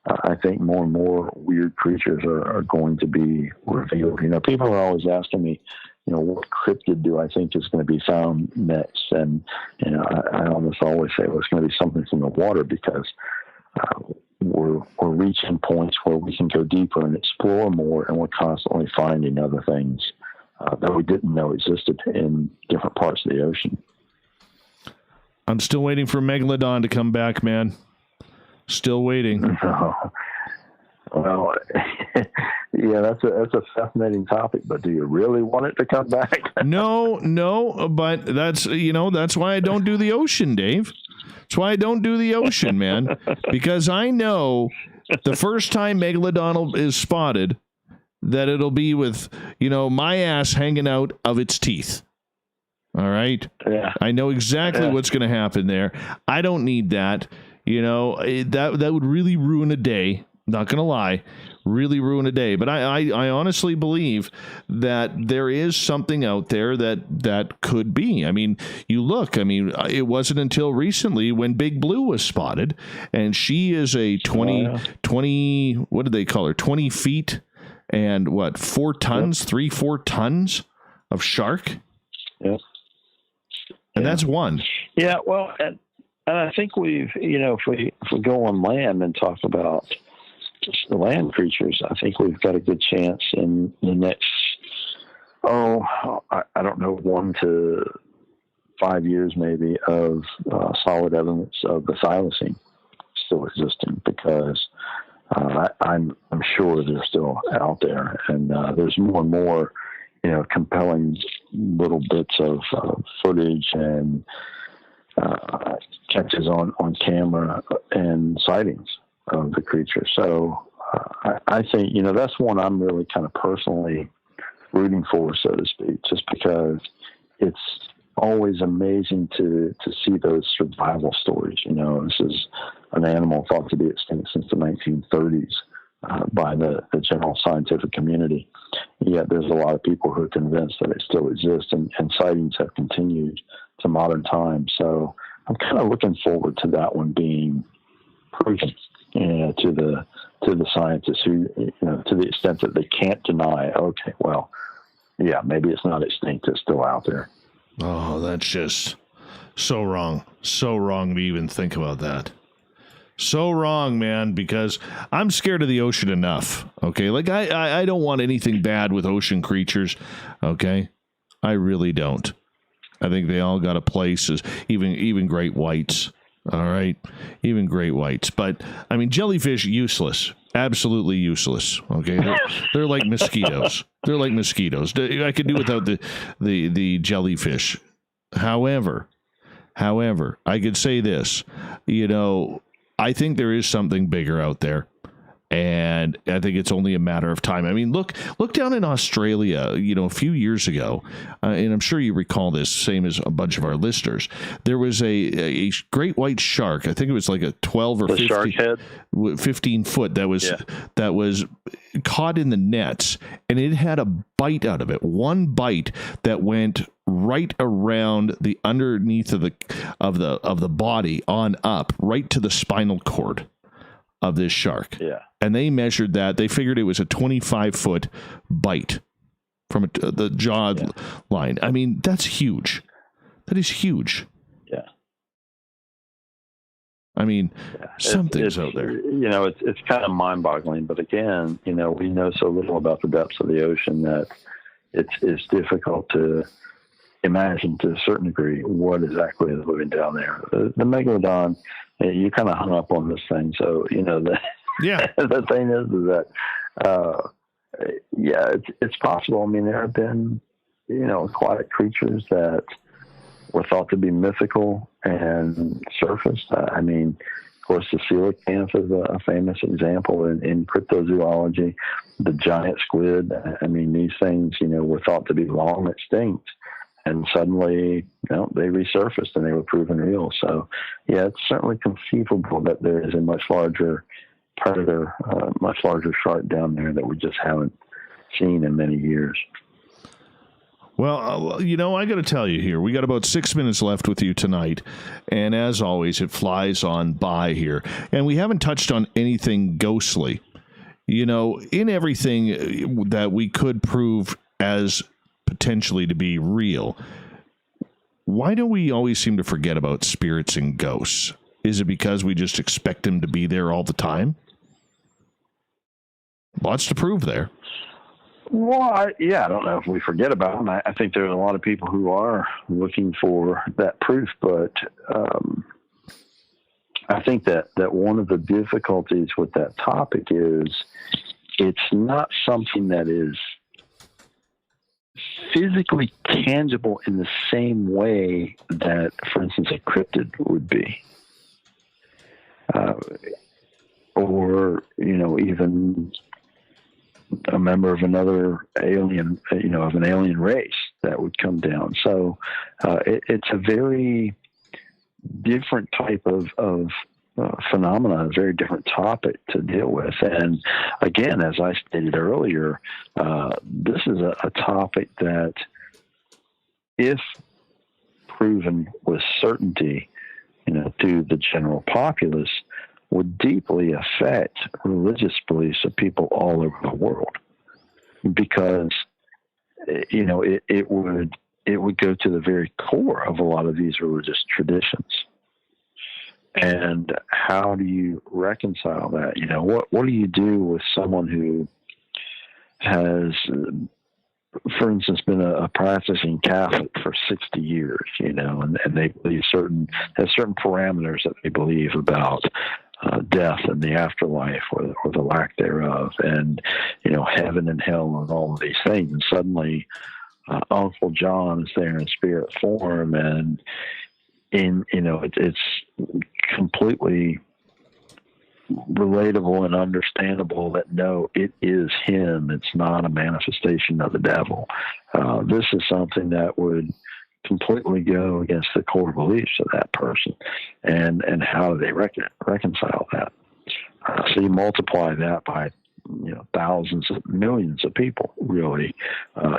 I think more and more weird creatures are going to be revealed. People are always asking me, what cryptid do I think is going to be found next? And, I almost always say, well, it's going to be something from the water because we're reaching points where we can go deeper and explore more, and we're constantly finding other things that we didn't know existed in different parts of the ocean. I'm still waiting for Megalodon to come back, man. Still waiting. Well, yeah, that's a fascinating topic, but do you really want it to come back? No, but that's why I don't do the ocean, Dave. That's why I don't do the ocean, man, because I know the first time Megalodon is spotted that it'll be with, my ass hanging out of its teeth. All right. Yeah. I know exactly what's going to happen there. I don't need that. That would really ruin a day. Not going to lie, really ruin a day. But I honestly believe that there is something out there that could be. I mean, it wasn't until recently when Big Blue was spotted, and she is a 20, what did they call her? 20 feet and 4 tons, 4 tons of shark. Yep. And that's one. Yeah, well, and I think we've, if we go on land and talk about the land creatures, I think we've got a good chance in the next, I don't know, 1 to 5 years maybe of solid evidence of the thylacine still existing, because I'm sure they're still out there, and there's more and more compelling little bits of footage and catches on camera and sightings of the creature. So I think, that's one I'm really kind of personally rooting for, so to speak, just because it's always amazing to see those survival stories. This is an animal thought to be extinct since the 1930s. By the general scientific community. Yet there's a lot of people who are convinced that it still exists, and sightings have continued to modern times. So I'm kind of looking forward to that one being proven to the scientists who, to the extent that they can't deny, okay, well, yeah, maybe it's not extinct, it's still out there. Oh, that's just so wrong. So wrong to even think about that. So wrong, man, because I'm scared of the ocean enough, okay? Like, I don't want anything bad with ocean creatures, okay? I really don't. I think they all got a place, even great whites, all right? Even great whites. But, jellyfish, useless. Absolutely useless, okay? They're like mosquitoes. They're like mosquitoes. I could do without the jellyfish. However, I could say this, I think there is something bigger out there, and I think it's only a matter of time. Look down in Australia, a few years ago, and I'm sure you recall this, same as a bunch of our listeners. There was a great white shark. I think it was like a 12 or 15 foot that was caught in the nets, and it had a bite out of it. One bite that went right around the underneath of the body on up, right to the spinal cord of this shark. Yeah. And they measured that. They figured it was a 25-foot bite from the jaw line. I mean, that's huge. That is huge. Yeah. I mean, something's out there. You know, it's kind of mind-boggling. But again, you know, we know so little about the depths of the ocean that it's difficult to imagine to a certain degree what exactly is living down there. The megalodon, you kind of hung up on this thing. So, you know, the thing is that, it's possible. I mean, there have been, you know, aquatic creatures that were thought to be mythical and surfaced. I mean, of course, the coelacanth is a famous example in cryptozoology. The giant squid, I mean, these things, you know, were thought to be long extinct. And suddenly, you know, they resurfaced and they were proven real. So, yeah, it's certainly conceivable that there is a much larger predator, much larger shark down there that we just haven't seen in many years. Well, you know, I got to tell you here, we got about 6 minutes left with you tonight. And as always, it flies on by here. And we haven't touched on anything ghostly. You know, in everything that we could prove as potentially to be real, why do we always seem to forget about spirits and ghosts? Is it because we just expect them to be there all the time? Lots to prove there. Well, I don't know if we forget about them. I think there's a lot of people who are looking for that proof, but I think that one of the difficulties with that topic is it's not something that is physically tangible in the same way that, for instance, a cryptid would be. Or, you know, even a member of another alien, you know, of an alien race that would come down. So it's a very different type of phenomena, a very different topic to deal with. And again, as I stated earlier, this is a topic that, if proven with certainty, you know, to the general populace, would deeply affect religious beliefs of people all over the world, because, you know, it would go to the very core of a lot of these religious traditions. And how do you reconcile that? You know, what do you do with someone who has, for instance, been a practicing Catholic for 60 years, you know, and they believe certain parameters that they believe about death and the afterlife, or the lack thereof, and, you know, heaven and hell and all of these things. And suddenly Uncle John is there in spirit form, and it's completely relatable and understandable that no, it is him. It's not a manifestation of the devil. This is something that would completely go against the core beliefs of that person, and how do they reconcile that? So you multiply that by, you know, thousands of millions of people. Really,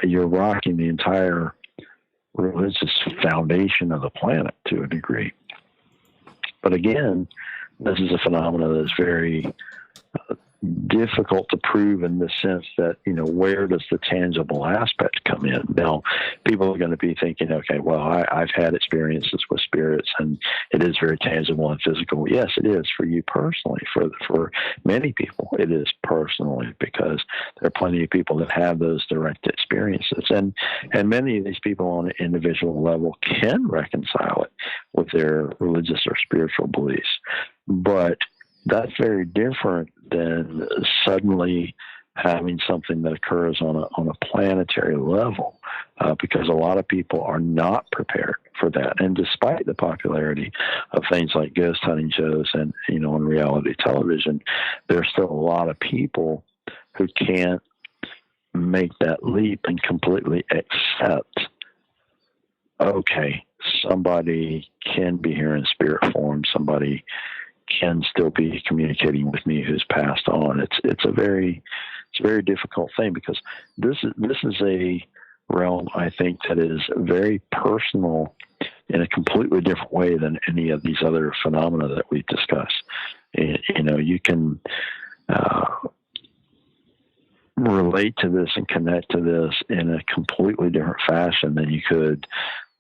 you're rocking the entire religious foundation of the planet to a degree. But again, this is a phenomenon that is very difficult to prove, in the sense that, you know, where does the tangible aspect come in? Now, people are going to be thinking, okay, well, I've had experiences with spirits, and it is very tangible and physical. Yes, it is for you personally. For many people, it is personally, because there are plenty of people that have those direct experiences, and many of these people on an individual level can reconcile it with their religious or spiritual beliefs. But that's very different than suddenly having something that occurs on a planetary level, because a lot of people are not prepared for that. And despite the popularity of things like ghost hunting shows and, you know, on reality television, there's still a lot of people who can't make that leap and completely accept, okay, somebody can be here in spirit form, somebody can still be communicating with me who's passed on. It's a very difficult thing, because this is a realm, I think, that is very personal in a completely different way than any of these other phenomena that we've discussed. You know, you can relate to this and connect to this in a completely different fashion than you could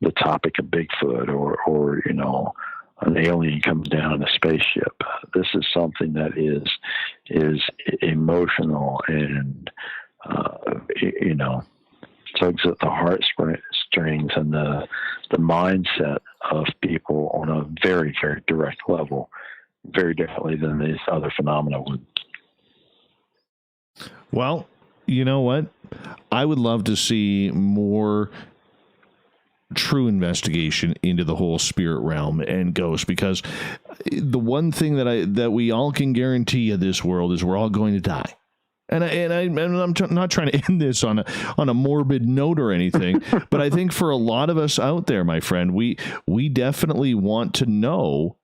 the topic of Bigfoot or you know, an alien comes down in a spaceship. This is something that is emotional and you know, tugs at the heartstrings and the mindset of people on a very, very direct level, very differently than these other phenomena would. Well, you know what? I would love to see more true investigation into the whole spirit realm and ghosts, because the one thing that we all can guarantee in this world is we're all going to die. And I'm not trying to end this on a morbid note or anything, but I think for a lot of us out there, my friend, we definitely want to know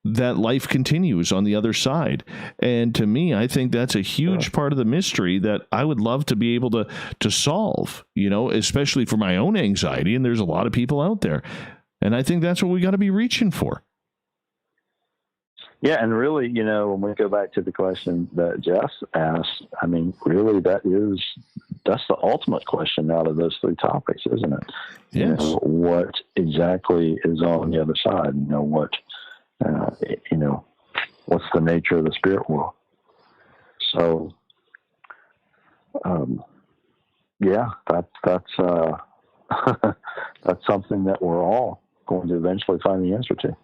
that life continues on the other side. And to me, I think that's a huge part of the mystery that I would love to be able to solve, you know, especially for my own anxiety. And there's a lot of people out there. And I think that's what we got to be reaching for. Yeah, and really, you know, when we go back to the question that Jess asked, I mean, really, that's the ultimate question out of those three topics, isn't it? Yes. You know, what exactly is on the other side? You know, what's the nature of the spirit world? So, yeah, that's that's something that we're all going to eventually find the answer to.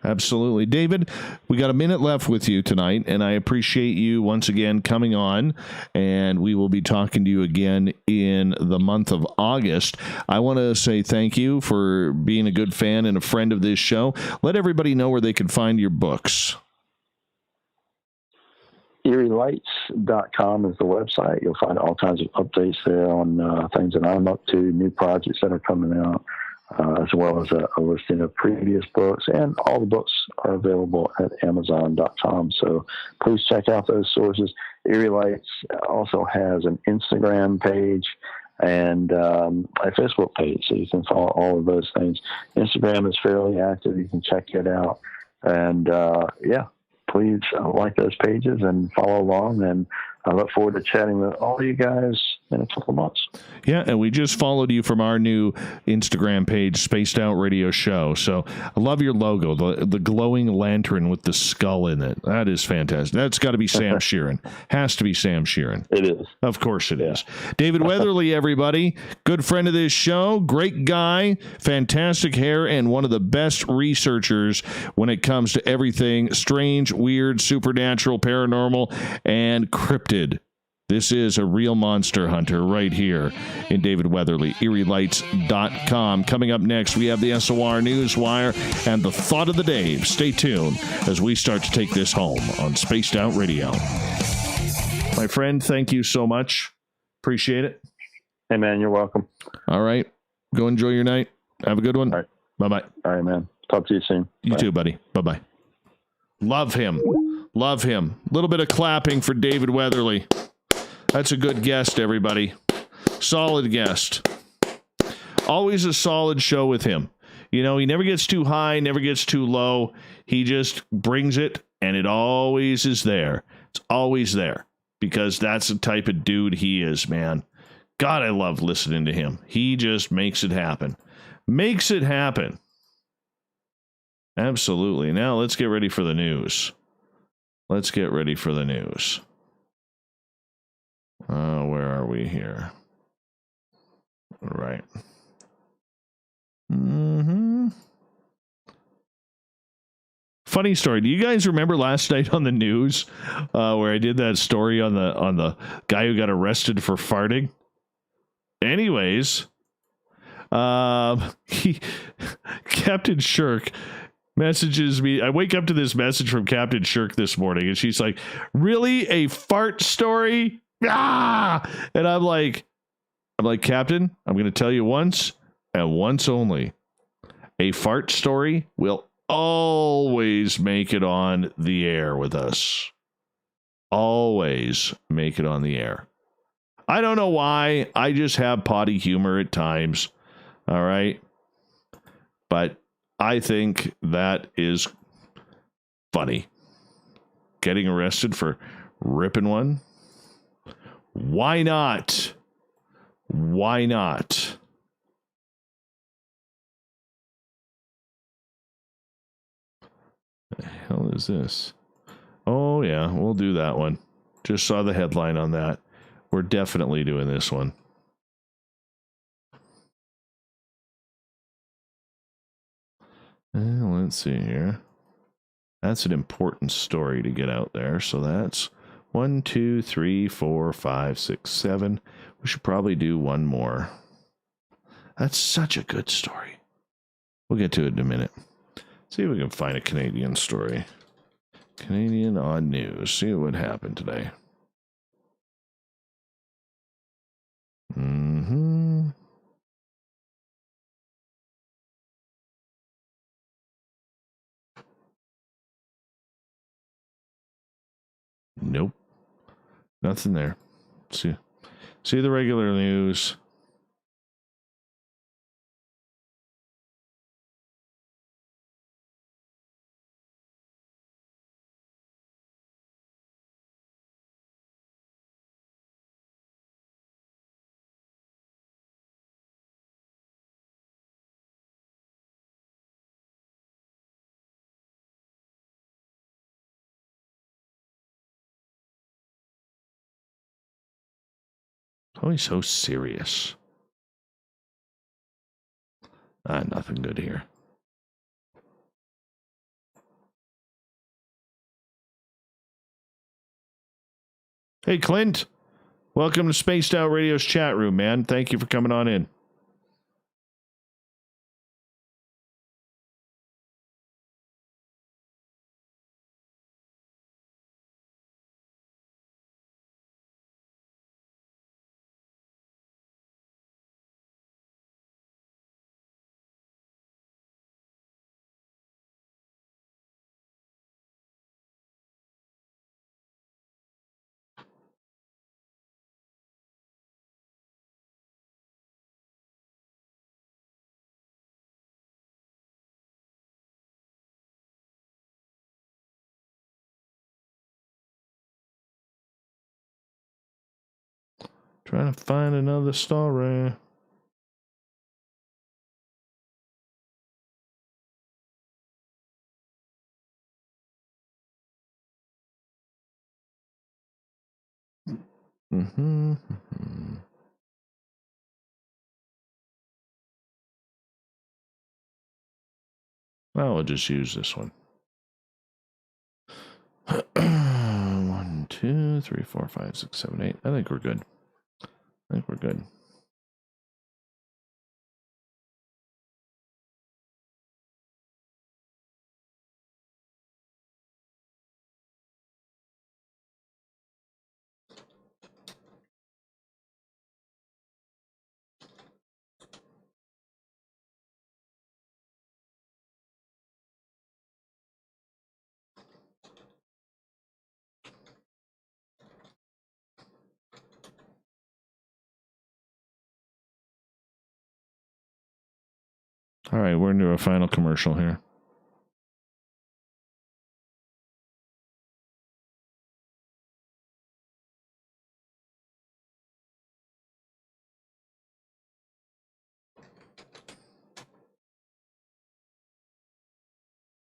Absolutely. David, we got a minute left with you tonight, and I appreciate you once again coming on, and we will be talking to you again in the month of August. I want to say thank you for being a good fan and a friend of this show. Let everybody know where they can find your books. EerieLights.com is the website. You'll find all kinds of updates there on things that I'm up to, new projects that are coming out, as well as a listing of previous books, and all the books are available at Amazon.com. So please check out those sources. Eerie Lights also has an Instagram page and a Facebook page, so you can follow all of those things. Instagram is fairly active. You can check it out. And, yeah, please like those pages and follow along. And I look forward to chatting with all of you guys in a couple of months. Yeah, and we just followed you from our new Instagram page, Spaced Out Radio Show. So I love your logo, the glowing lantern with the skull in it. That is fantastic. That's got to be Sam Sheeran. Has to be Sam Sheeran. It is. Of course it is. David Weatherly, everybody. Good friend of this show. Great guy. Fantastic hair and one of the best researchers when it comes to everything strange, weird, supernatural, paranormal, and cryptid. This is a real monster hunter right here in David Weatherly, EerieLights.com. Coming up next, we have the SOR Newswire and the thought of the day. Stay tuned as we start to take this home on Spaced Out Radio. My friend, thank you so much. Appreciate it. Hey, man, you're welcome. All right. Go enjoy your night. Have a good one. All right. Bye-bye. All right, man. Talk to you soon. You Bye. too, buddy. Bye-bye. Love him. Love him. A little bit of clapping for David Weatherly. That's a good guest, everybody. Solid guest. Always a solid show with him. You know, he never gets too high, never gets too low. He just brings it, and it always is there. It's always there because that's the type of dude he is, man. God, I love listening to him. He just makes it happen. Makes it happen. Absolutely. Now let's get ready for the news. Let's get ready for the news. Where are we here? All right. Funny story. Do you guys remember last night on the news where I did that story on the guy who got arrested for farting? Anyways, Captain Shirk messages me. I wake up to this message from Captain Shirk this morning, and she's like, "Really, a fart story?" Ah! And I'm like, Captain, I'm going to tell you once and once only. A fart story will always make it on the air with us. Always make it on the air. I don't know why. I just have potty humor at times. All right. But I think that is funny. Getting arrested for ripping one? Why not? Why not? The hell is this? Oh, yeah, we'll do that one. Just saw the headline on that. We're definitely doing this one. Let's see here. That's an important story to get out there. So that's 1, 2, 3, 4, 5, 6, 7. We should probably do one more. That's such a good story. We'll get to it in a minute. See if we can find a Canadian story. Canadian odd news. See what happened today. Nope. Nothing there. See the regular news. Always so serious. Nothing good here. Hey, Clint. Welcome to Spaced Out Radio's chat room, man. Thank you for coming on in. Trying to find another story. Well, we'll just use this one. 1, 2, 3, 4, 5, 6, 7, 8. I think we're good. All right, we're into a final commercial here.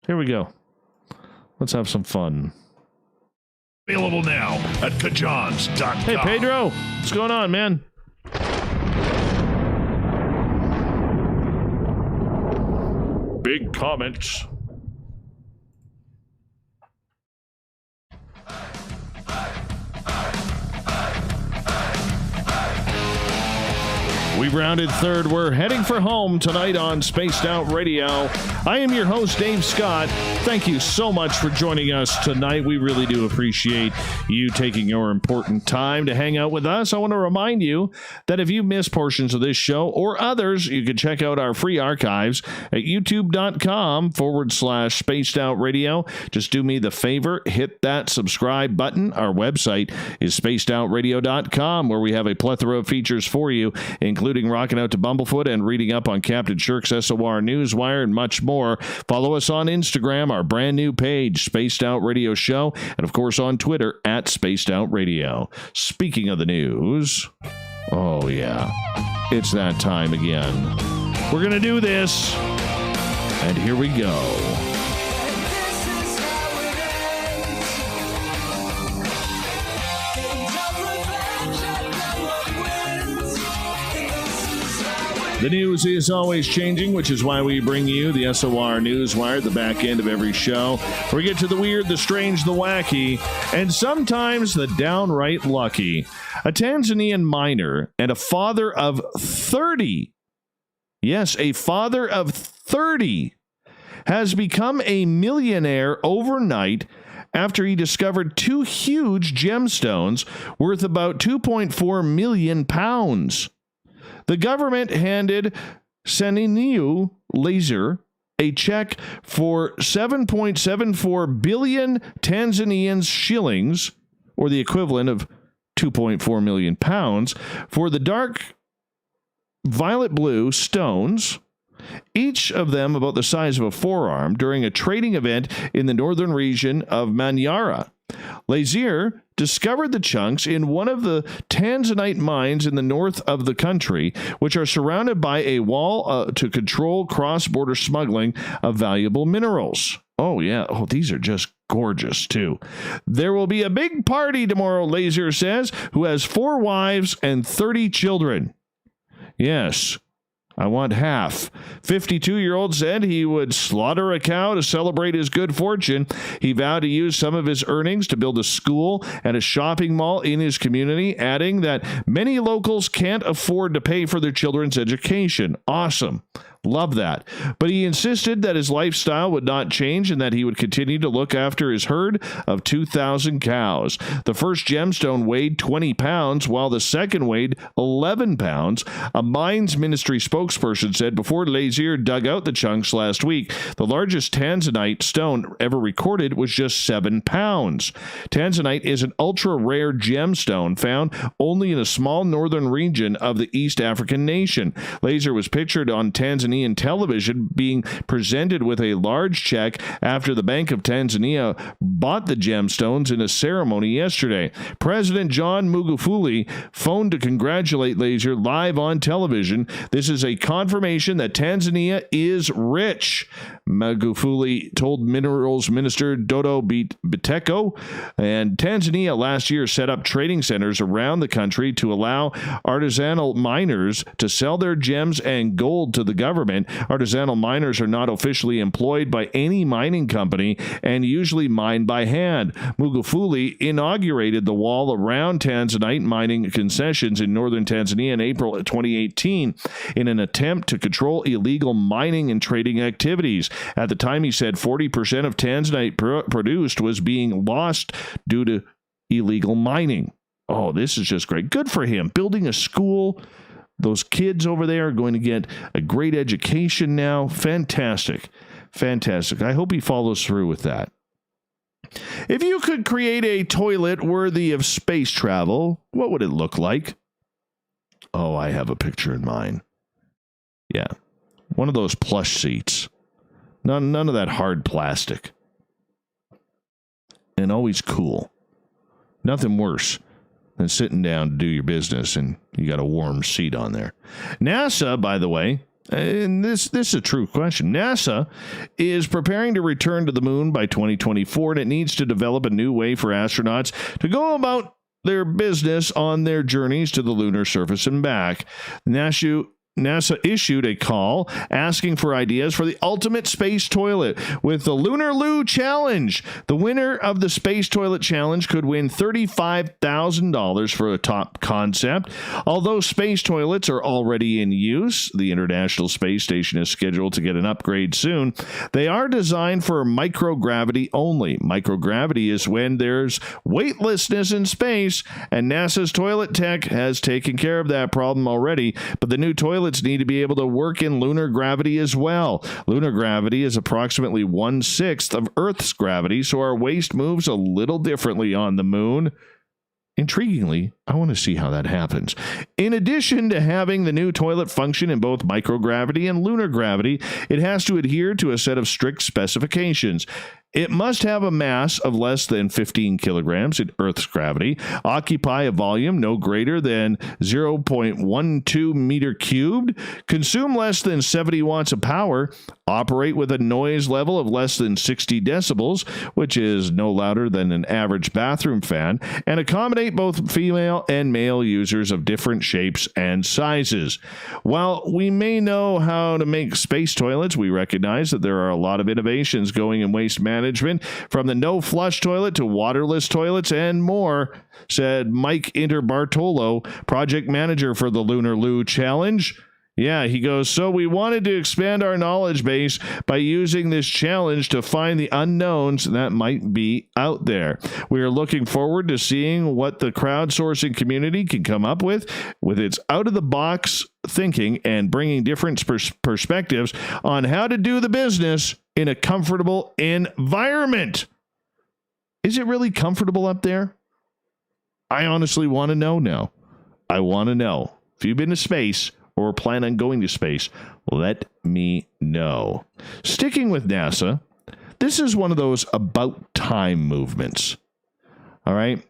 Here we go. Let's have some fun. Available now at kajans.com. Hey, Pedro. What's going on, man? Big comments. We We've rounded third. We're heading for home tonight on Spaced Out Radio. I am your host, Dave Scott. Thank you so much for joining us tonight. We really do appreciate you taking your important time to hang out with us. I want to remind you that if you miss portions of this show or others, you can check out our free archives at youtube.com/Spaced Out Radio. Just do me the favor, hit that subscribe button. Our website is spacedoutradio.com, where we have a plethora of features for you, including rocking out to Bumblefoot and reading up on Captain Shirk's SOR Newswire and much more. Follow us on Instagram, our brand new page, Spaced Out Radio Show, and of course on Twitter at Spaced Out Radio. Speaking of the news, oh yeah, it's that time again. We're going to do this, and here we go. The news is always changing, which is why we bring you the SOR Newswire at the back end of every show. We get to the weird, the strange, the wacky, and sometimes the downright lucky. A Tanzanian miner and a father of 30, yes, a father of 30, has become a millionaire overnight after he discovered two huge gemstones worth about 2.4 million pounds. The government handed Saniniu Laser a check for 7.74 billion Tanzanian shillings, or the equivalent of 2.4 million pounds, for the dark violet blue stones, each of them about the size of a forearm, during a trading event in the northern region of Manyara. Lazier discovered the chunks in one of the Tanzanite mines in the north of the country, which are surrounded by a wall to control cross-border smuggling of valuable minerals. Oh, yeah. Oh, these are just gorgeous, too. There will be a big party tomorrow, Lazier says, who has 4 wives and 30 children. Yes, I want half. 52-year-old said he would slaughter a cow to celebrate his good fortune. He vowed to use some of his earnings to build a school and a shopping mall in his community, adding that many locals can't afford to pay for their children's education. Awesome. Love that. But he insisted that his lifestyle would not change and that he would continue to look after his herd of 2,000 cows. The first gemstone weighed 20 pounds, while the second weighed 11 pounds. A mines ministry spokesperson said before Lazier dug out the chunks last week, the largest Tanzanite stone ever recorded was just 7 pounds. Tanzanite is an ultra-rare gemstone found only in a small northern region of the East African nation. Lazier was pictured on Tanzanian television being presented with a large check after the Bank of Tanzania bought the gemstones in a ceremony yesterday. President John Magufuli phoned to congratulate Lazier live on television. This is a confirmation that Tanzania is rich, Magufuli told Minerals Minister Dodo Biteko. And Tanzania last year set up trading centers around the country to allow artisanal miners to sell their gems and gold to the government. Artisanal miners are not officially employed by any mining company and usually mine by hand. Magufuli inaugurated the wall around Tanzanite mining concessions in northern Tanzania in April 2018 in an attempt to control illegal mining and trading activities. At the time, he said 40% of Tanzanite produced was being lost due to illegal mining. Oh, this is just great. Good for him. Building a school. Those kids over there are going to get a great education now. Fantastic. Fantastic. I hope he follows through with that. If you could create a toilet worthy of space travel, what would it look like? Oh, I have a picture in mind. Yeah. One of those plush seats. None of that hard plastic. And always cool. Nothing worse than sitting down to do your business and you got a warm seat on there. NASA, by the way, and this is a true question, NASA is preparing to return to the moon by 2024, and it needs to develop a new way for astronauts to go about their business on their journeys to the lunar surface and back. NASA issued a call asking for ideas for the ultimate space toilet with the Lunar Loo Challenge. The winner of the Space Toilet Challenge could win $35,000 for a top concept. Although space toilets are already in use, the International Space Station is scheduled to get an upgrade soon. They are designed for microgravity only. Microgravity is when there's weightlessness in space, and NASA's toilet tech has taken care of that problem already, but the new toilets need to be able to work in lunar gravity as well. Lunar gravity is approximately 1/6 of Earth's gravity, so our waste moves a little differently on the moon. Intriguingly, I want to see how that happens. In addition to having the new toilet function in both microgravity and lunar gravity, it has to adhere to a set of strict specifications. It must have a mass of less than 15 kilograms in Earth's gravity, occupy a volume no greater than 0.12 meter cubed, consume less than 70 watts of power, operate with a noise level of less than 60 decibels, which is no louder than an average bathroom fan, and accommodate both female and male users of different shapes and sizes. While we may know how to make space toilets, we recognize that there are a lot of innovations going in waste management, from the no-flush toilet to waterless toilets and more, said Mike Interbartolo, project manager for the Lunar Loo Challenge. Yeah, he goes, so we wanted to expand our knowledge base by using this challenge to find the unknowns that might be out there. We are looking forward to seeing what the crowdsourcing community can come up with its out-of-the-box thinking and bringing different perspectives on how to do the business in a comfortable environment. Is it really comfortable up there? I honestly want to know now. I want to know. If you've been to space or plan on going to space, let me know. Sticking with NASA, this is one of those about time movements. All right.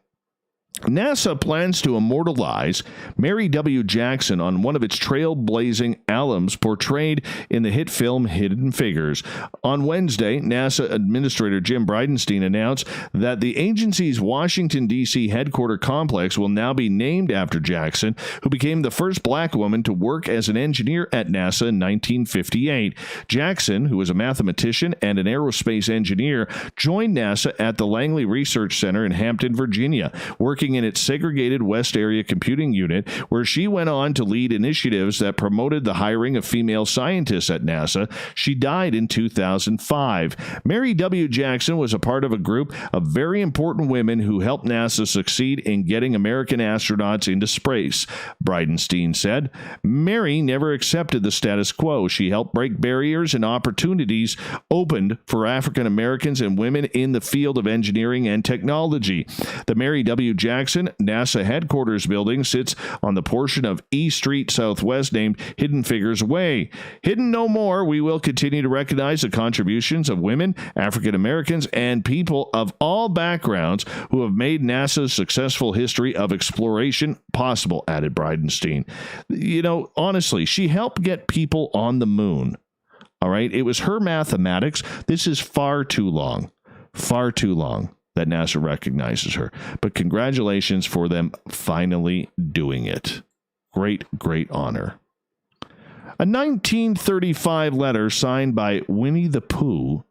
NASA plans to immortalize Mary W. Jackson on one of its trailblazing alums portrayed in the hit film Hidden Figures. On Wednesday, NASA Administrator Jim Bridenstine announced that the agency's Washington, D.C. headquarters complex will now be named after Jackson, who became the first black woman to work as an engineer at NASA in 1958. Jackson, who was a mathematician and an aerospace engineer, joined NASA at the Langley Research Center in Hampton, Virginia, working in its segregated West Area Computing Unit, where she went on to lead initiatives that promoted the hiring of female scientists at NASA. She died in 2005. Mary W. Jackson was a part of a group of very important women who helped NASA succeed in getting American astronauts into space, Bridenstine said. Mary never accepted the status quo. She helped break barriers and opportunities opened for African Americans and women in the field of engineering and technology. The Mary W. Jackson NASA headquarters building sits on the portion of E Street Southwest named Hidden Figures Way. Hidden no more, we will continue to recognize the contributions of women, African Americans, and people of all backgrounds who have made NASA's successful history of exploration possible, added Bridenstine. You know, honestly, she helped get people on the moon. All right, it was her mathematics. This is far too long that NASA recognizes her. But congratulations for them finally doing it. Great, great honor. A 1935 letter signed by Winnie the Pooh,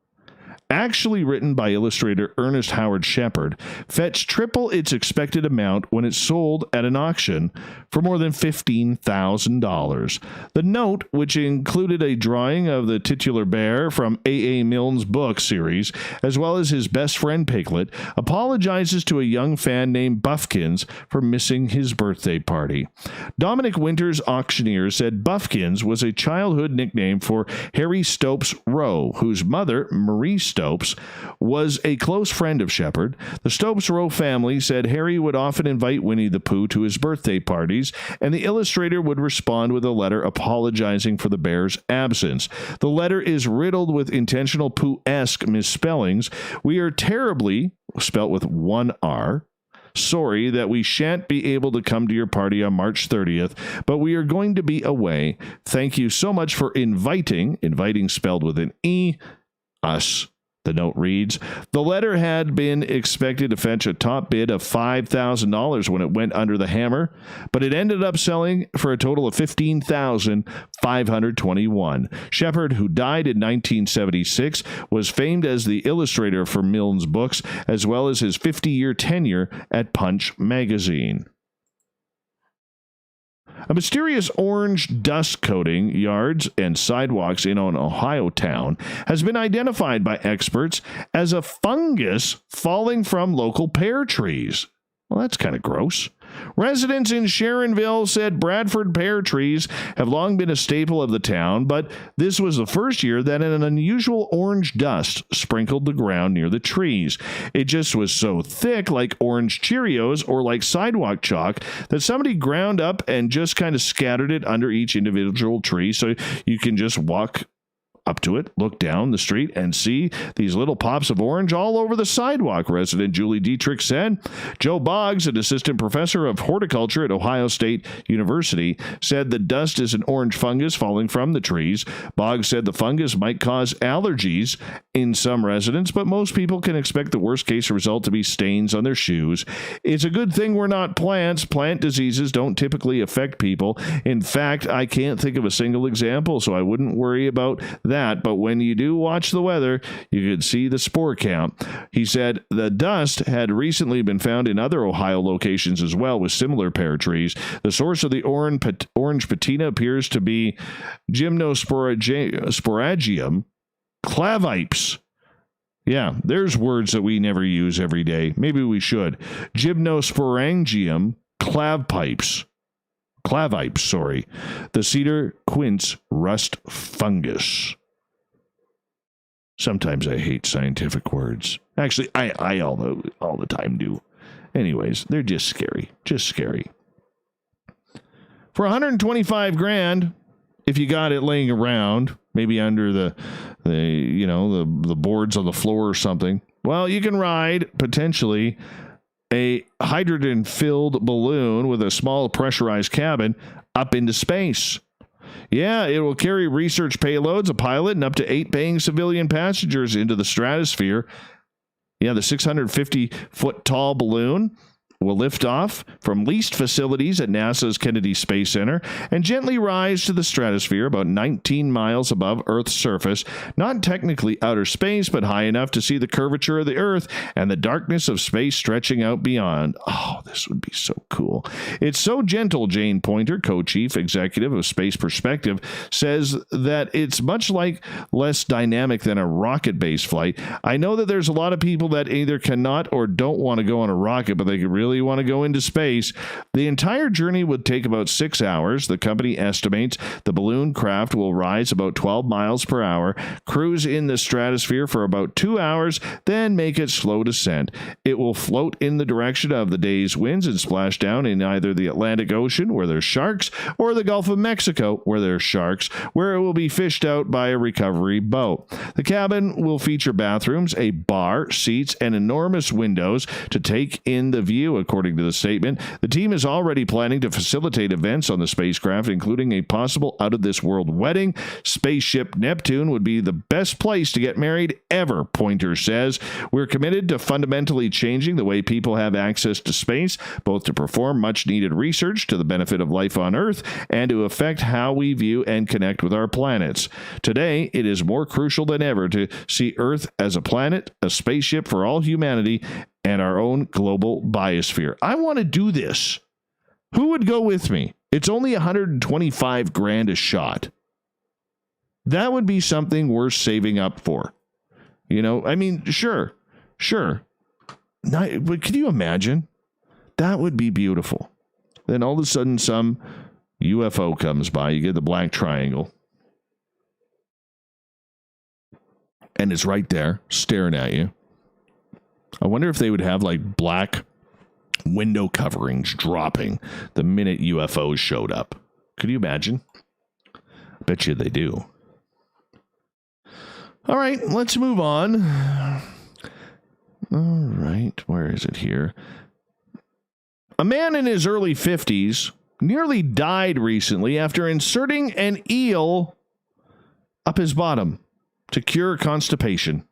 actually written by illustrator Ernest Howard Shepard, fetched triple its expected amount when it sold at an auction for more than $15,000. The note, which included a drawing of the titular bear from A.A. Milne's book series, as well as his best friend Piglet, apologizes to a young fan named Buffkins for missing his birthday party. Dominic Winters, auctioneer, said Buffkins was a childhood nickname for Harry Stopes Rowe, whose mother, Marie Stopes, was a close friend of Shepard. The Stopes Rowe family said Harry would often invite Winnie the Pooh to his birthday parties, and the illustrator would respond with a letter apologizing for the bear's absence. The letter is riddled with intentional Pooh-esque misspellings. We are terribly, spelt with one R, sorry that we shan't be able to come to your party on March 30th, but we are going to be away. Thank you so much for inviting spelled with an E, us. The note reads, the letter had been expected to fetch a top bid of $5,000 when it went under the hammer, but it ended up selling for a total of $15,521. Shepard, who died in 1976, was famed as the illustrator for Milne's books, as well as his 50-year tenure at Punch magazine. A mysterious orange dust coating yards and sidewalks in an Ohio town has been identified by experts as a fungus falling from local pear trees. Well, that's kind of gross. Residents in Sharonville said Bradford pear trees have long been a staple of the town, but this was the first year that an unusual orange dust sprinkled the ground near the trees. It just was so thick, like orange Cheerios or like sidewalk chalk, that somebody ground up and just kind of scattered it under each individual tree so you can just walk up to it, look down the street, and see these little pops of orange all over the sidewalk, resident Julie Dietrich said. Joe Boggs, an assistant professor of horticulture at Ohio State University, said the dust is an orange fungus falling from the trees. Boggs said the fungus might cause allergies in some residents, but most people can expect the worst-case result to be stains on their shoes. It's a good thing we're not plants. Plant diseases don't typically affect people. In fact, I can't think of a single example, so I wouldn't worry about that. But when you do watch the weather, you could see the spore count. He said the dust had recently been found in other Ohio locations as well with similar pear trees. The source of the orange patina appears to be Gymnosporidium clavipes. Yeah, there's words that we never use every day. Maybe we should. Gymnosporangium clavipes. The cedar quince rust fungus. Sometimes I hate scientific words. Actually, I all the time do. Anyways, they're just scary. For $125,000, if you got it laying around, maybe under the boards on the floor or something, well, you can ride potentially a hydrogen-filled balloon with a small pressurized cabin up into space. Yeah, it will carry research payloads, a pilot, and up to 8 paying civilian passengers into the stratosphere. Yeah, the 650-foot tall balloon will lift off from leased facilities at NASA's Kennedy Space Center and gently rise to the stratosphere about 19 miles above Earth's surface. Not technically outer space, but high enough to see the curvature of the Earth and the darkness of space stretching out beyond. Oh, this would be so cool. It's so gentle, Jane Pointer, co-chief executive of Space Perspective, says that it's much less dynamic than a rocket-based flight. I know that there's a lot of people that either cannot or don't want to go on a rocket, but they could really want to go into space. The entire journey would take about 6 hours. The company estimates the balloon craft will rise about 12 miles per hour, cruise in the stratosphere for about 2 hours, then make its slow descent. It will float in the direction of the day's winds and splash down in either the Atlantic Ocean, where there's sharks, or the Gulf of Mexico, where there's sharks, where it will be fished out by a recovery boat. The cabin will feature bathrooms, a bar, seats, and enormous windows to take in the view, according to the statement. The team is already planning to facilitate events on the spacecraft, including a possible out-of-this-world wedding. Spaceship Neptune would be the best place to get married ever, Pointer says. We're committed to fundamentally changing the way people have access to space, both to perform much-needed research to the benefit of life on Earth and to affect how we view and connect with our planets. Today, it is more crucial than ever to see Earth as a planet, a spaceship for all humanity, and our own global biosphere. I want to do this. Who would go with me? It's only $125,000 a shot. That would be something worth saving up for. I mean, sure. But could you imagine? That would be beautiful. Then all of a sudden some UFO comes by. You get the black triangle. And it's right there staring at you. I wonder if they would have black window coverings dropping the minute UFOs showed up. Could you imagine? Bet you they do. All right, let's move on. All right, where is it here? A man in his early 50s nearly died recently after inserting an eel up his bottom to cure constipation.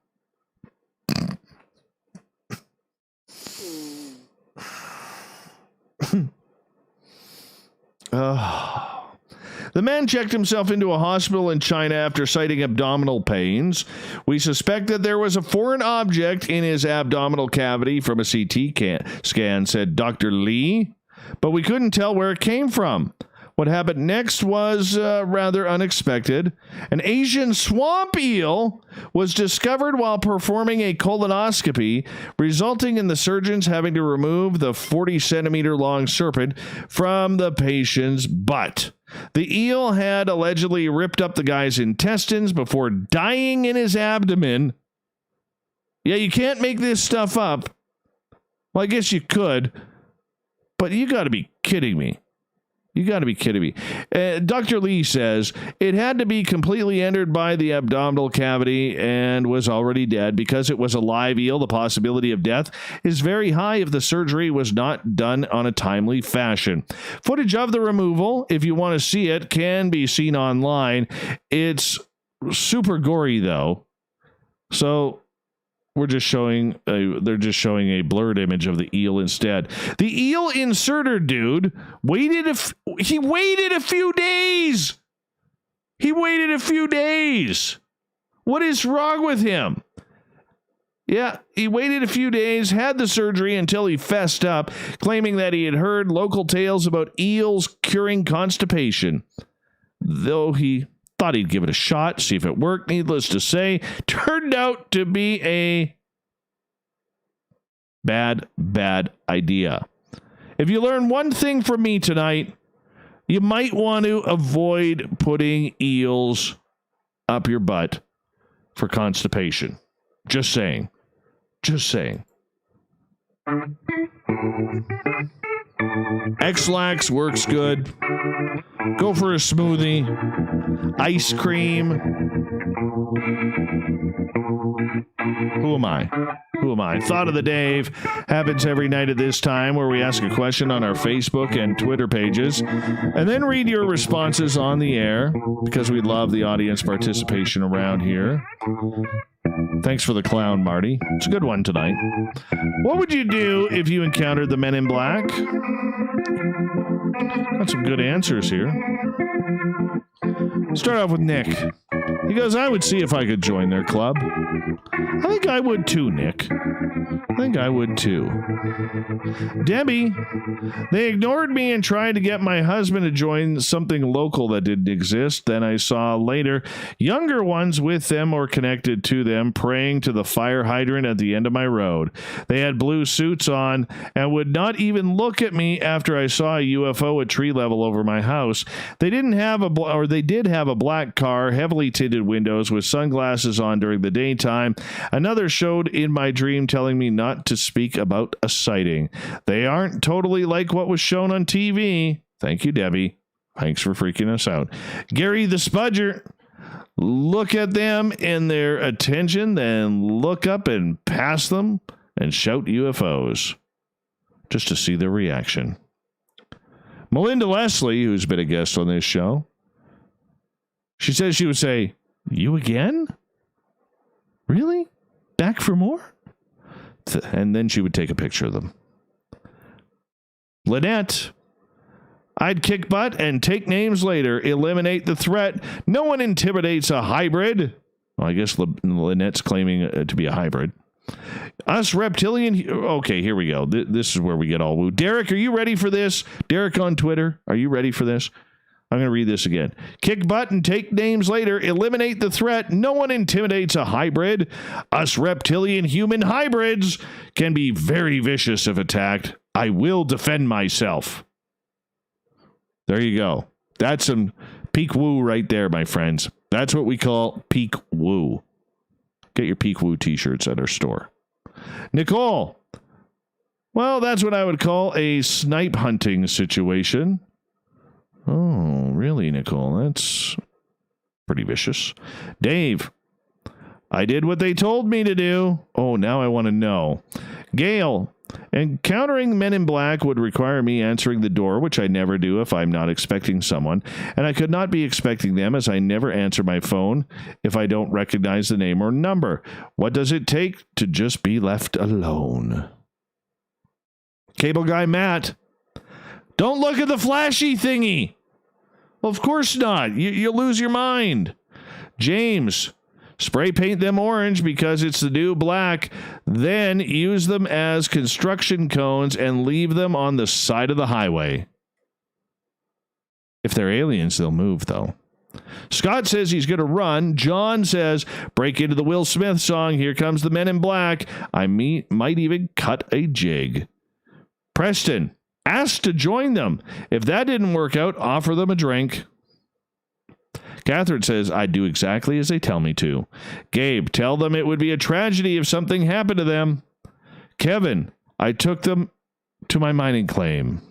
The man checked himself into a hospital in China after citing abdominal pains. We suspect that there was a foreign object in his abdominal cavity from a CT scan, said Dr. Lee, but we couldn't tell where it came from. What happened next was rather unexpected. An Asian swamp eel was discovered while performing a colonoscopy, resulting in the surgeons having to remove the 40-centimeter long serpent from the patient's butt. The eel had allegedly ripped up the guy's intestines before dying in his abdomen. Yeah, you can't make this stuff up. Well, I guess you could, but you got to be kidding me. You got to be kidding me. Dr. Lee says it had to be completely entered by the abdominal cavity and was already dead. Because it was a live eel, the possibility of death is very high if the surgery was not done on a timely fashion. Footage of the removal, if you want to see it, can be seen online. It's super gory, though. So they're just showing a blurred image of the eel instead. The eel inserter dude waited a few days. He waited a few days. What is wrong with him? Yeah, he waited a few days, had the surgery until he fessed up, claiming that he had heard local tales about eels curing constipation. Though he thought he'd give it a shot, see if it worked. Needless to say, turned out to be a bad idea. If you learn one thing from me tonight, you might want to avoid putting eels up your butt for constipation. Just saying. X-Lax works good. Go for a smoothie. Ice cream. Who am I? Thought of the Dave happens every night at this time, where we ask a question on our Facebook and Twitter pages and then read your responses on the air, because we love the audience participation around here. Thanks for the clown, Marty. It's a good one tonight. What would you do if you encountered the Men in Black? Got some good answers here. Start off with Nick. He goes, I would see if I could join their club. I think I would too, Nick. Debbie, they ignored me and tried to get my husband to join something local that didn't exist. Then I saw later younger ones with them or connected to them praying to the fire hydrant at the end of my road. They had blue suits on and would not even look at me after I saw a UFO at tree level over my house. They did have a black car, heavily tinted windows with sunglasses on during the daytime. Another showed in my dream telling me not to speak about a sighting. They aren't totally like what was shown on TV. Thank you, Debbie. Thanks for freaking us out. Gary the Spudger. Look at them in their attention, then look up and pass them and shout UFOs just to see their reaction. Melinda Leslie, who's been a guest on this show, she says she would say, "You again? Really? Back for more?" And then she would take a picture of them. Lynette, I'd kick butt and take names later. Eliminate the threat. No one intimidates a hybrid. Well, I guess Lynette's claiming to be a hybrid. Us reptilian. Okay, here we go. This is where we get all woo. Derek, are you ready for this? Derek on Twitter, are you ready for this? I'm going to read this again. Kick butt and take names later. Eliminate the threat. No one intimidates a hybrid. Us reptilian human hybrids can be very vicious if attacked. I will defend myself. There you go. That's some peak woo right there, my friends. That's what we call peak woo. Get your peak woo t-shirts at our store. Nicole. Well, that's what I would call a snipe hunting situation. Oh, really, Nicole? That's pretty vicious. Dave, I did what they told me to do. Oh, now I want to know. Gail, encountering Men in Black would require me answering the door, which I never do if I'm not expecting someone, and I could not be expecting them as I never answer my phone if I don't recognize the name or number. What does it take to just be left alone? Cable Guy Matt, Don't look at the flashy thingy. Well, of course not. You'll lose your mind. James, spray paint them orange because it's the new black. Then use them as construction cones and leave them on the side of the highway. If they're aliens, they'll move, though. Scott says he's going to run. John says, break into the Will Smith song, Here Comes the Men in Black. I might even cut a jig. Preston, ask to join them. If that didn't work out, offer them a drink. Catherine says, I do exactly as they tell me to. Gabe, tell them it would be a tragedy if something happened to them. Kevin, I took them to my mining claim.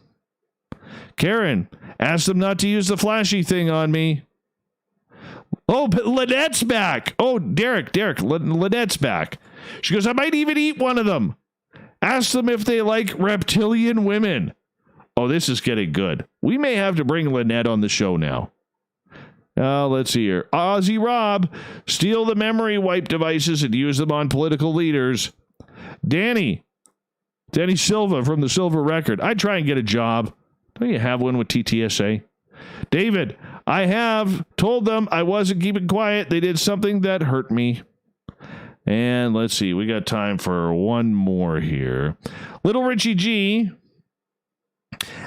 Karen, ask them not to use the flashy thing on me. Oh, but Lynette's back. Oh, Derek, Lynette's back. She goes, I might even eat one of them. Ask them if they like reptilian women. Oh, this is getting good. We may have to bring Lynette on the show now. Let's see here. Ozzy Rob, steal the memory wipe devices and use them on political leaders. Danny Silva from the Silver Record. I'd try and get a job. Don't you have one with TTSA? David, I have told them I wasn't keeping quiet. They did something that hurt me. And let's see. We got time for one more here. Little Richie G.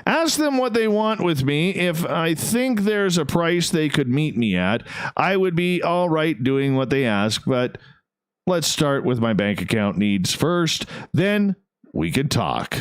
Ask them what they want with me. If I think there's a price they could meet me at, I would be all right doing what they ask. But let's start with my bank account needs first. Then we can talk.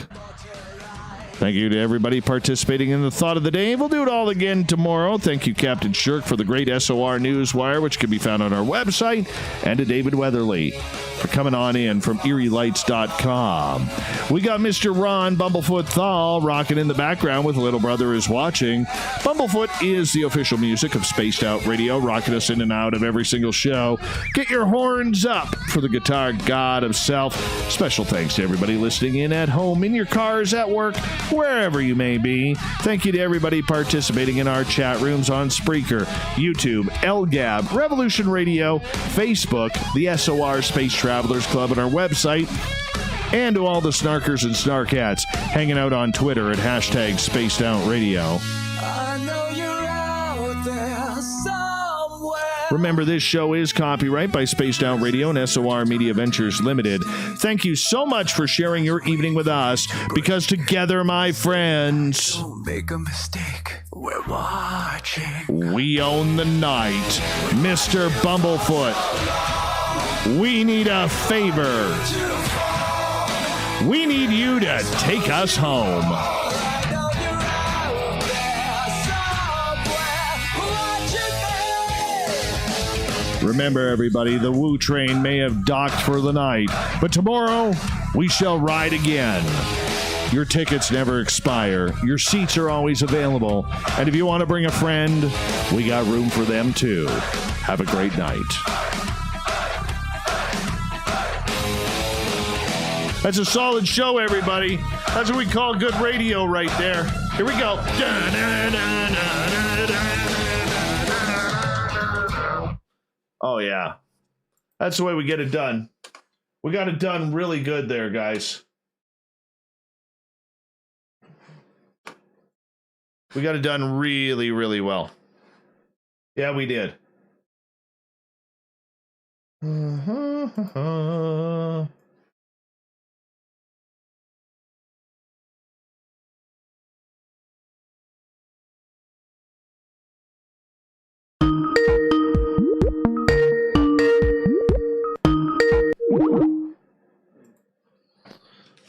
Thank you to everybody participating in the Thought of the Day. We'll do it all again tomorrow. Thank you, Captain Shirk, for the great SOR Newswire, which can be found on our website, and to David Weatherly for coming on in from EerieLights.com. We got Mr. Ron Bumblefoot Thal rocking in the background with Little Brother is Watching. Bumblefoot is the official music of Spaced Out Radio, rocking us in and out of every single show. Get your horns up for the guitar god himself. Special thanks to everybody listening in at home, in your cars, at work, wherever you may be. Thank you to everybody participating in our chat rooms on Spreaker, YouTube, LGAB, Revolution Radio, Facebook, the SOR Space Travelers Club, and our website, and to all the snarkers and snarkats hanging out on Twitter at hashtag SpacedOutRadio. I know you're out there somewhere. Remember, this show is copyright by Spaced Out Radio and SOR Media Ventures Limited. Thank you so much for sharing your evening with us, because together, my friends, don't make a mistake. We're watching. We own the night. Mr. Bumblefoot, we need a favor. We need you to take us home. Remember, everybody, the Woo train may have docked for the night, but tomorrow we shall ride again. Your tickets never expire. Your seats are always available. And if you want to bring a friend, we got room for them too. Have a great night. That's a solid show, everybody. That's what we call good radio right there. Here we go. Oh, yeah. That's the way we get it done. We got it done really good there, guys. We got it done really, really well. Yeah, we did.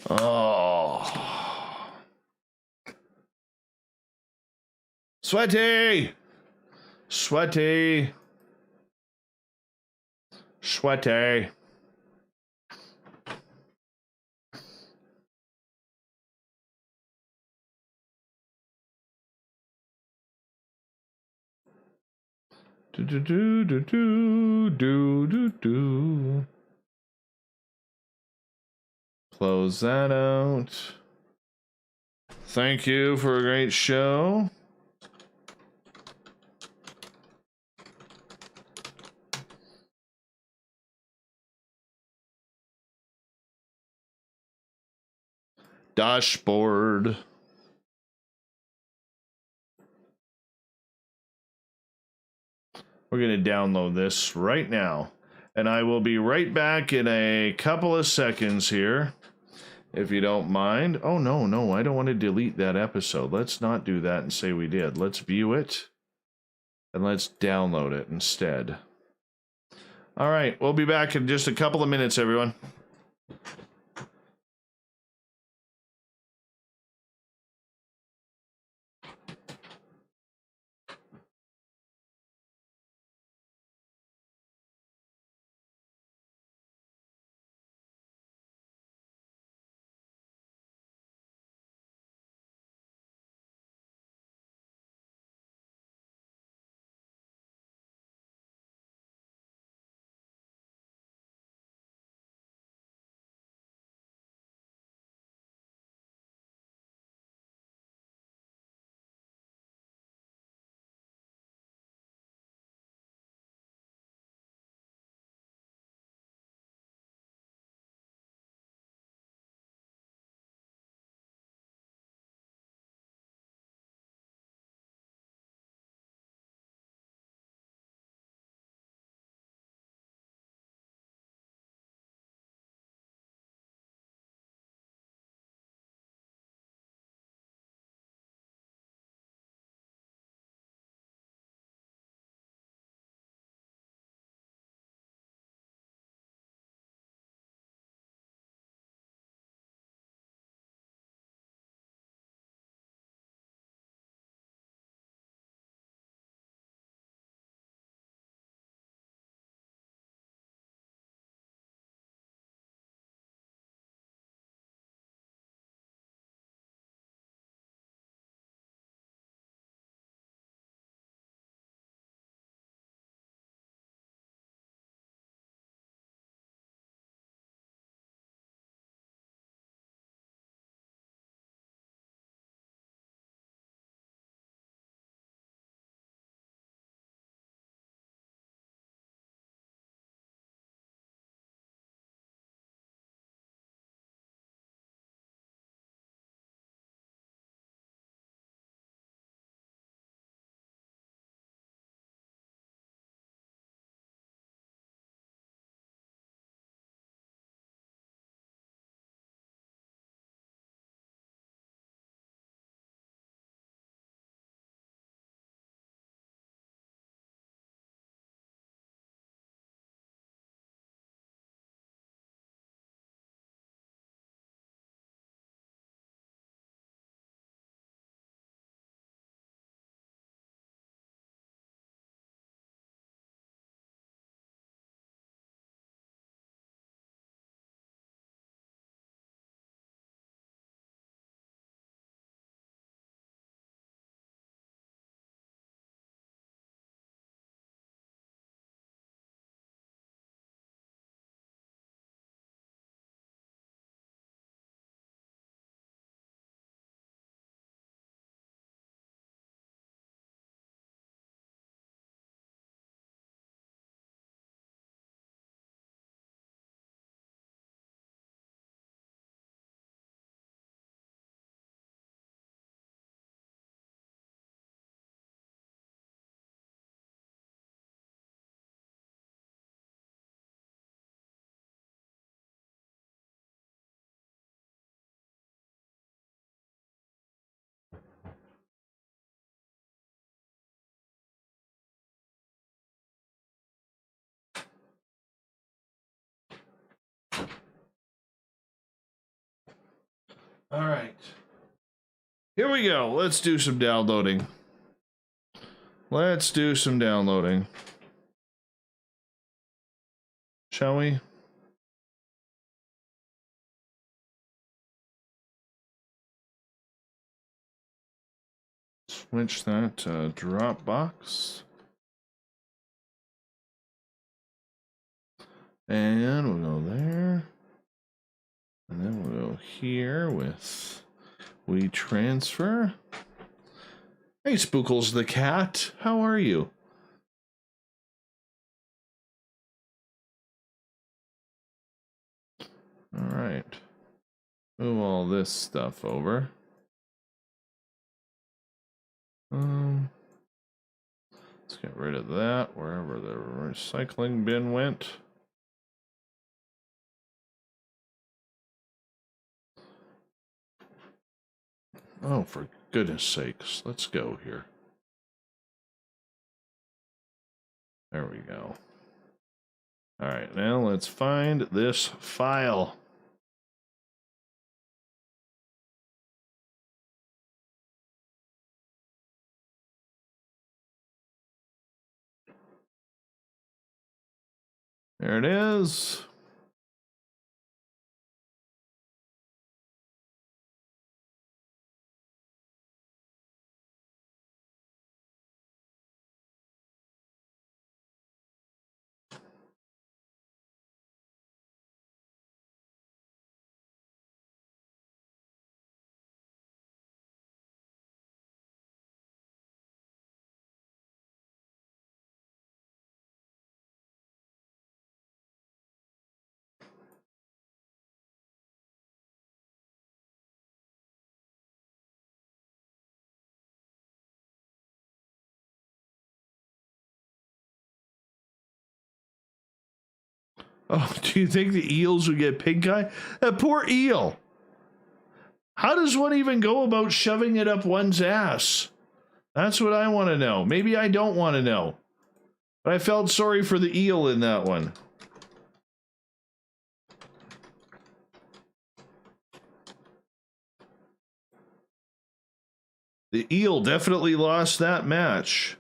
Oh. Sweaty. Sweaty. Sweaty. Do do do do do do do do. Close that out. Thank you for a great show. Dashboard. We're going to download this right now. And I will be right back in a couple of seconds here, if you don't mind. Oh, no, I don't want to delete that episode. Let's not do that and say we did. Let's view it, and let's download it instead. All right, we'll be back in just a couple of minutes, everyone. All right. Here we go. Let's do some downloading. Shall we? Switch that to Dropbox. And we'll go there. And then we'll go here with WeTransfer. Hey, Spookles the cat. How are you? All right. Move all this stuff over. Let's Let's get rid of that wherever the recycling bin went. Oh, for goodness sakes. Let's go here. There we go. All right, now let's find this file. There it is. Oh, do you think the eels would get pink eye? That poor eel. How does one even go about shoving it up one's ass? That's what I want to know. Maybe I don't want to know. But I felt sorry for the eel in that one. The eel definitely lost that match.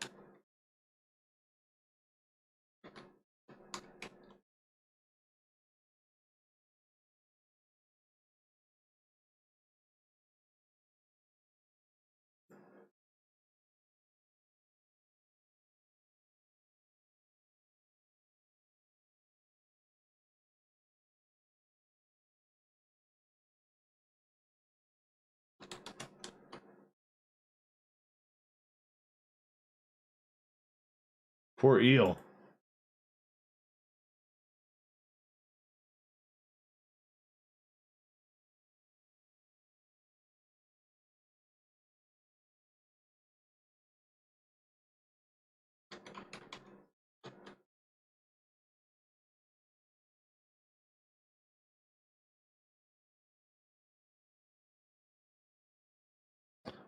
Poor eel.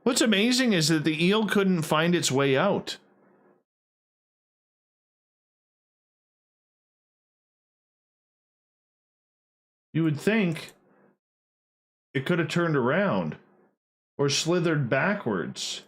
What's amazing is that the eel couldn't find its way out. You would think it could have turned around or slithered backwards.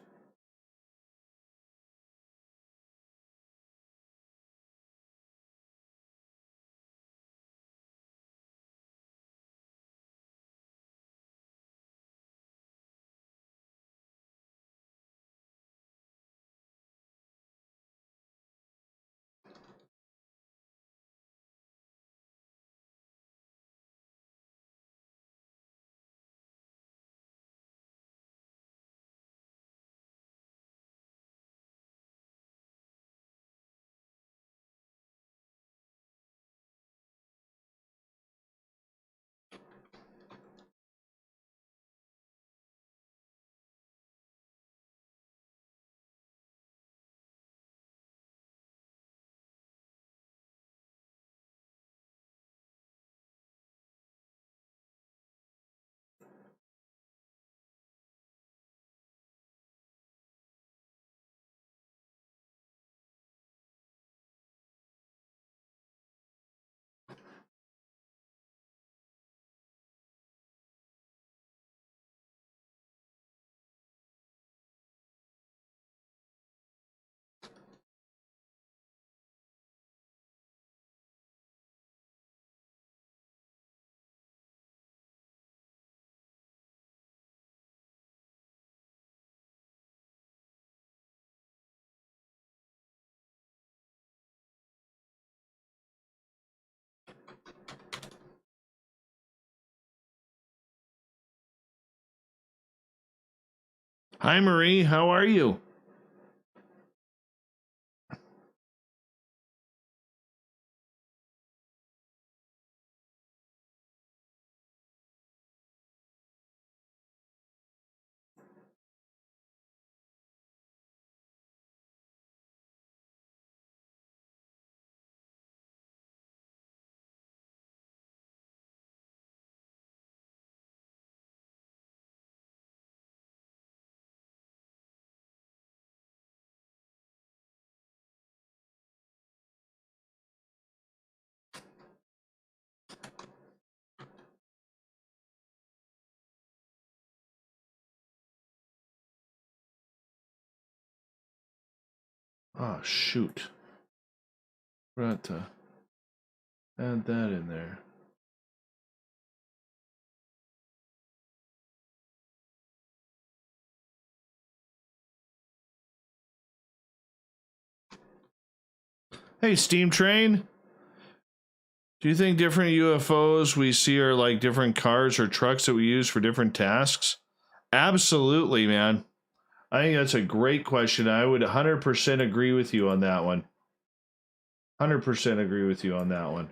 Hi, Marie. How are you? Oh, shoot. Forgot to add that in there. Hey, Steam Train. Do you think different UFOs we see are like different cars or trucks that we use for different tasks? Absolutely, man. I think that's a great question. I would 100% agree with you on that one. 100% agree with you on that one.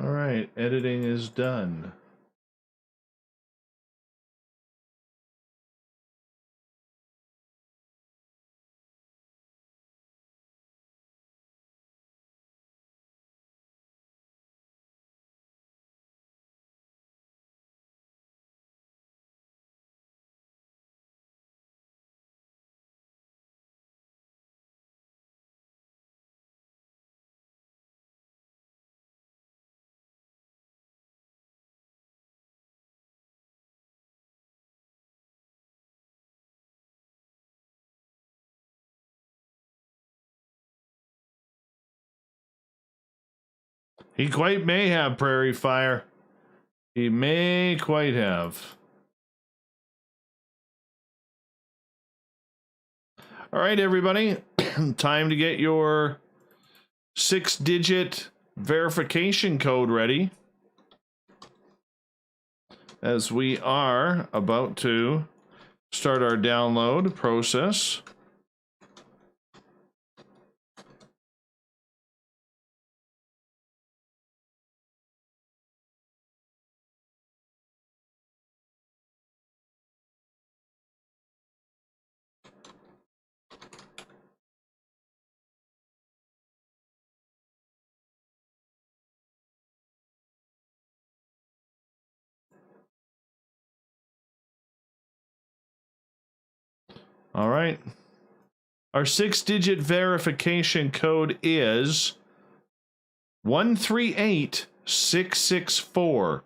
All right, editing is done. He quite may have, Prairie Fire. He may quite have. All right, everybody. Time to get your 6-digit verification code ready, as we are about to start our download process. All right. Our 6-digit verification code is 138664.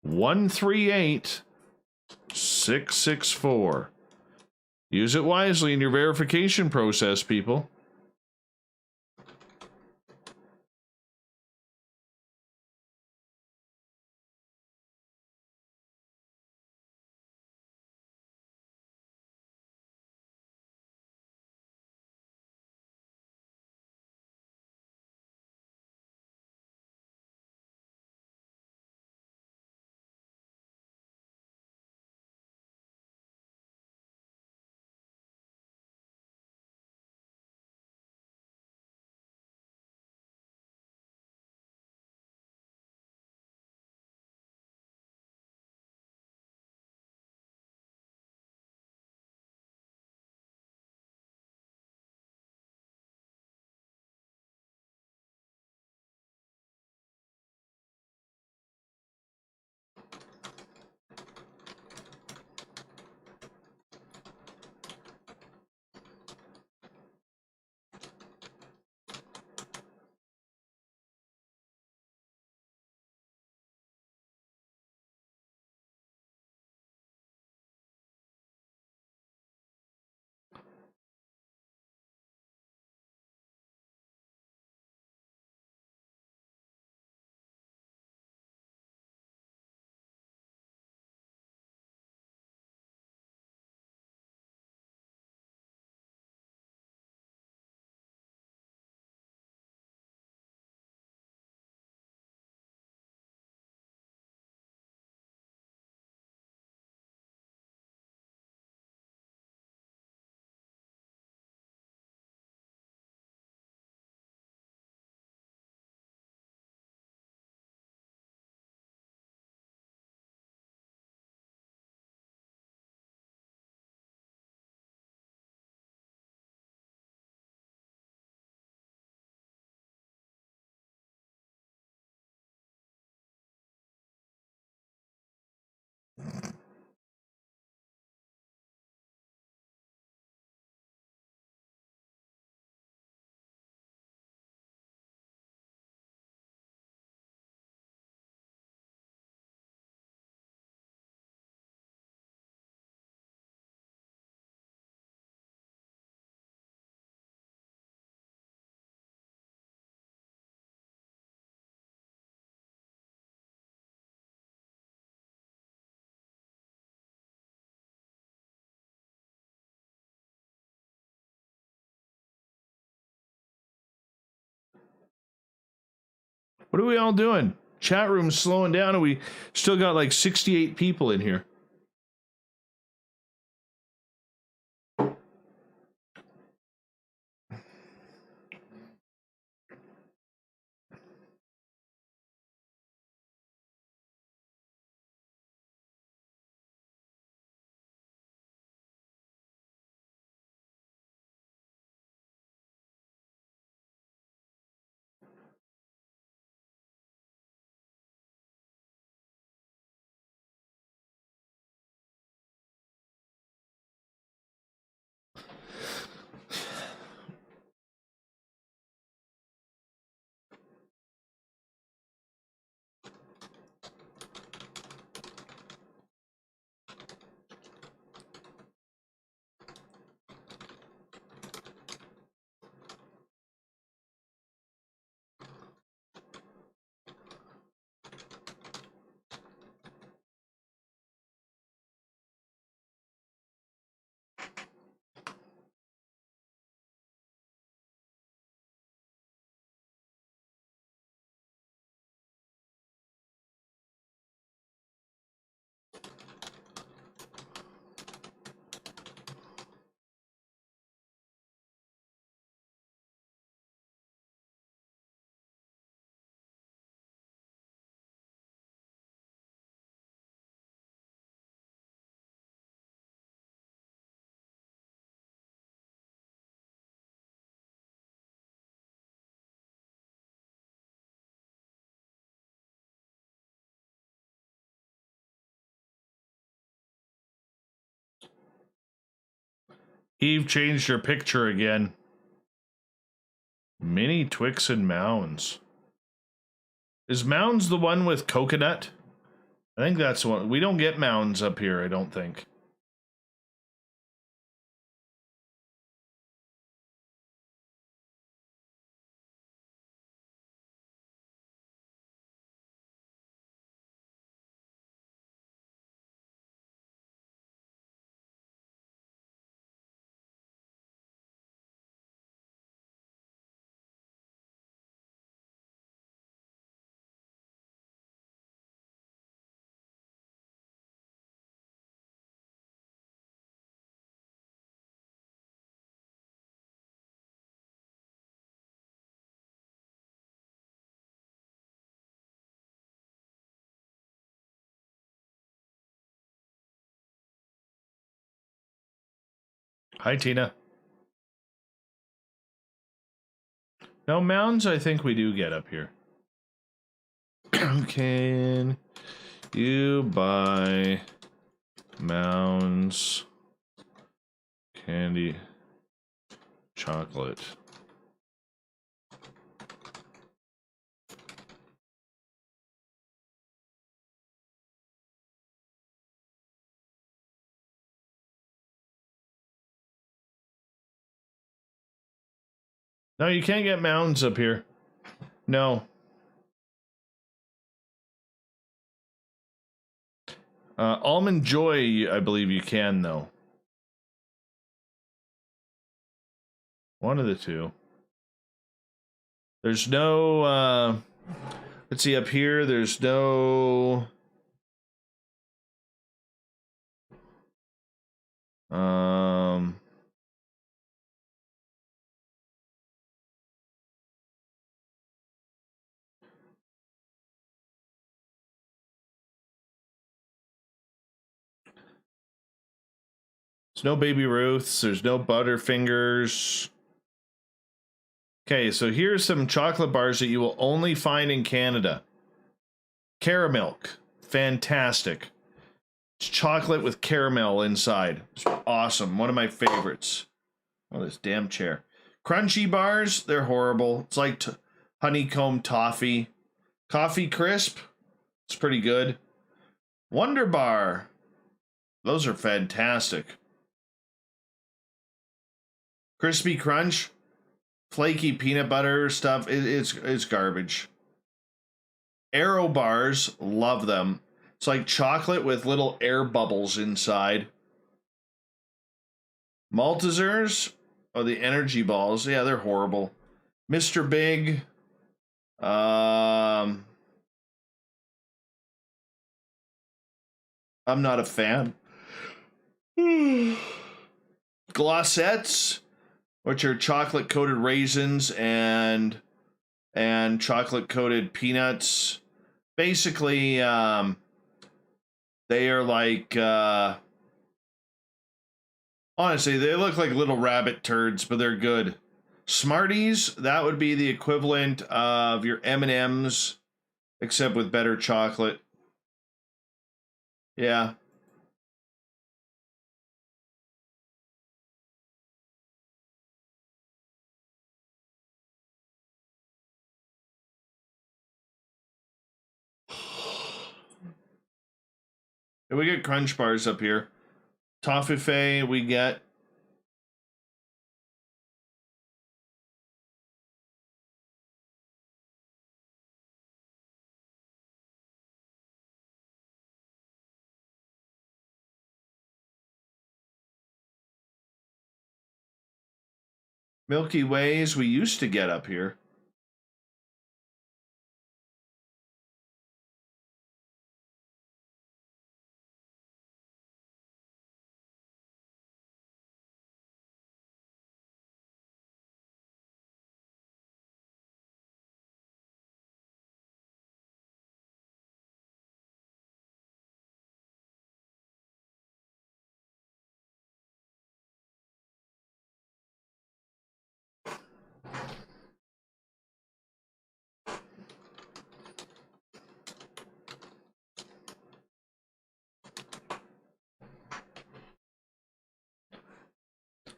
138664. Use it wisely in your verification process, people. What are we all doing? Chat room's slowing down, and we still got like 68 people in here. Eve changed her picture again. Mini Twix and Mounds. Is Mounds the one with coconut? I think that's one. We don't get Mounds up here, I don't think. Hi, Tina. No, Mounds I think we do get up here. Can you buy Mounds candy chocolate? No, you can't get Mounds up here. No. Almond Joy, I believe you can, though. One of the two. There's no, let's see, up here, there's no, there's no Baby Ruths, there's no Butterfingers. Okay, so here's some chocolate bars that you will only find in Canada. Caramel, fantastic. It's chocolate with caramel inside. It's awesome, one of my favorites. Oh, this damn chair. Crunchy bars, they're horrible. It's like honeycomb toffee. Coffee Crisp, it's pretty good. Wonder Bar, those are fantastic. Crispy Crunch, flaky peanut butter stuff, it's garbage. Aero bars, love them. It's like chocolate with little air bubbles inside. Maltesers, oh, the energy balls, yeah, they're horrible. Mr. Big, I'm not a fan. Glossettes, which are chocolate coated raisins and chocolate coated peanuts. Basically, they are like, honestly, they look like little rabbit turds, but they're good. Smarties, that would be the equivalent of your M&Ms, except with better chocolate. Yeah. We get crunch bars up here. Toffee we get. Milky Ways we used to get up here.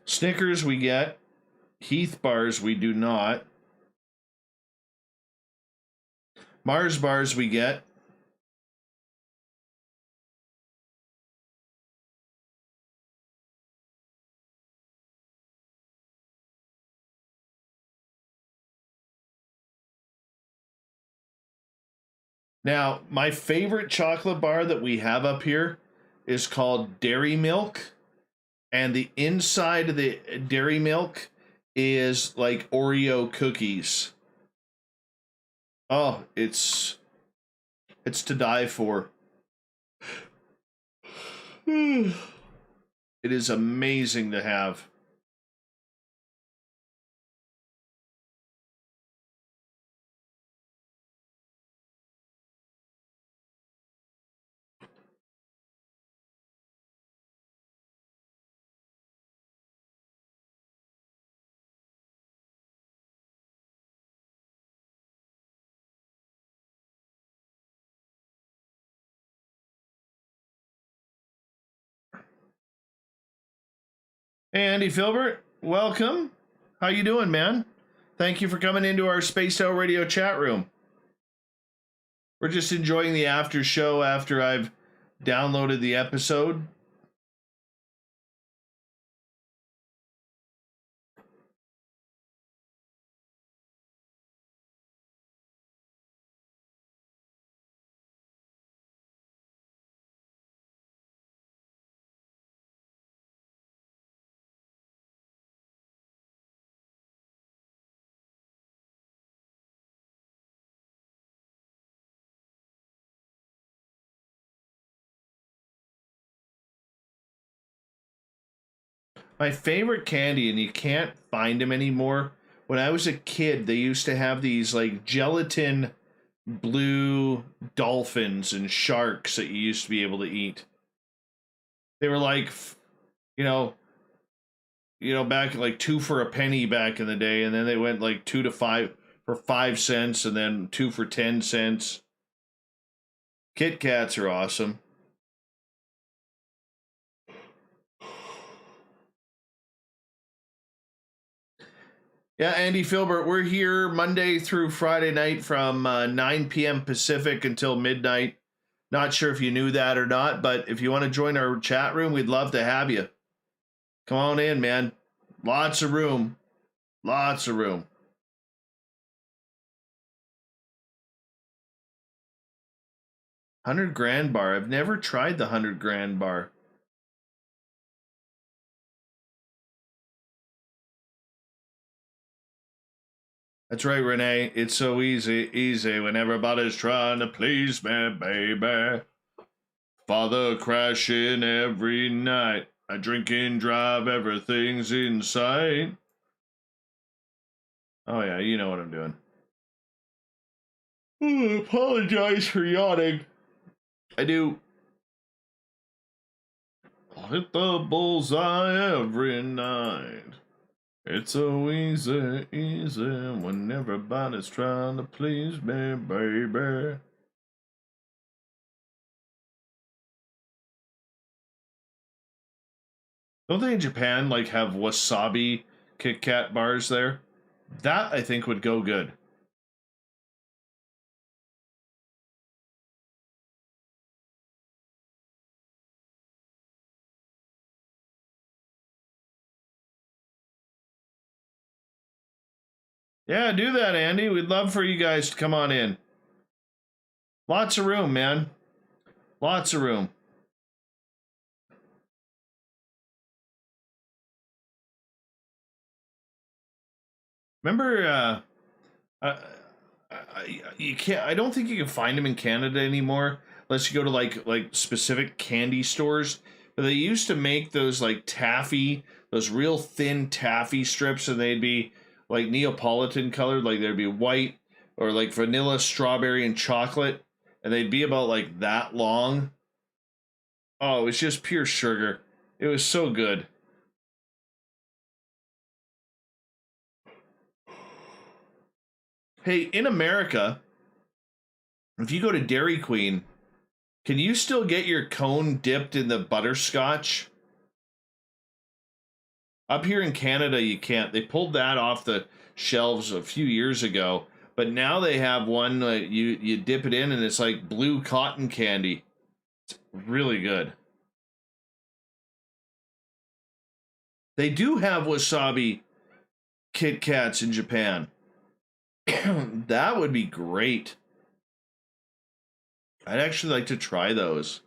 Snickers we get. Heath bars we do not. Mars bars we get. Now, my favorite chocolate bar that we have up here is called Dairy Milk. And the inside of the Dairy Milk is like Oreo cookies. Oh, it's to die for. It is amazing to have. Hey, Andy Filbert, welcome. How you doing, man? Thank you for coming into our Spaced Out Radio chat room. We're just enjoying the after show after I've downloaded the episode. My favorite candy, and you can't find them anymore. When I was a kid, they used to have these like gelatin blue dolphins and sharks that you used to be able to eat. They were like, you know, back like 2 for a penny back in the day, and then they went like 2 to 5 for 5 cents, and then 2 for 10 cents. Kit Kats are awesome. Yeah, Andy Filbert, we're here Monday through Friday night from 9 p.m. Pacific until midnight. Not sure if you knew that or not, but if you want to join our chat room, we'd love to have you. Come on in, man. Lots of room. Lots of room. $100 bar. I've never tried the $100 bar. That's right, Renee. It's so easy when everybody's trying to please me, baby. Father crashing every night. I drink and drive, everything's in sight. Oh yeah, you know what I'm doing. I apologize for yawning. I do. I'll hit the bullseye every night. It's so easy when everybody's trying to please me, baby. Don't they in Japan like have wasabi Kit Kat bars there? That I think would go good. Yeah, do that, Andy. We'd love for you guys to come on in. Lots of room, man. Lots of room. Remember, you can't. I don't think you can find them in Canada anymore, unless you go to like specific candy stores. But they used to make those like taffy, those real thin taffy strips, and they'd be like Neapolitan colored, like there'd be white or like vanilla, strawberry, and chocolate, and they'd be about like that long. Oh, it was just pure sugar. It was so good. Hey, in America, if you go to Dairy Queen, can you still get your cone dipped in the butterscotch? Up here in Canada, you can't. They pulled that off the shelves a few years ago, but now they have one you dip it in and it's like blue cotton candy. It's really good. They do have wasabi Kit Kats in Japan. That would be great. I'd actually like to try those.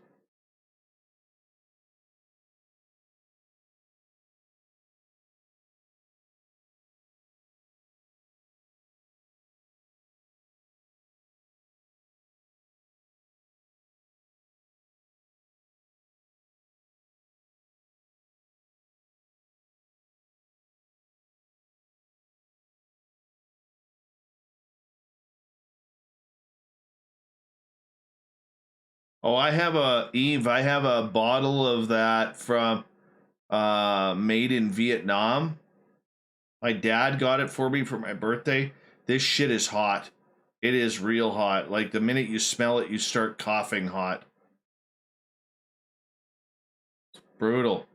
Oh, I have a bottle of that from made in Vietnam. My dad got it for me for my birthday. This shit is hot. It is real hot. Like the minute you smell it, you start coughing hot. It's brutal.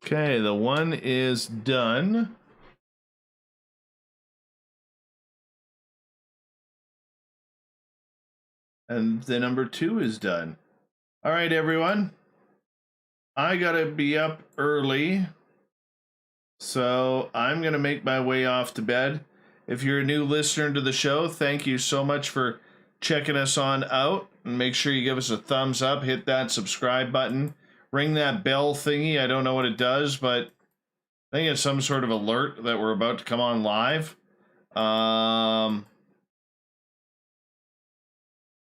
Okay, the one is done. And the number 2 is done. All right, everyone. I gotta be up early, so I'm gonna make my way off to bed. If you're a new listener to the show, thank you so much for checking us on out. And make sure you give us a thumbs up, hit that subscribe button, ring that bell thingy. I don't know what it does, but I think it's some sort of alert that we're about to come on live.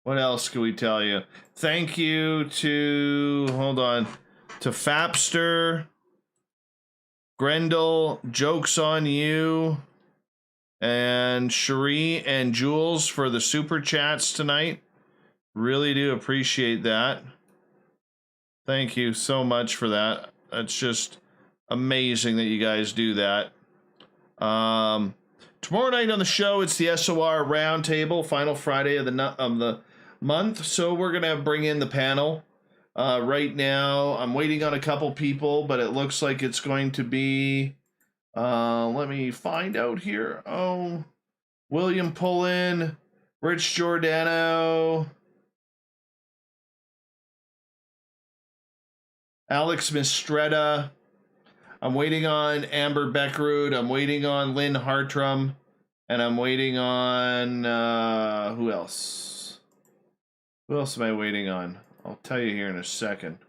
What else can we tell you? Thank you to, to Fapster, Grendel, Jokes on You, and Cherie and Jules for the super chats tonight. Really do appreciate that. Thank you so much for that. That's just amazing that you guys do that. Tomorrow night on the show, it's the SOR Roundtable, final Friday of the month. So we're gonna bring in the panel. Right now, I'm waiting on a couple people, but it looks like it's going to be. Let me find out here. Oh, William Pullen, Rich Giordano. Alex Mistretta. I'm waiting on Amber Beckrud. I'm waiting on Lynn Hartram. And I'm waiting on, who else? Who else am I waiting on? I'll tell you here in a second.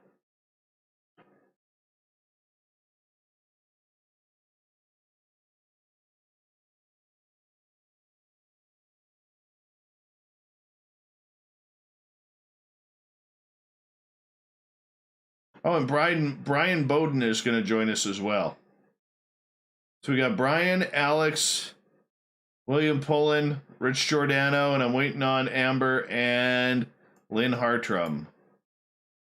Oh, and Brian Bowden is going to join us as well. So we got Brian, Alex, William Pullen, Rich Giordano, and I'm waiting on Amber and Lynn Hartram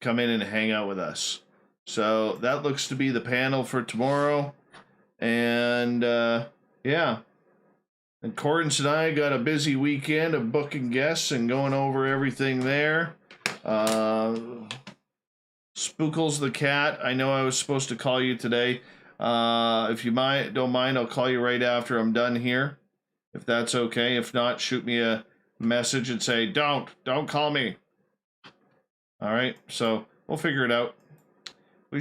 come in and hang out with us. So that looks to be the panel for tomorrow. And yeah. And Cordance and I got a busy weekend of booking guests and going over everything there. Spookles the cat, I know I was supposed to call you today. If you don't mind, I'll call you right after I'm done here, if that's okay. If not, shoot me a message and say, don't call me. All right, so we'll figure it out.